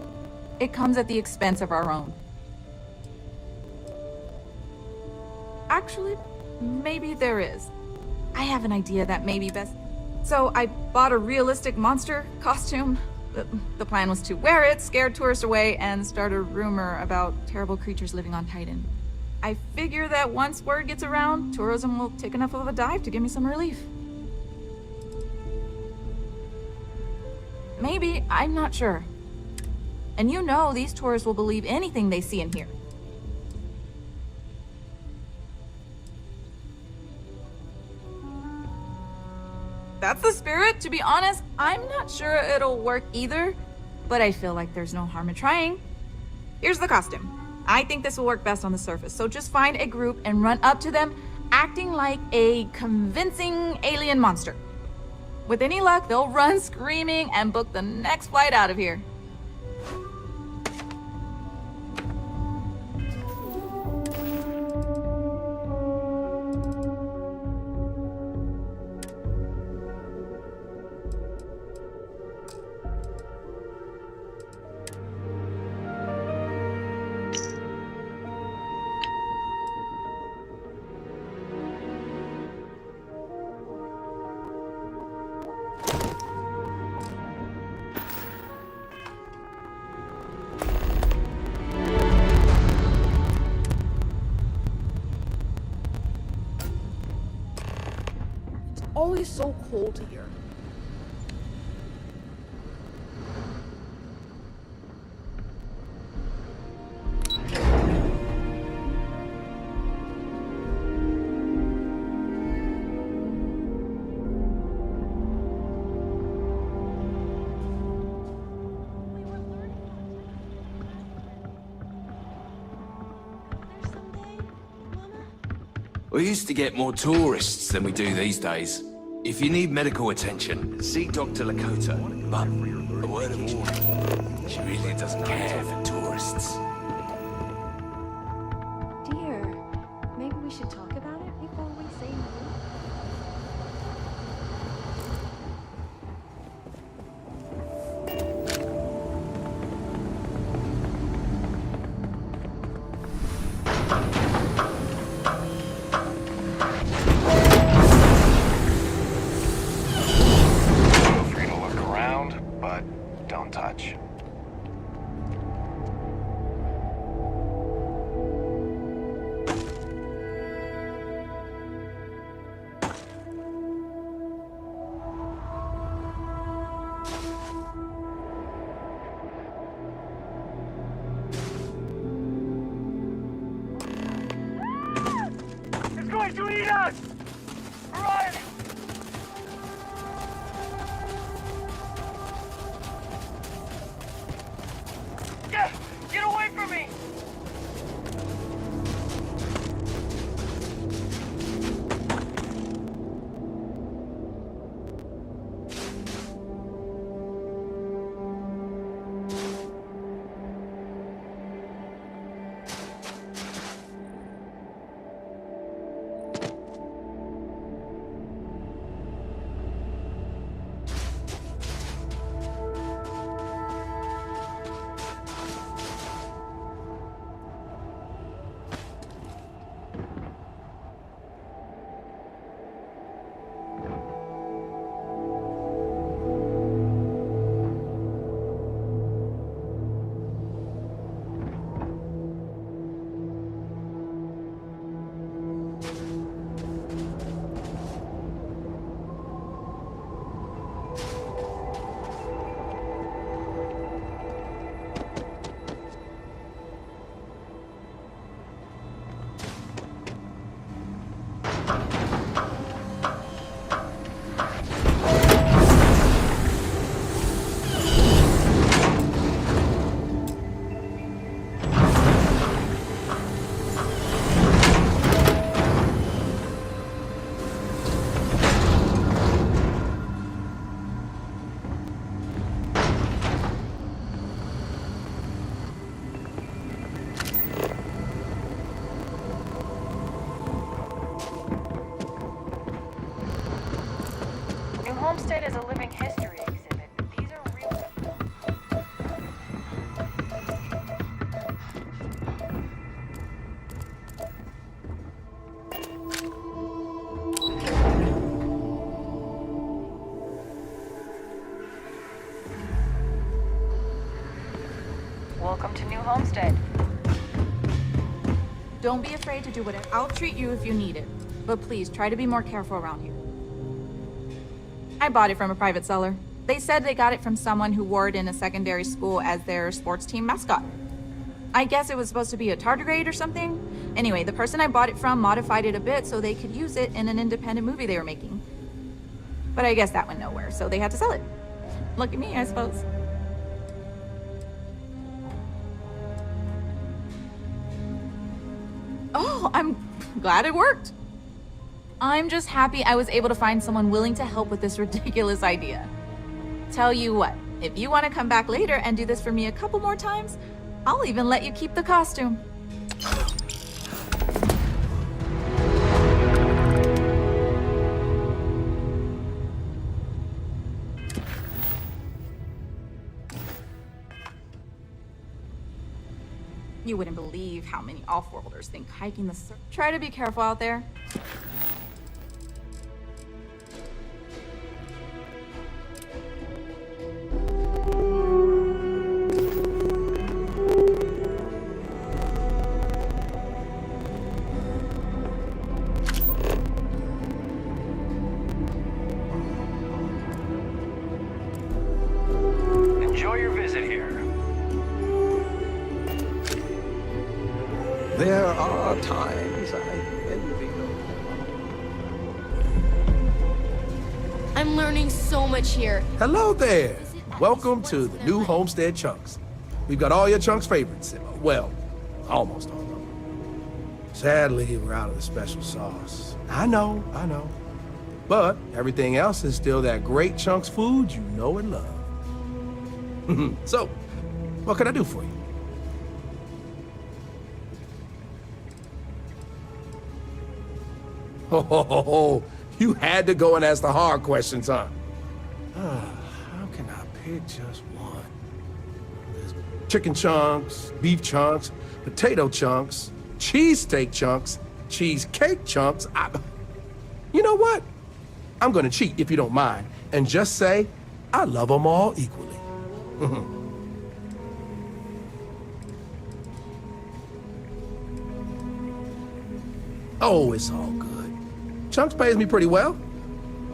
it comes at the expense of our own. Actually, maybe there is. I have an idea that may be best. So I bought a realistic monster costume. The plan was to wear it, scare tourists away, and start a rumor about terrible creatures living on Titan. I figure that once word gets around, tourism will take enough of a dive to give me some relief. Maybe, I'm not sure. And you know these tourists will believe anything they see and hear. That's the spirit. To be honest, I'm not sure it'll work either, but I feel like there's no harm in trying. Here's the costume. I think this will work best on the surface, so just find a group and run up to them, acting like a convincing alien monster. With any luck, they'll run screaming and book the next flight out of here. Always so cold here. We used to get more tourists than we do these days. If you need medical attention, see Dr. Lakota. But a word of warning, she really doesn't care for tourists. Dear, maybe we should talk about it before we say no. Touch. It's going to eat us! Run! Get away from me! Homestead is a living history exhibit. These are real... Welcome to New Homestead. Don't be afraid to do whatever. I'll treat you if you need it. But please, try to be more careful around here. I bought it from a private seller. They said they got it from someone who wore it in a secondary school as their sports team mascot. I guess it was supposed to be a tardigrade or something. Anyway, the person I bought it from modified it a bit so they could use it in an independent movie they were making. But I guess that went nowhere, so they had to sell it. Look at me, I suppose. Oh, I'm glad it worked. I'm just happy I was able to find someone willing to help with this ridiculous idea. Tell you what, if you want to come back later and do this for me a couple more times, I'll even let you keep the costume. You wouldn't believe how many off-worlders think hiking the surf. Try to be careful out there. Enjoy your visit here. There are times I envy those. I'm learning so much here. Hello there. Welcome to the new Homestead Chunks. We've got all your Chunks favorites. Well, almost all of them. Sadly, we're out of the special sauce. I know. But everything else is still that great Chunks food you know and love. So, what can I do for you? Oh, you had to go and ask the hard questions, huh? How can I pick just one? There's chicken chunks, beef chunks, potato chunks, cheesesteak chunks, cheesecake chunks. You know what? I'm gonna cheat if you don't mind, and just say I love them all equally. Oh, it's all good. Chunks pays me pretty well.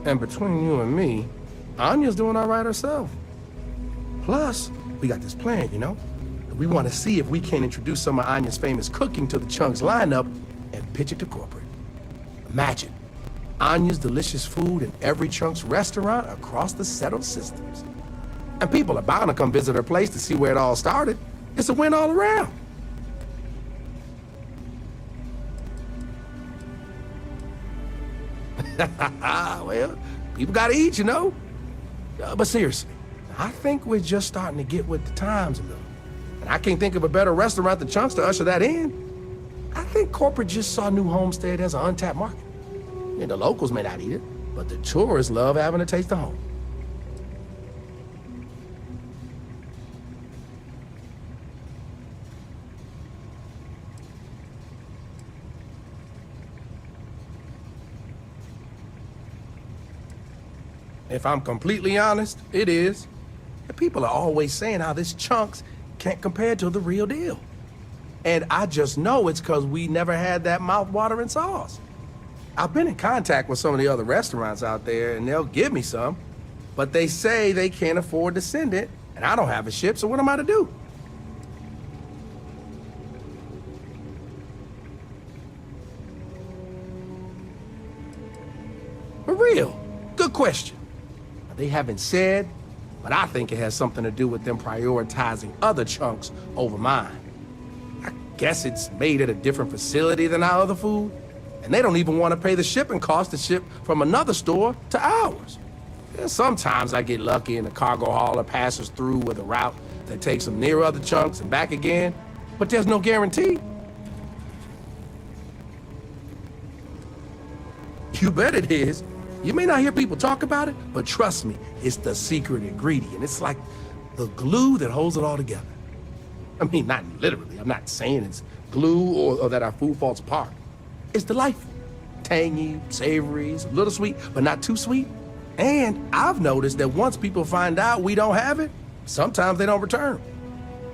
And between you and me, Anya's doing all right herself. Plus, we got this plan, you know? We want to see if we can introduce some of Anya's famous cooking to the Chunks lineup and pitch it to corporate. Imagine Anya's delicious food in every Chunks restaurant across the settled systems. And people are bound to come visit her place to see where it all started. It's a win all around. Well, people gotta eat, you know? But seriously, I think we're just starting to get with the times a little. And I can't think of a better restaurant than Chunks to usher that in. I think corporate just saw New Homestead as an untapped market. And the locals may not eat it, but the tourists love having a taste of home. If I'm completely honest, it is. And people are always saying how this Chunks can't compare to the real deal. And I just know it's because we never had that mouth-watering sauce. I've been in contact with some of the other restaurants out there, and they'll give me some, but they say they can't afford to send it, and I don't have a ship, so what am I to do? For real, good question. They haven't said, but I think it has something to do with them prioritizing other Chunks over mine. I guess it's made at a different facility than our other food, and they don't even want to pay the shipping cost to ship from another store to ours. And sometimes I get lucky and the cargo hauler passes through with a route that takes them near other Chunks and back again, but there's no guarantee. You bet it is. You may not hear people talk about it, but trust me, it's the secret ingredient. It's like the glue that holds it all together. I mean, not literally. I'm not saying it's glue or that our food falls apart. It's delightful. Tangy, savory, it's a little sweet, but not too sweet. And I've noticed that once people find out we don't have it, sometimes they don't return.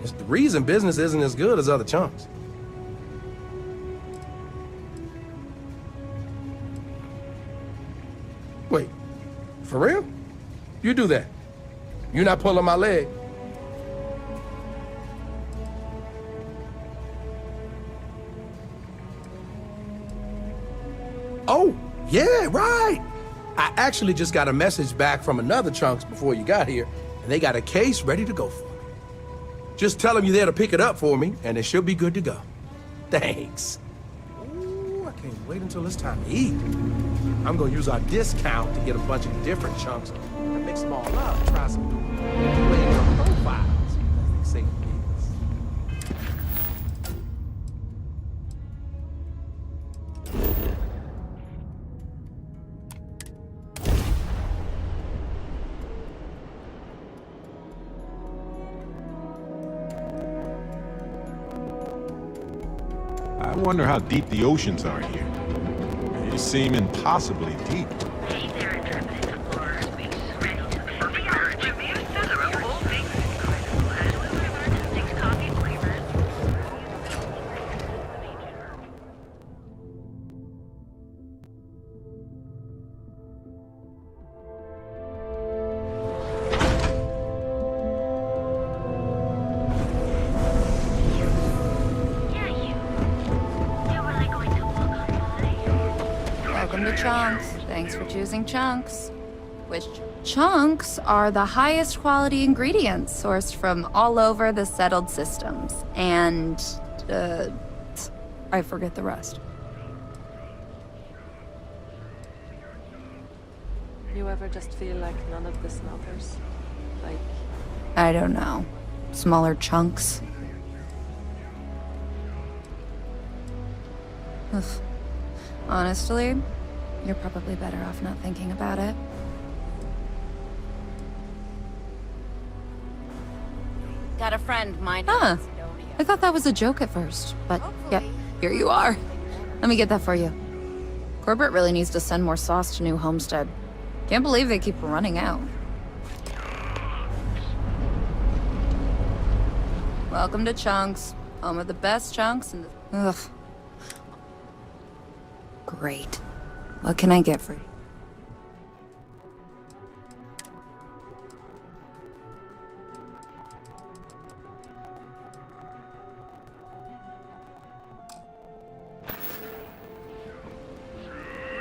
It's the reason business isn't as good as other Chunks. Wait, for real? You do that? You're not pulling my leg? Oh, yeah, right. I actually just got a message back from another Chunks before you got here, and they got a case ready to go for me. Just tell them you're there to pick it up for me, and it should be good to go. Thanks. Ooh, I can't wait until it's time to eat. I'm gonna use our discount to get a bunch of different Chunks and mix them all up, try some flavor profiles, as they say in business. I wonder how deep the oceans are here. They seem impossibly deep. Welcome to Chunks. Thanks for choosing Chunks. Which Chunks are the highest quality ingredients sourced from all over the settled systems. And, I forget the rest. You ever just feel like none of this matters? Like... I don't know. Smaller chunks? Ugh. Honestly, you're probably better off not thinking about it. Got a friend, mind. Huh. I thought that was a joke at first, but yeah, here you are. Let me get that for you. Corporate really needs to send more sauce to New Homestead. Can't believe they keep running out. Welcome to Chunks, home of the best chunks and the... Ugh. Great. What can I get for you?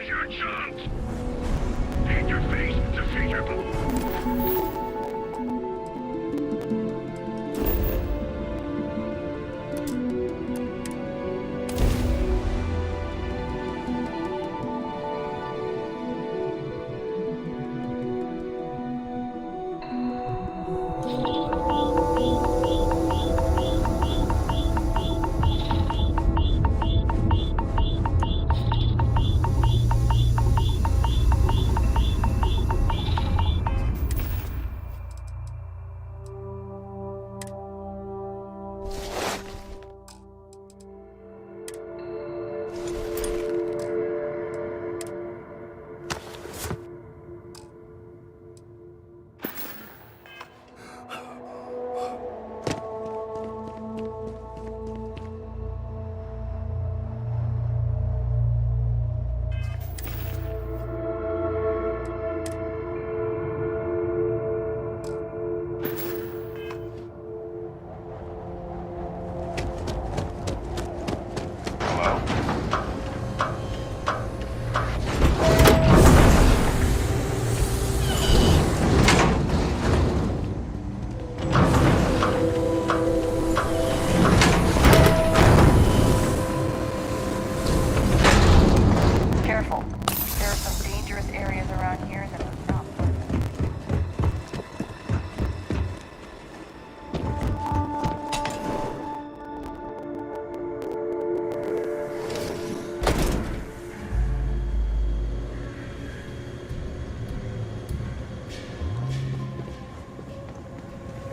Your chunks. Paint your face to fit your boots.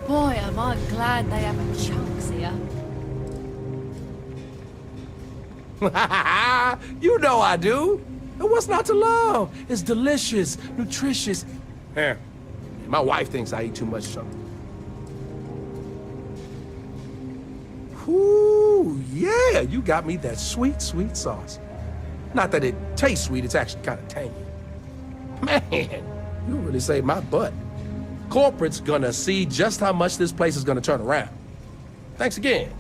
Boy, am I glad they have a chunks here. You know I do. And what's not to love? It's delicious, nutritious. Here, my wife thinks I eat too much chunk. Ooh, yeah, you got me that sweet, sweet sauce. Not that it tastes sweet, it's actually kind of tangy. Man, you really saved my butt. Corporate's gonna see just how much this place is gonna turn around. Thanks again.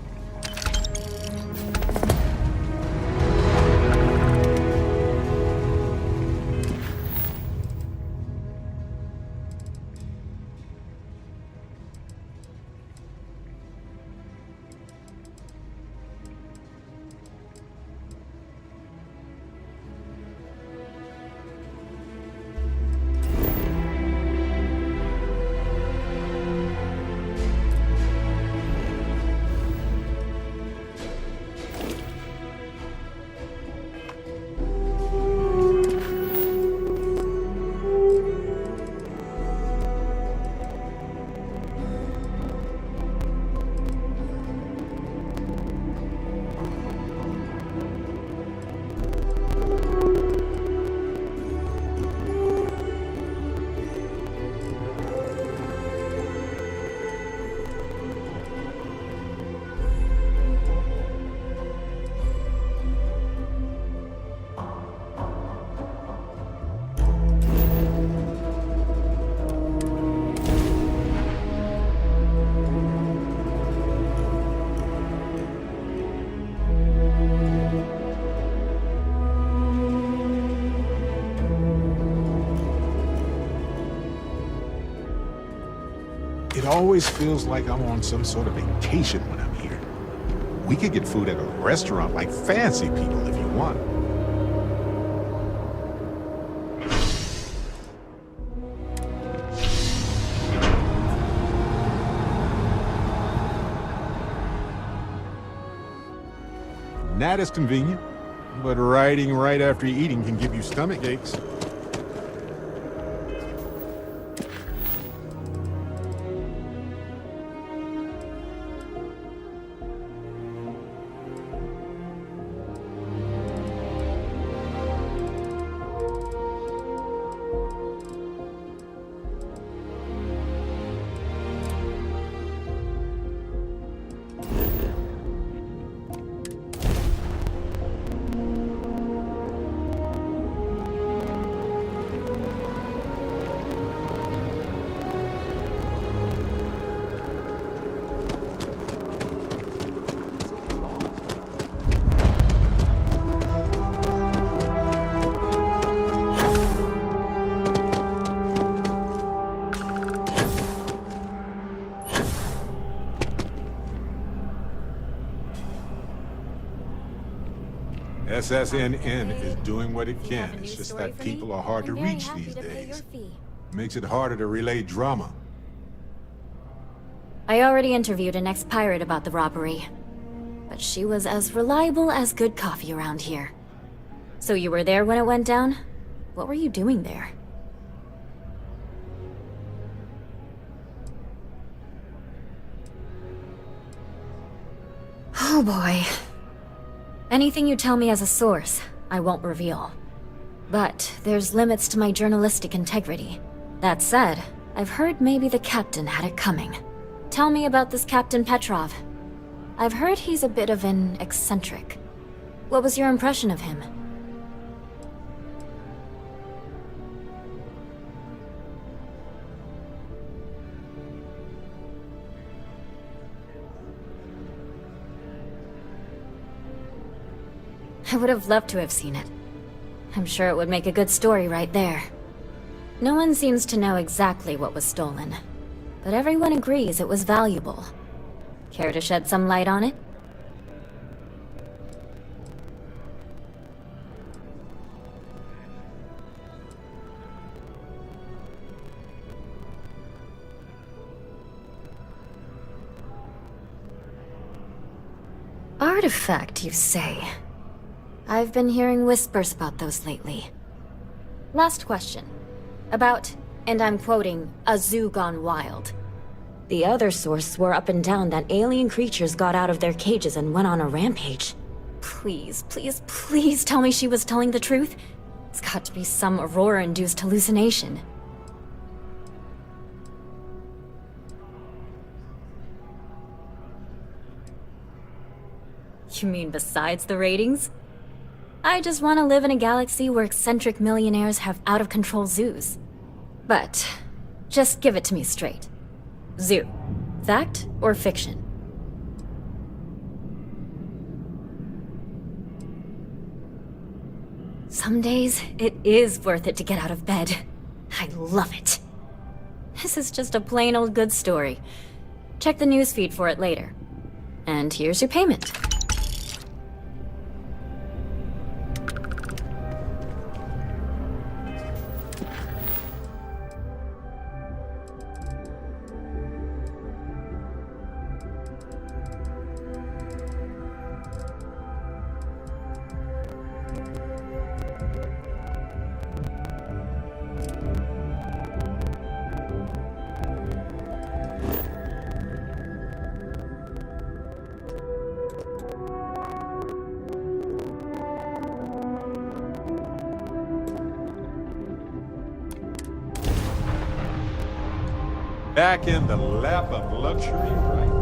It always feels like I'm on some sort of vacation when I'm here. We could get food at a restaurant like fancy people if you want. Not as convenient, but riding right after eating can give you stomach aches. SSNN is doing what it can. It's just that people are hard to reach these days. Makes it harder to relay drama. I already interviewed an ex-pirate about the robbery, but she was as reliable as good coffee around here. So you were there when it went down? What were you doing there? Oh boy. Anything you tell me as a source, I won't reveal. But there's limits to my journalistic integrity. That said, I've heard maybe the captain had it coming. Tell me about this Captain Petrov. I've heard he's a bit of an eccentric. What was your impression of him? I would have loved to have seen it. I'm sure it would make a good story right there. No one seems to know exactly what was stolen, but everyone agrees it was valuable. Care to shed some light on it? Artifact, you say? I've been hearing whispers about those lately. Last question. About, and I'm quoting, a zoo gone wild. The other source swore up and down that alien creatures got out of their cages and went on a rampage. Please, please, please tell me she was telling the truth. It's got to be some Aurora-induced hallucination. You mean besides the ratings? I just want to live in a galaxy where eccentric millionaires have out-of-control zoos. But, just give it to me straight. Zoo. Fact or fiction? Some days, it is worth it to get out of bed. I love it. This is just a plain old good story. Check the newsfeed for it later. And here's your payment. Back in the lap of luxury right here.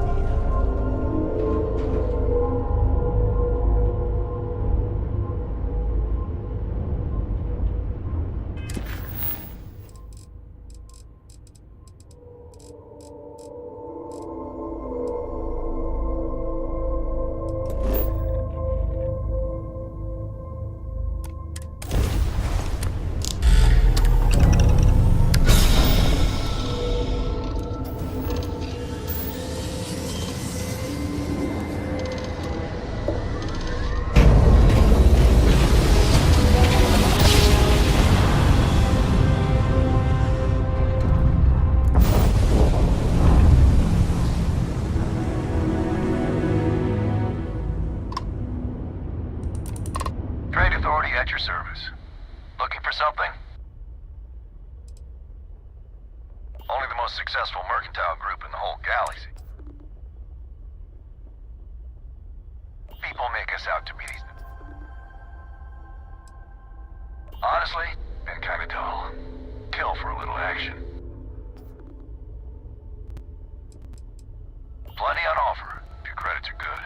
Trade Authority at your service. Looking for something? Only the most successful mercantile group in the whole galaxy. People make us out to be these... Honestly, been kinda dull. Kill for a little action. Plenty on offer, if your credits are good.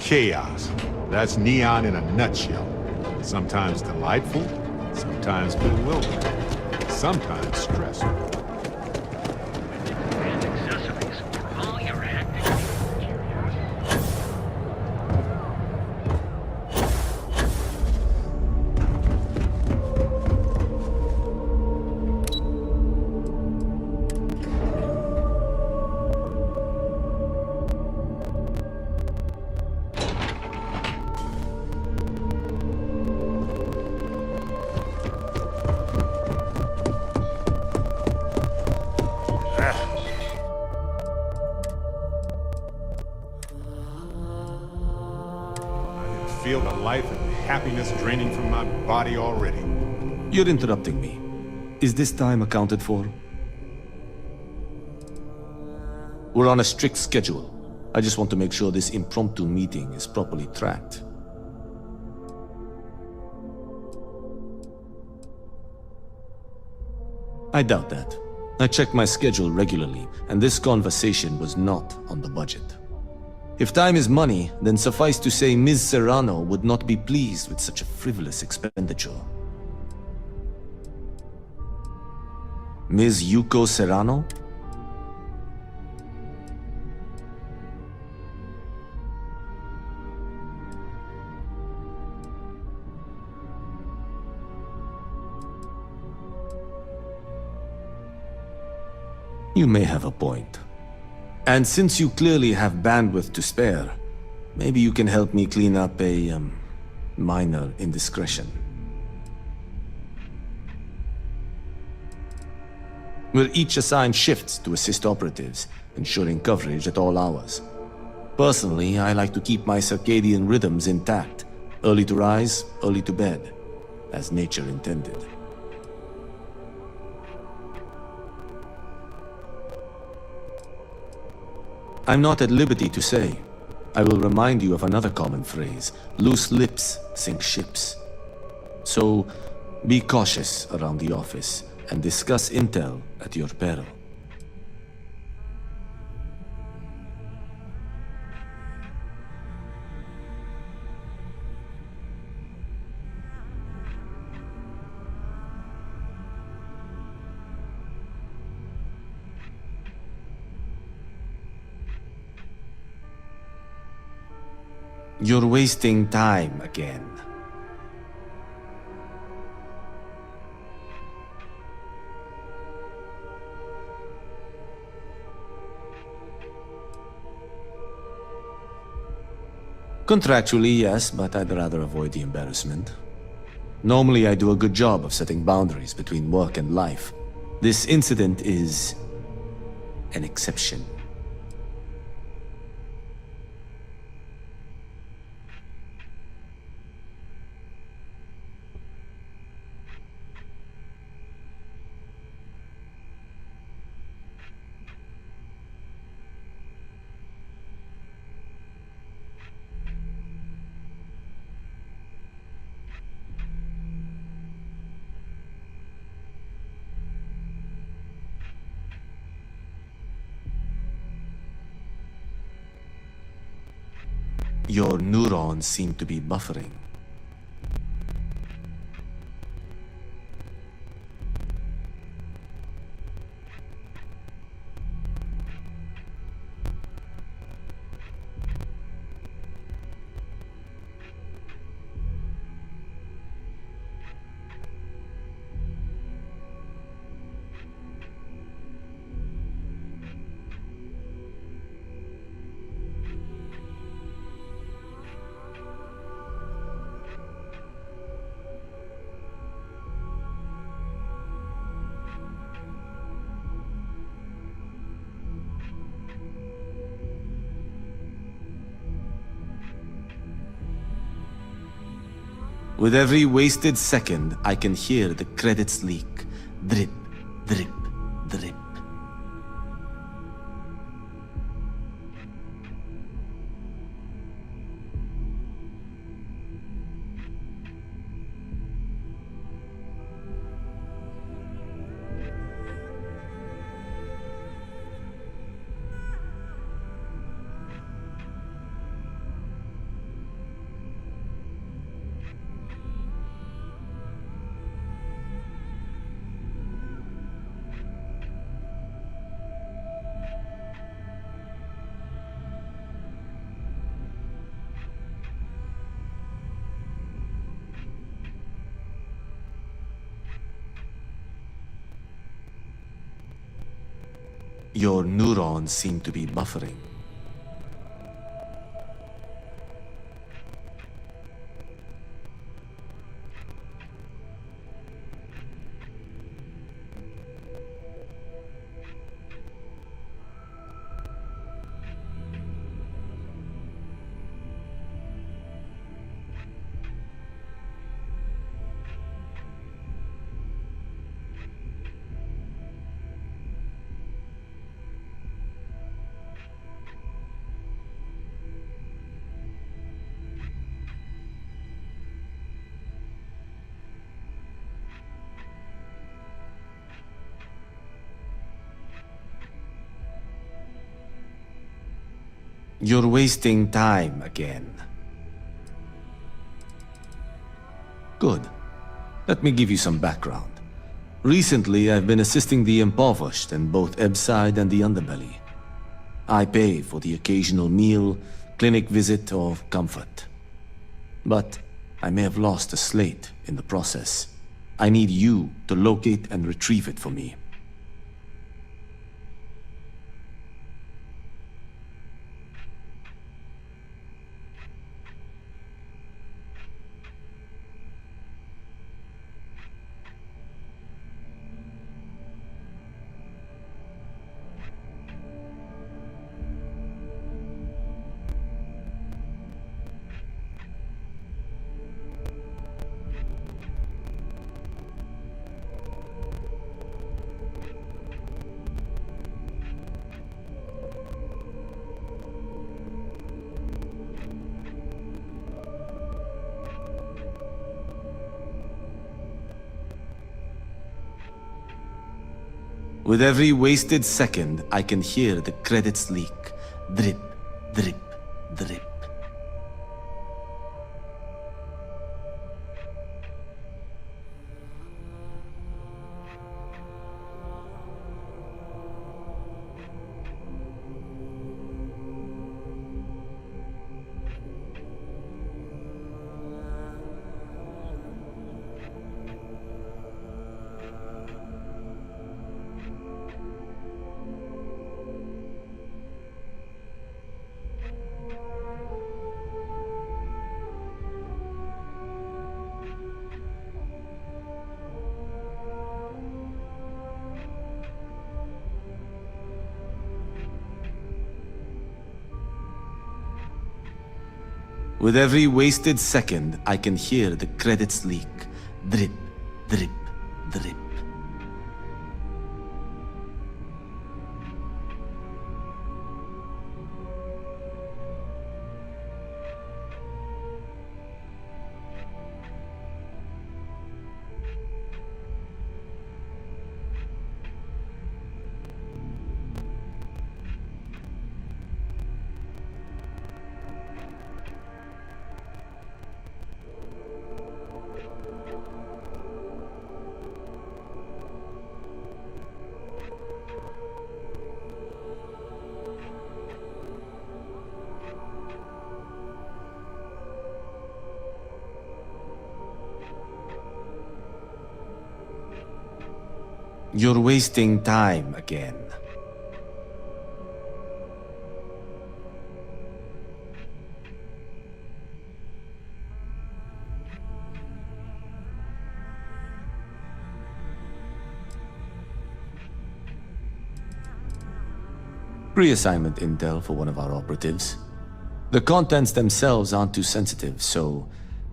Chaos. That's Neon in a nutshell. Sometimes delightful, sometimes bewildering, sometimes stressful. Feel the life and happiness draining from my body already. You're interrupting me. Is this time accounted for? We're on a strict schedule. I just want to make sure this impromptu meeting is properly tracked. I doubt that. I check my schedule regularly, and this conversation was not on the budget. If time is money, then suffice to say Ms. Serrano would not be pleased with such a frivolous expenditure. Ms. Yuko Serrano? You may have a point. And since you clearly have bandwidth to spare, maybe you can help me clean up a Minor indiscretion. We're each assigned shifts to assist operatives, ensuring coverage at all hours. Personally, I like to keep my circadian rhythms intact. Early to rise, early to bed, as nature intended. I'm not at liberty to say. I will remind you of another common phrase: loose lips sink ships. So, be cautious around the office and discuss intel at your peril. You're wasting time again. Contractually, yes, but I'd rather avoid the embarrassment. Normally, I do a good job of setting boundaries between work and life. This incident is an exception. Your neurons seem to be buffering. With every wasted second, I can hear the credits leak. Drip, drip, drip. Your neurons seem to be buffering. You're wasting time again. Good. Let me give you some background. Recently, I've been assisting the impoverished in both Ebbside and the Underbelly. I pay for the occasional meal, clinic visit, or comfort. But I may have lost a slate in the process. I need you to locate and retrieve it for me. With every wasted second, I can hear the credits leak. Drip, drip, drip. With every wasted second, I can hear the credits leak. Drip, drip, drip. You're wasting time again. Reassignment intel for one of our operatives. The contents themselves aren't too sensitive, so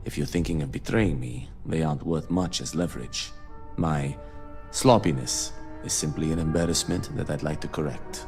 if you're thinking of betraying me, they aren't worth much as leverage. My sloppiness is simply an embarrassment that I'd like to correct.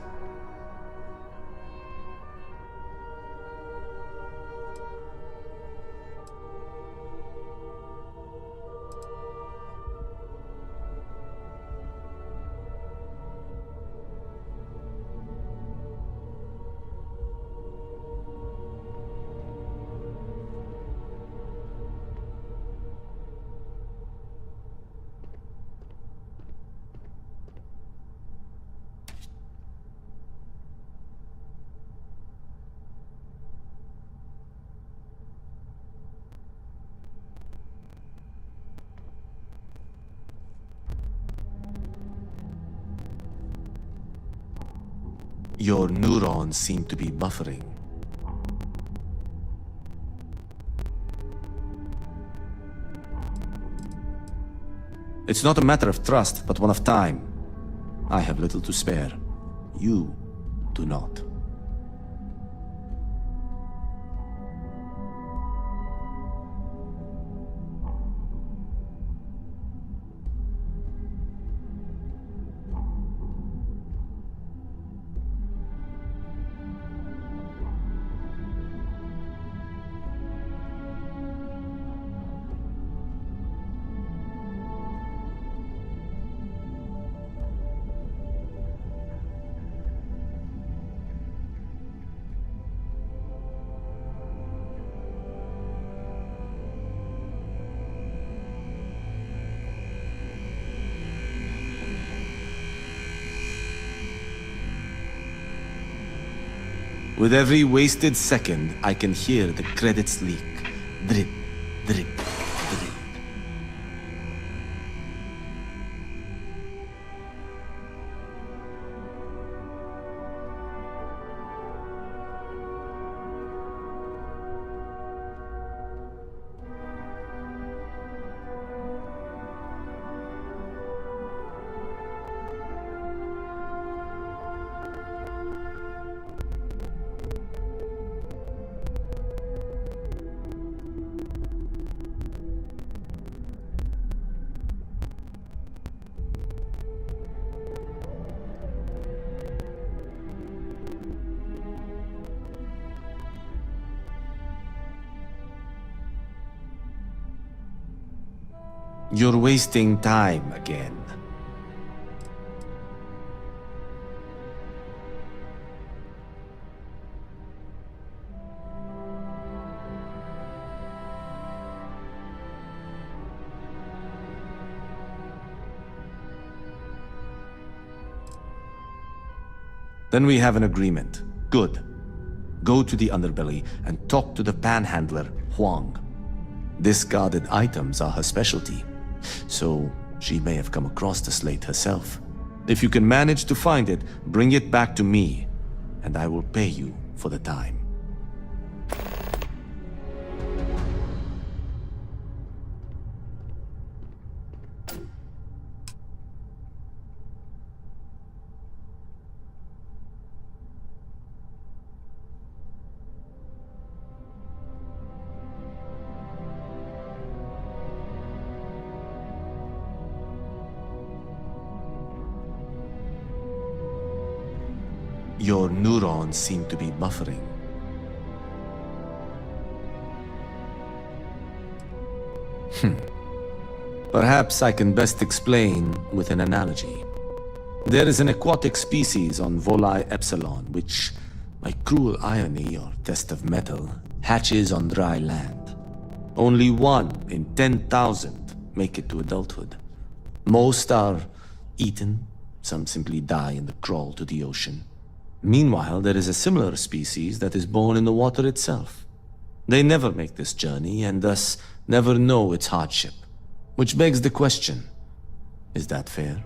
Your neurons seem to be buffering. It's not a matter of trust, but one of time. I have little to spare. You do not. With every wasted second, I can hear the credits leak. Drip, drip, drip. You're wasting time again. Then we have an agreement. Good. Go to the underbelly and talk to the panhandler, Huang. Discarded items are her specialty, so she may have come across the slate herself. If you can manage to find it, bring it back to me, and I will pay you for the time. Your neurons seem to be buffering. Perhaps I can best explain with an analogy. There is an aquatic species on Voli Epsilon which, by cruel irony or test of metal, hatches on dry land. Only 1 in 10,000 make it to adulthood. Most are eaten, some simply die in the crawl to the ocean. Meanwhile, there is a similar species that is born in the water itself. They never make this journey and thus never know its hardship. Which begs the question, is that fair?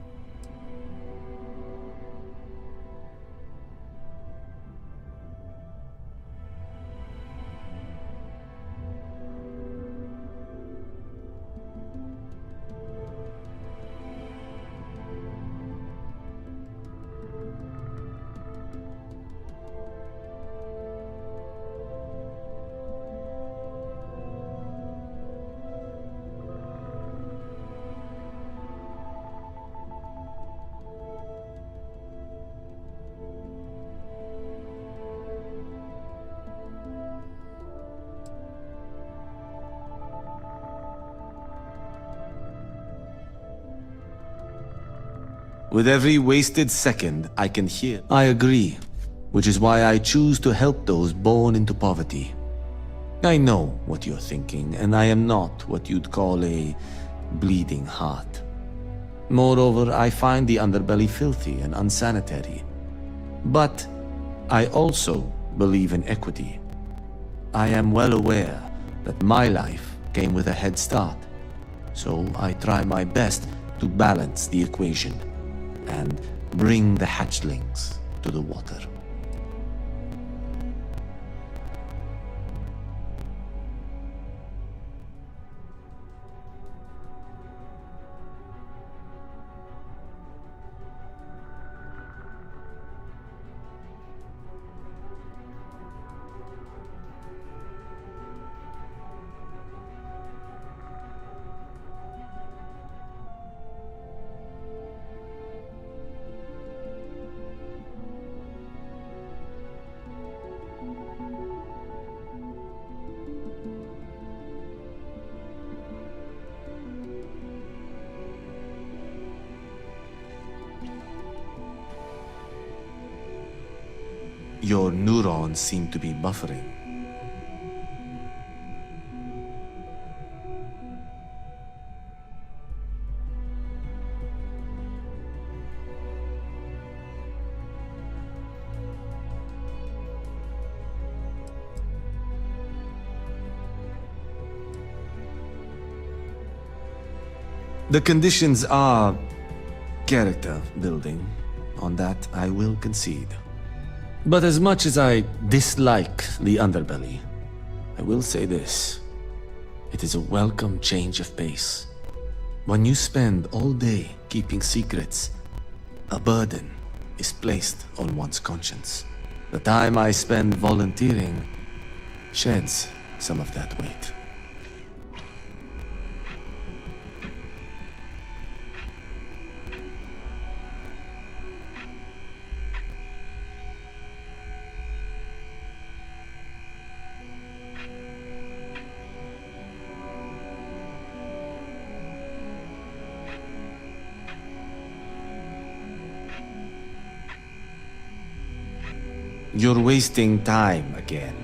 With every wasted second, I can hear. I agree, which is why I choose to help those born into poverty. I know what you're thinking, and I am not what you'd call a bleeding heart. Moreover, I find the underbelly filthy and unsanitary. But I also believe in equity. I am well aware that my life came with a head start, so I try my best to balance the equation and bring the hatchlings to the water. Your neurons seem to be buffering. The conditions are character building. On that, I will concede. But as much as I dislike the underbelly, I will say this. It is a welcome change of pace. When you spend all day keeping secrets, a burden is placed on one's conscience. The time I spend volunteering sheds some of that weight. You're wasting time again.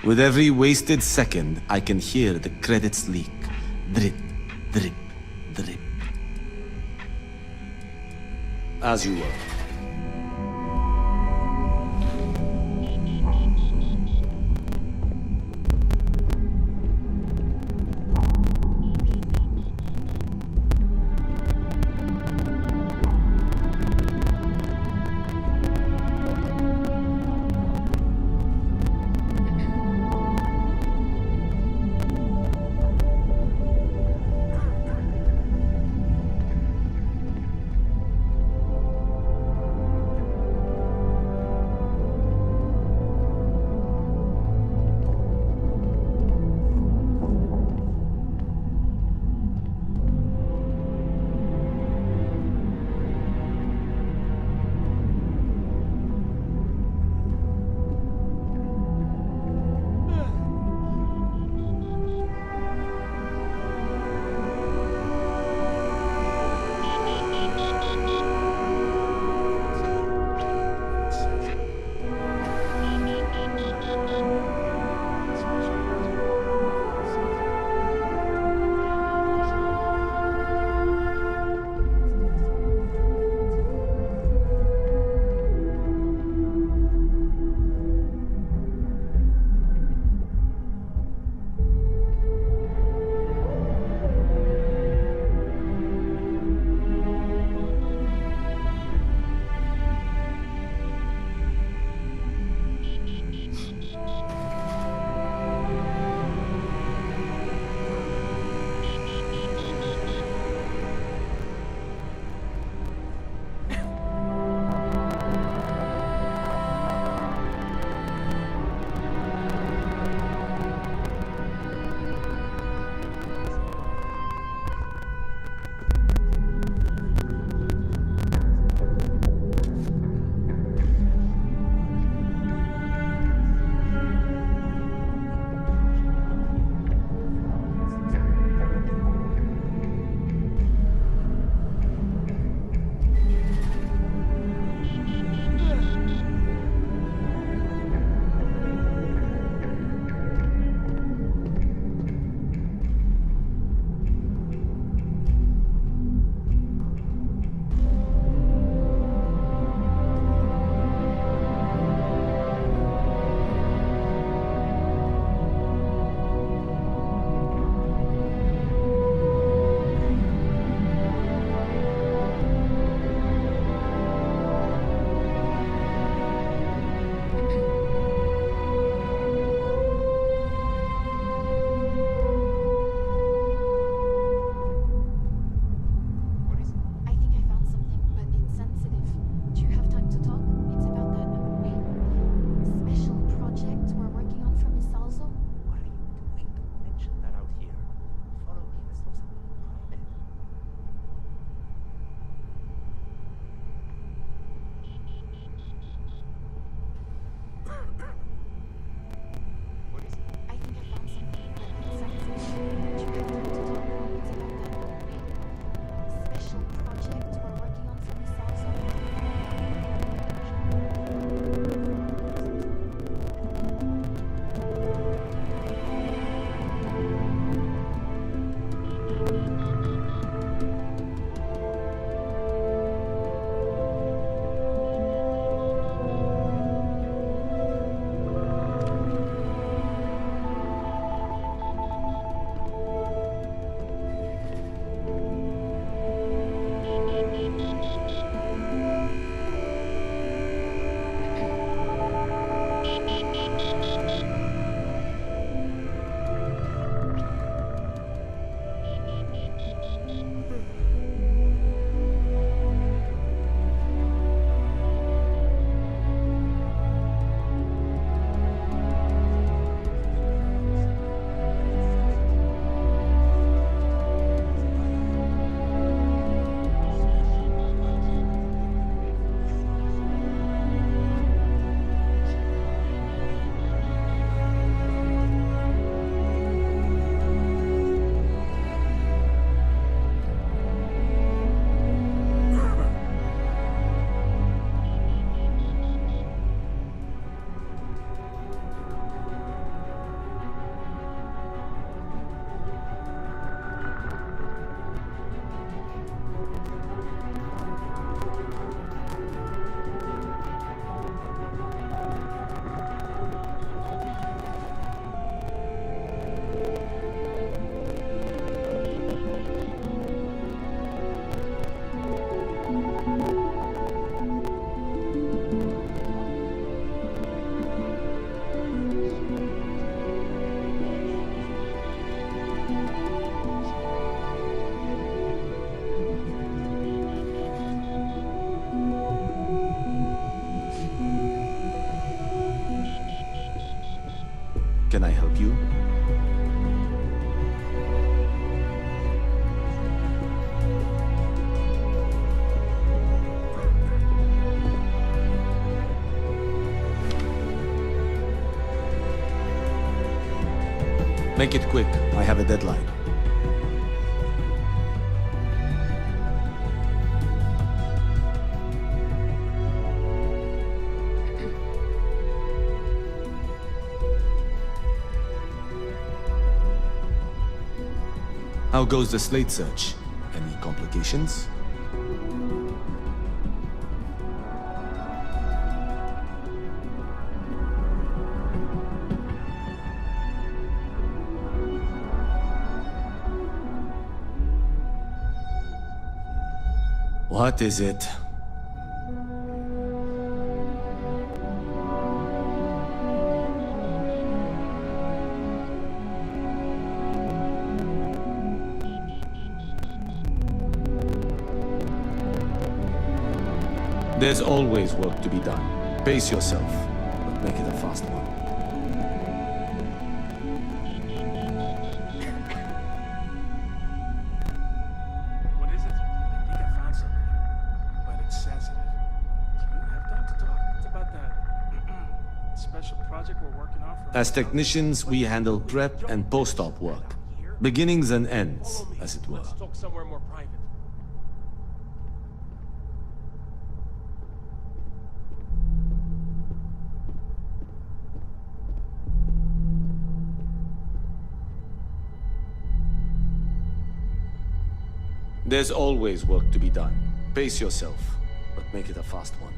With every wasted second, I can hear the credits leak. Drip, drip, drip. As you were. Can I help you? Make it quick. I have a deadline. How goes the slate search? Any complications? What is it? There's always work to be done. Pace yourself, but make it a fast one. What is it? I think I found something, but it's sensitive. Do you have time to talk? It's about that special project we're working on. As technicians, we handle prep and post-op work. Beginnings and ends, as it were. Let's talk somewhere more private. There's always work to be done. Pace yourself, but make it a fast one.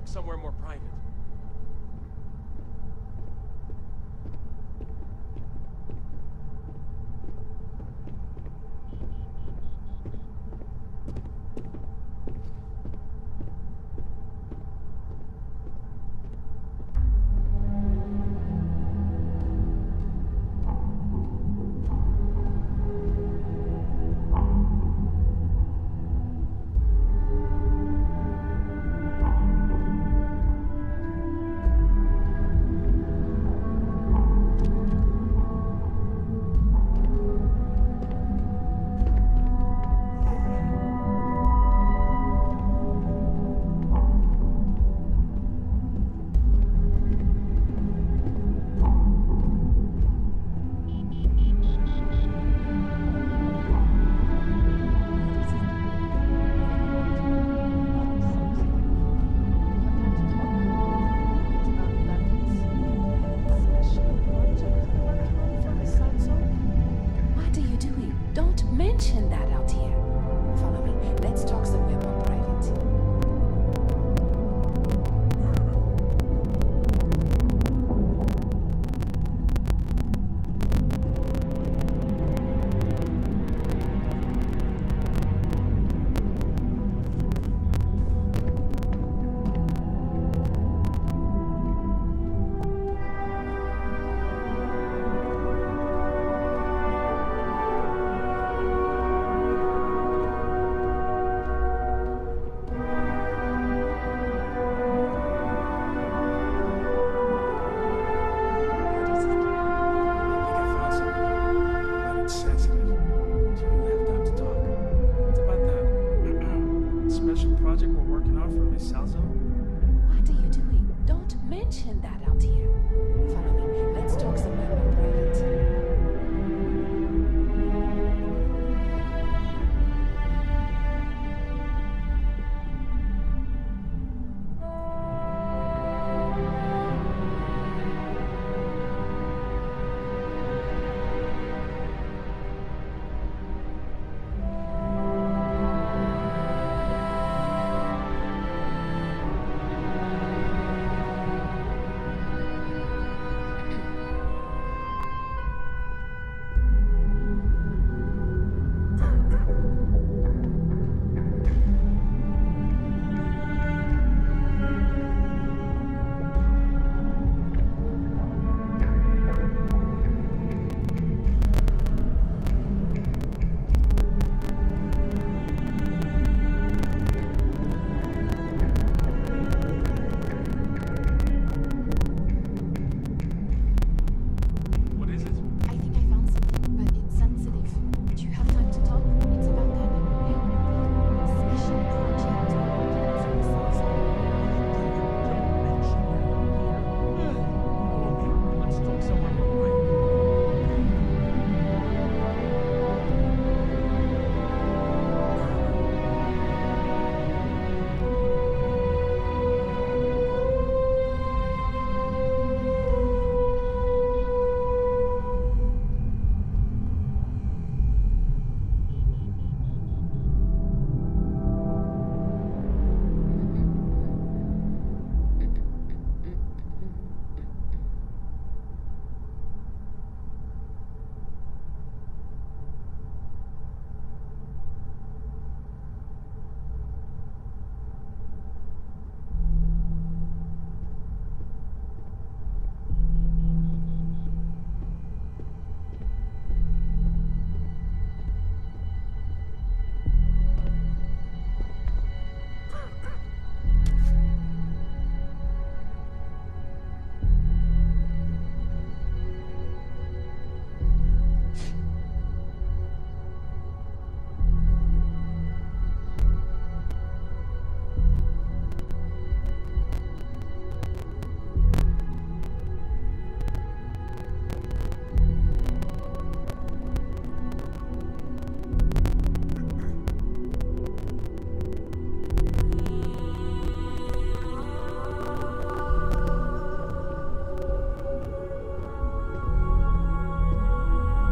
Somewhere more private.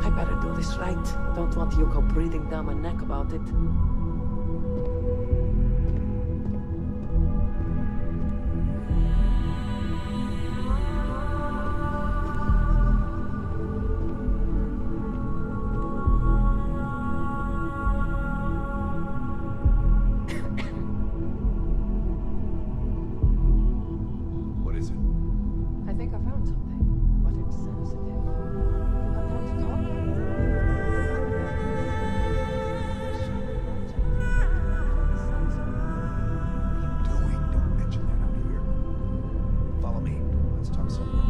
I better do this right. I don't want Yuko breathing down my neck about it. What is it? I think I found something, but it's sensitive. Got time to talk? Don't mention that out here. Follow me. Let's talk some more.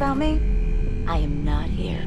about me? I am not here.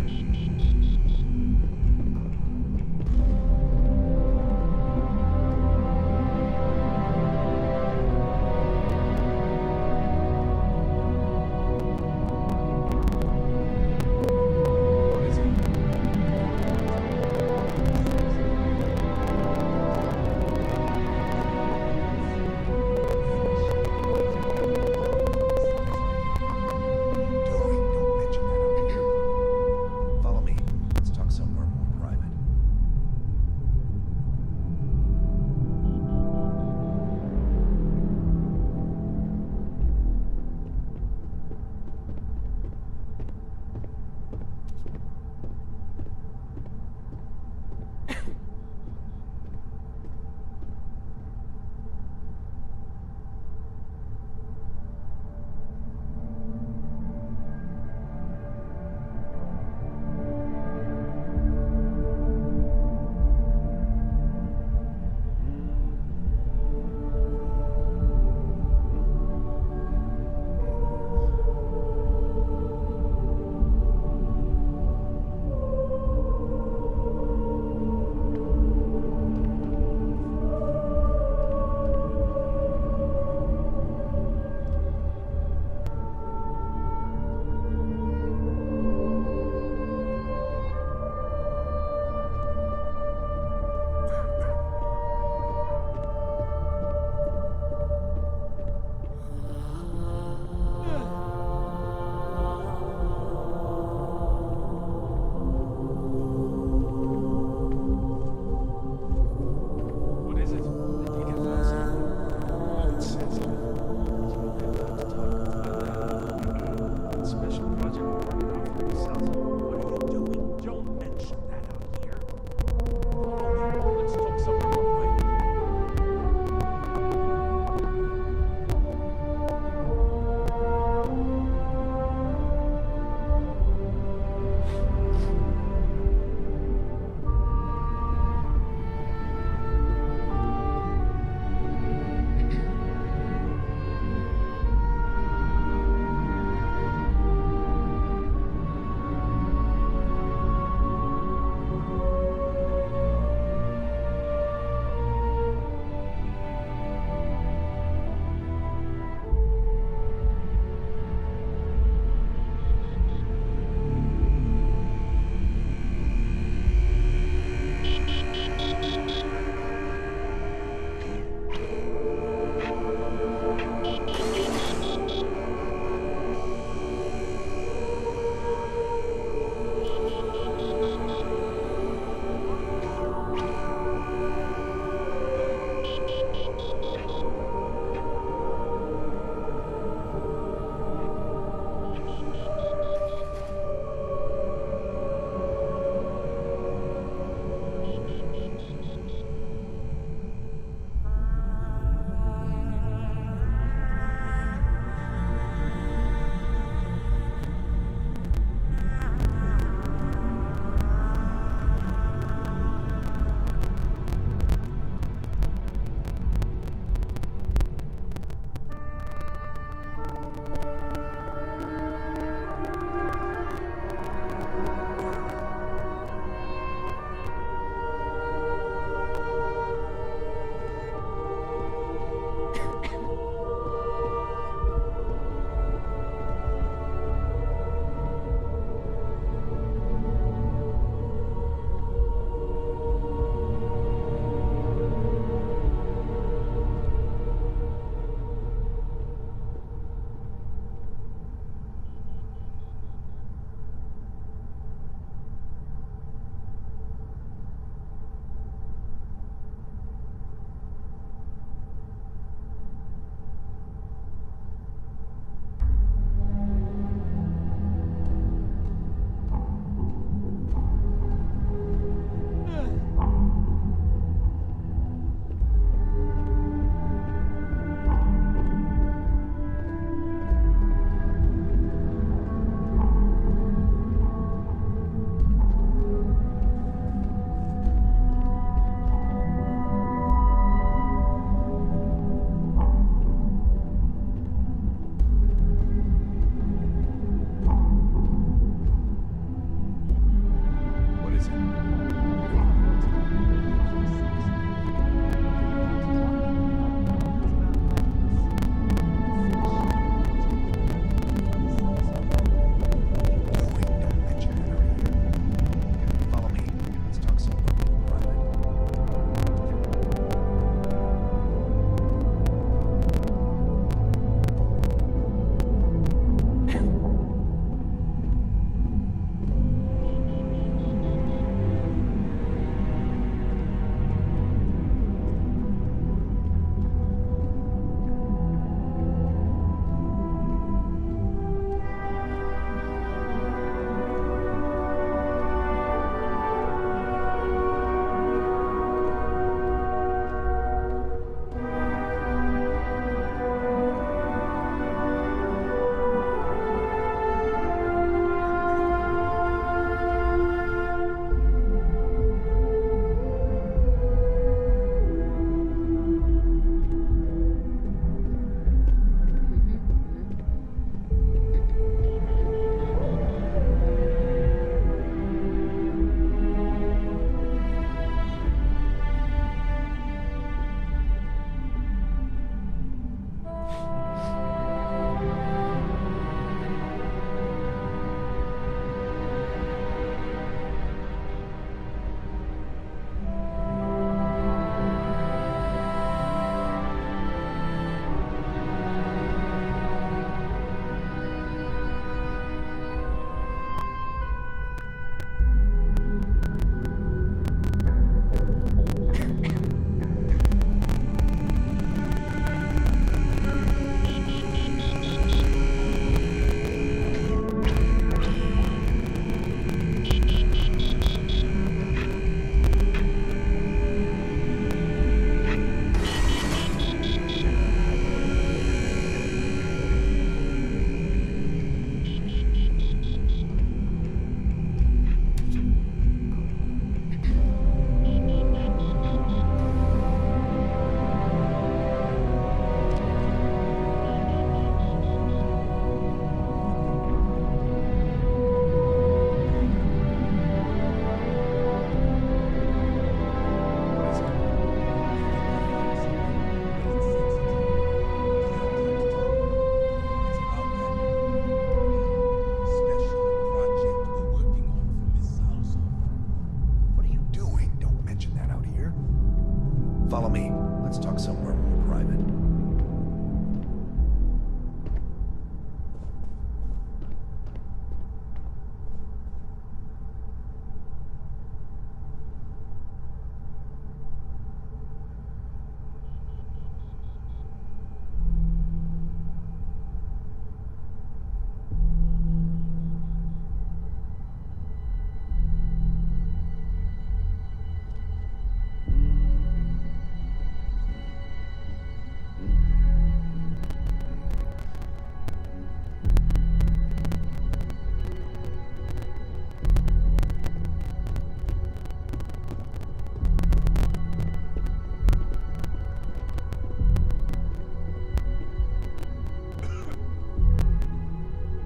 Follow me. Let's talk somewhere more private.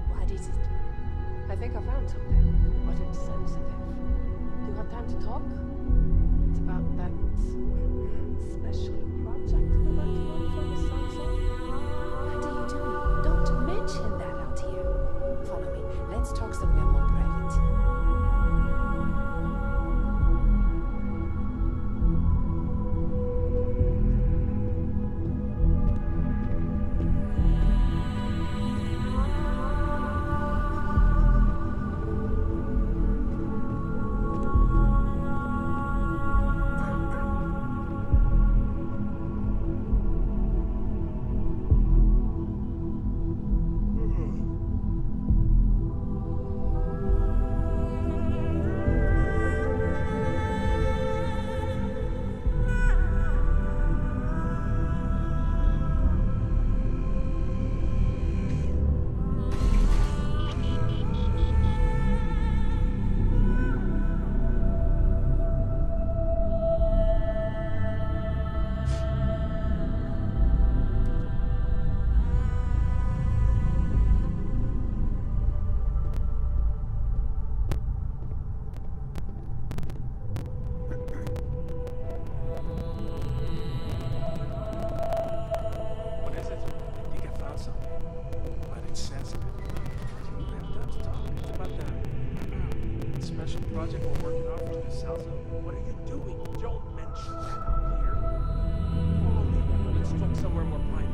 What is it? I think I found something, but it's sensitive. Do you have time to talk? It's about that special project we're working on for Miss Sansa. What are you doing? Don't mention that out here. Follow me. Let's talk somewhere more private. What is it? I think I found something, but it's sensitive. Do you have time to talk? It's about that special project we're working on for Miss Salsa. What are you doing? Don't mention that out here. Follow me. Let's talk somewhere more private.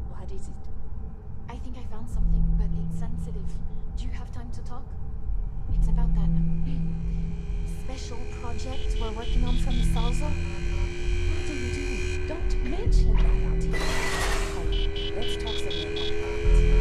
What is it? I think I found something, but it's sensitive. Do you have time to talk? It's about that special project we're working on from the Salzo. What are you doing? Don't mention that out here. Come on, let's talk somewhere more private.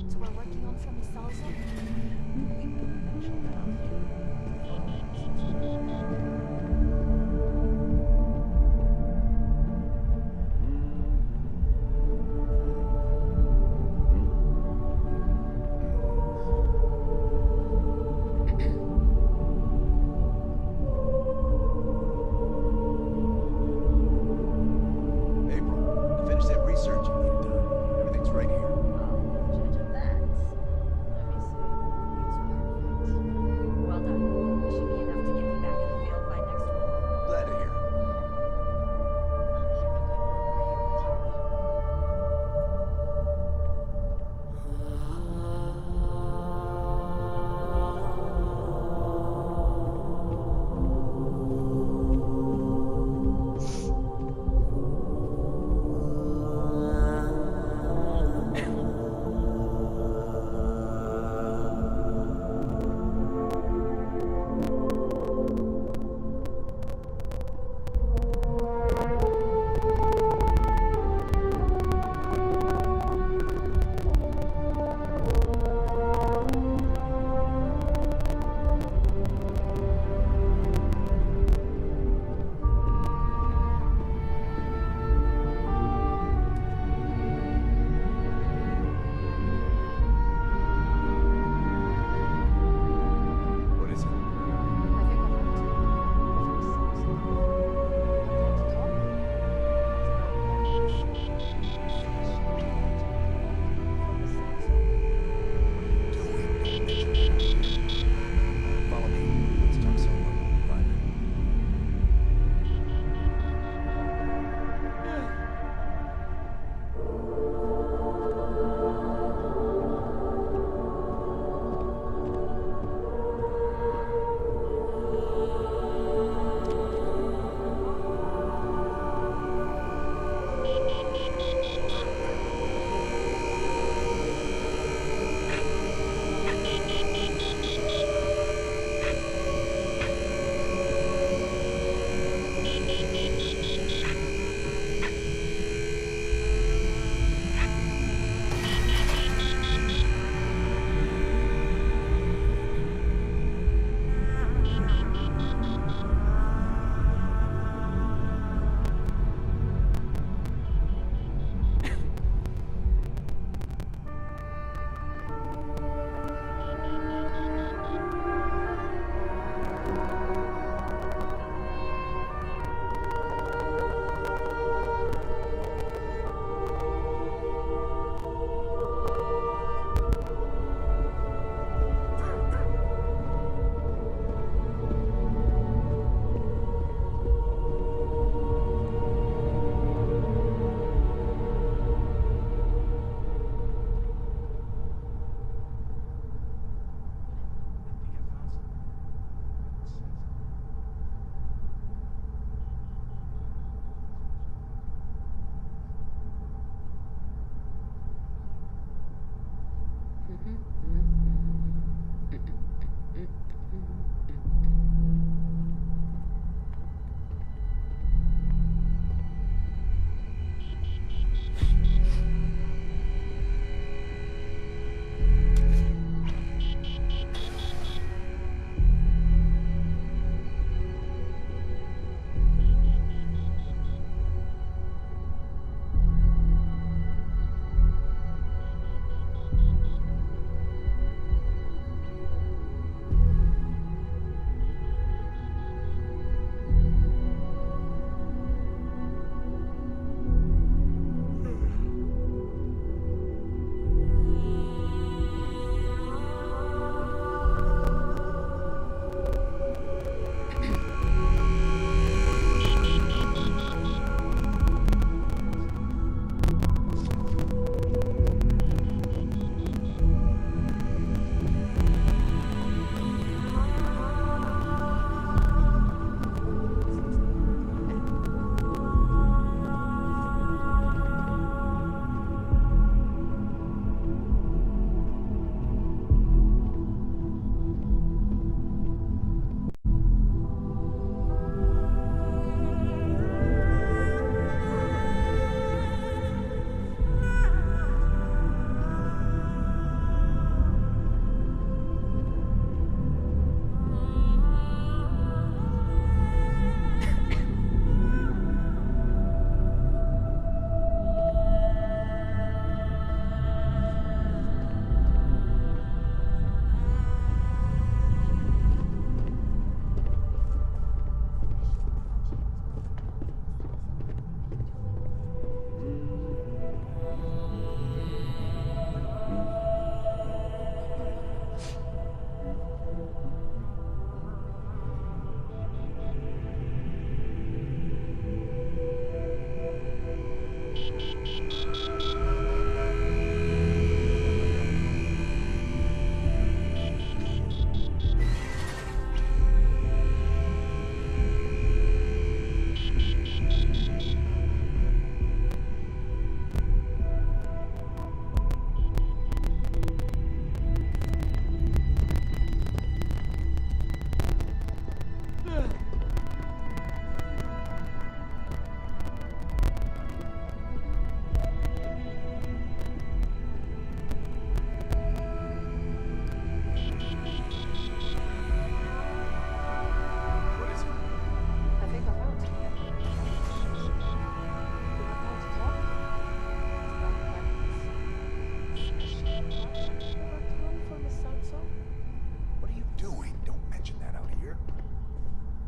project we're working on from the Salsa? Well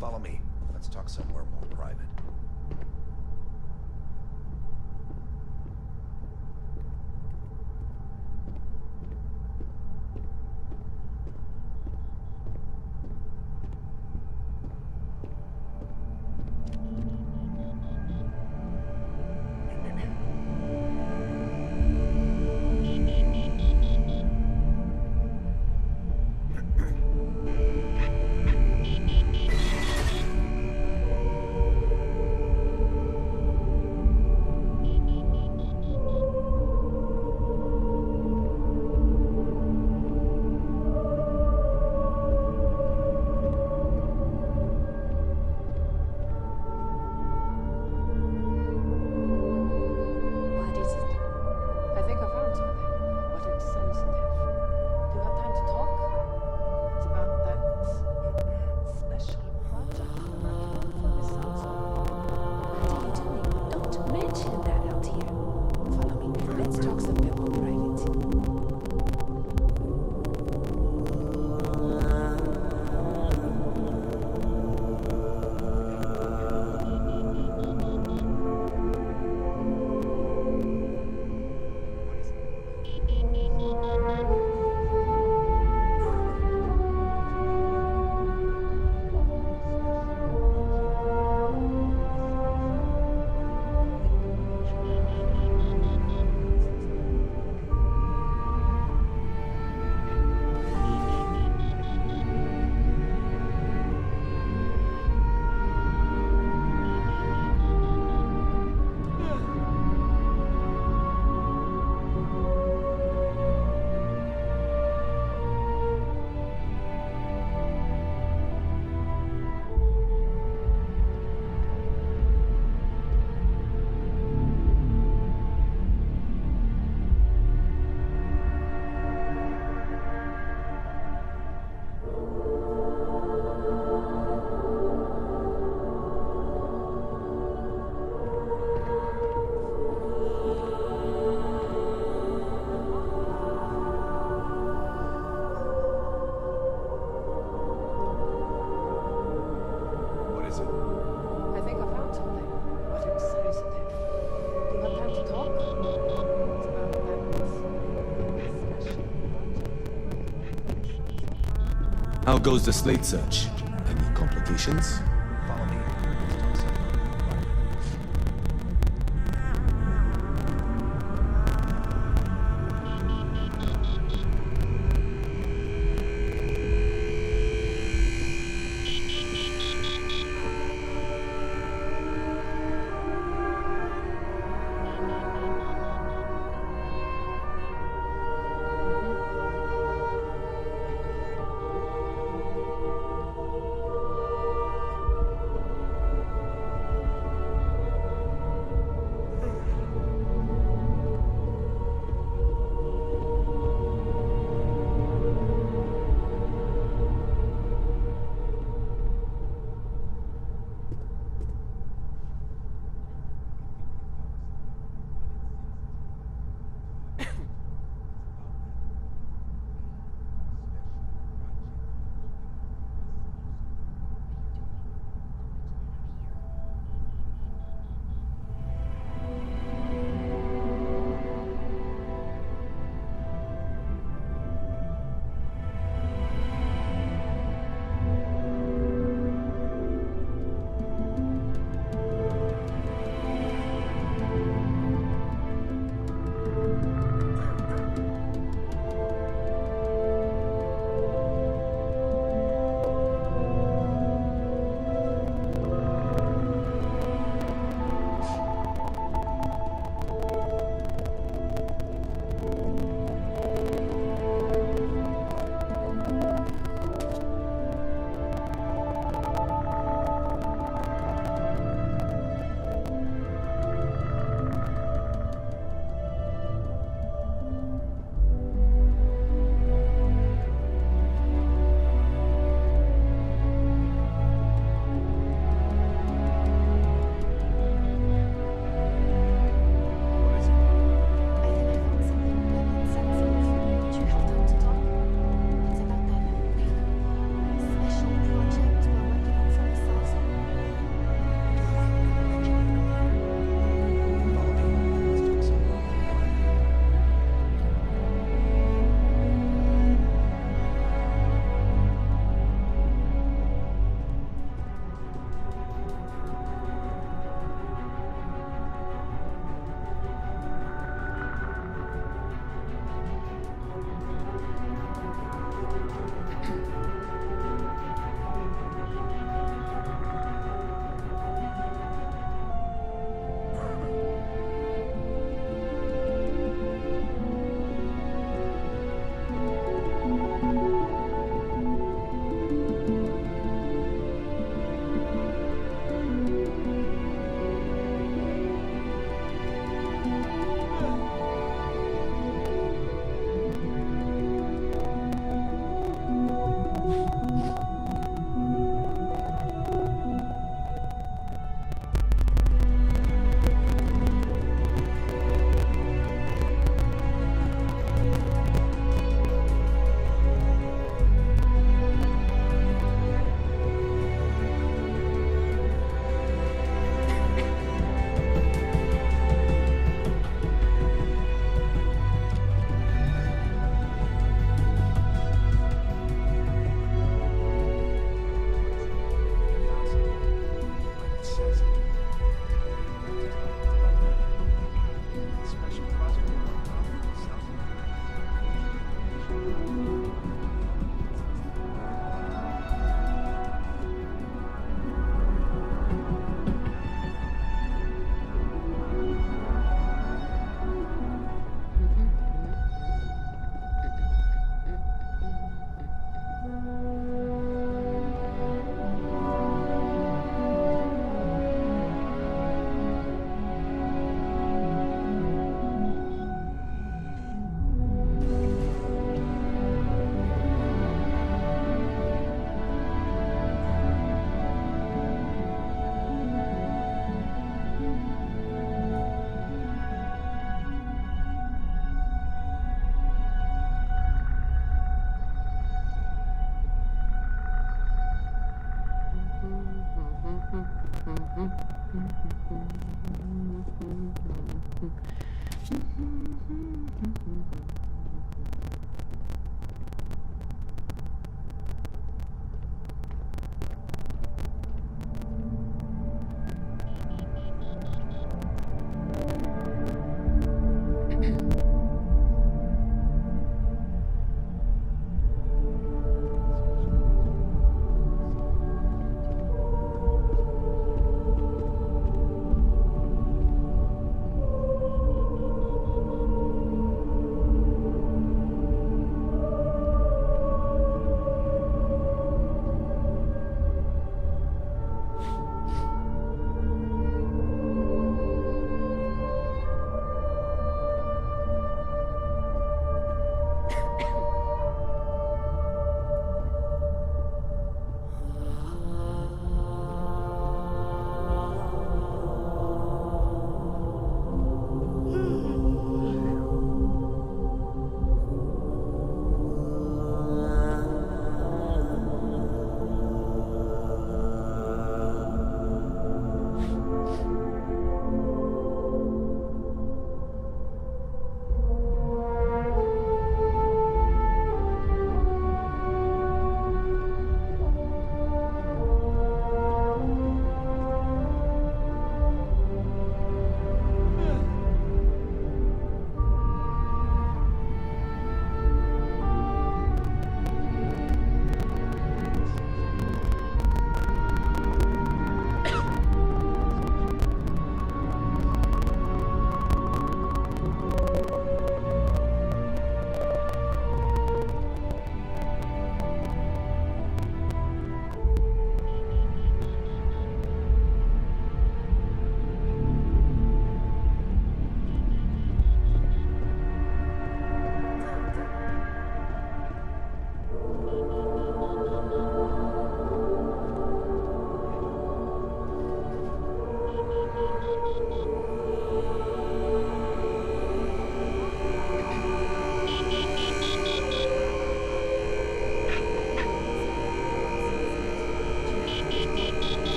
Follow me. Let's talk somewhere more private. What is it? I think I found something, but it's sensitive. Do you have time to talk? It's about that special project we're working on for the Salsa. What are you doing? Don't mention that out here. Follow me. Let's talk somewhere more private. What is it? I think I found something, but it's sensitive. Do you have time to talk? It's about that special project. How goes the slate search? Any complications? Follow me. Let's talk somewhere more private.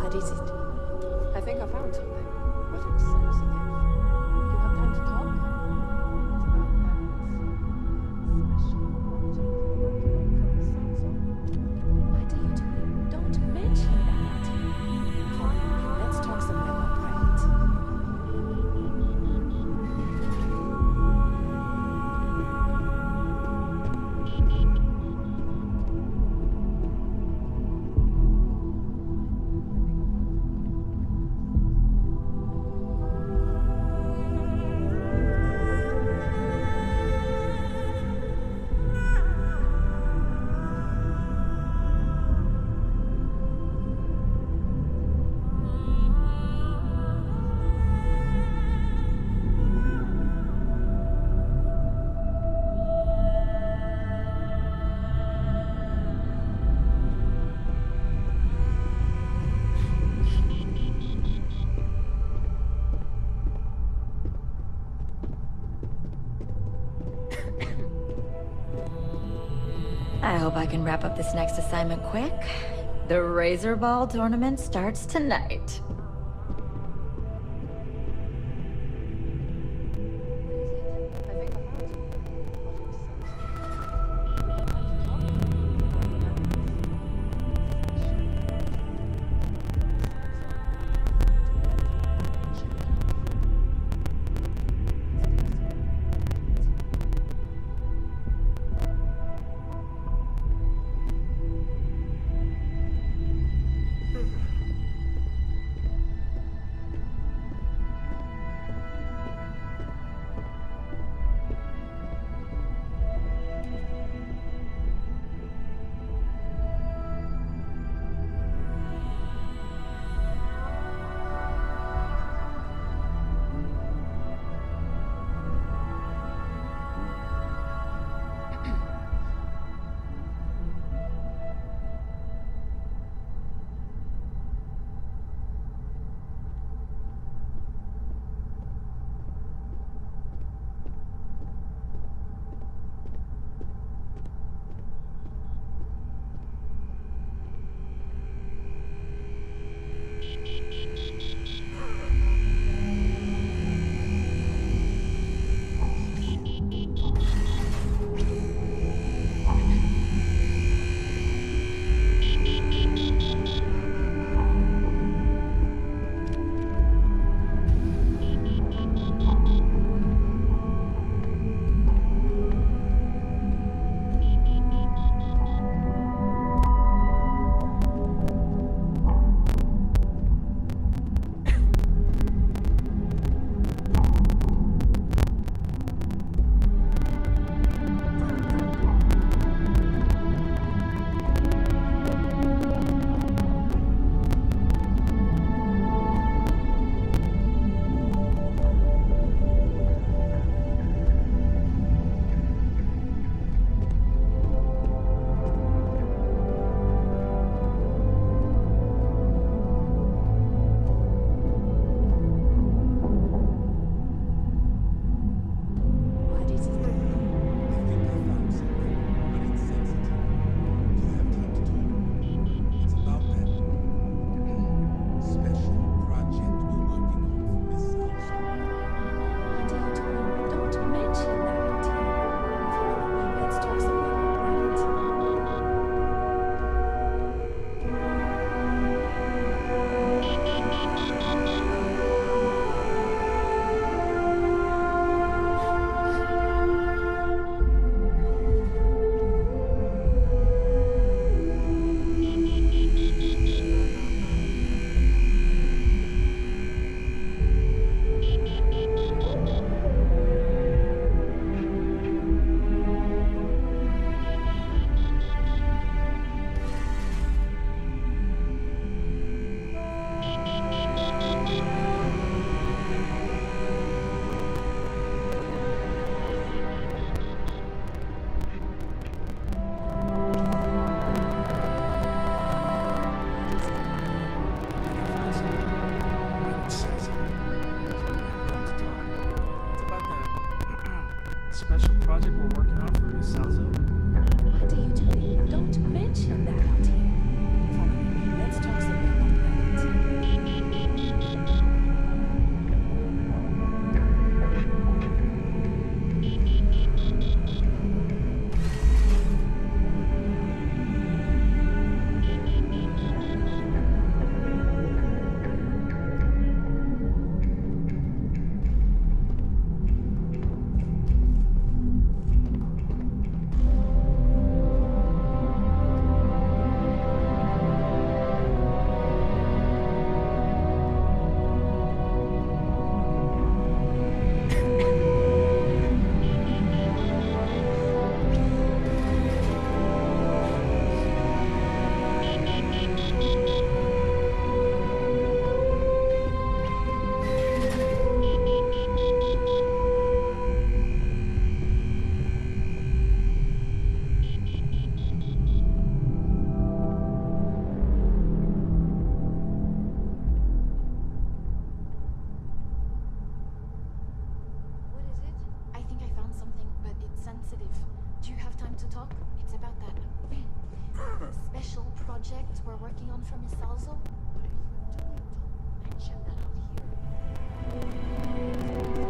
What is it? I think I found something, but it's sensitive. Do you have time to talk? It's about that special project we're working on from the South Zone. What are you doing? Don't mention that. Come on, let's talk some more private. I hope I can wrap up this next assignment quick. The Razor Ball tournament starts tonight. It's about that special project we're working on for Miss Salzo. Mention that out here.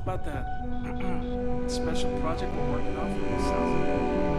about that special project we're working on for Miss Salzo?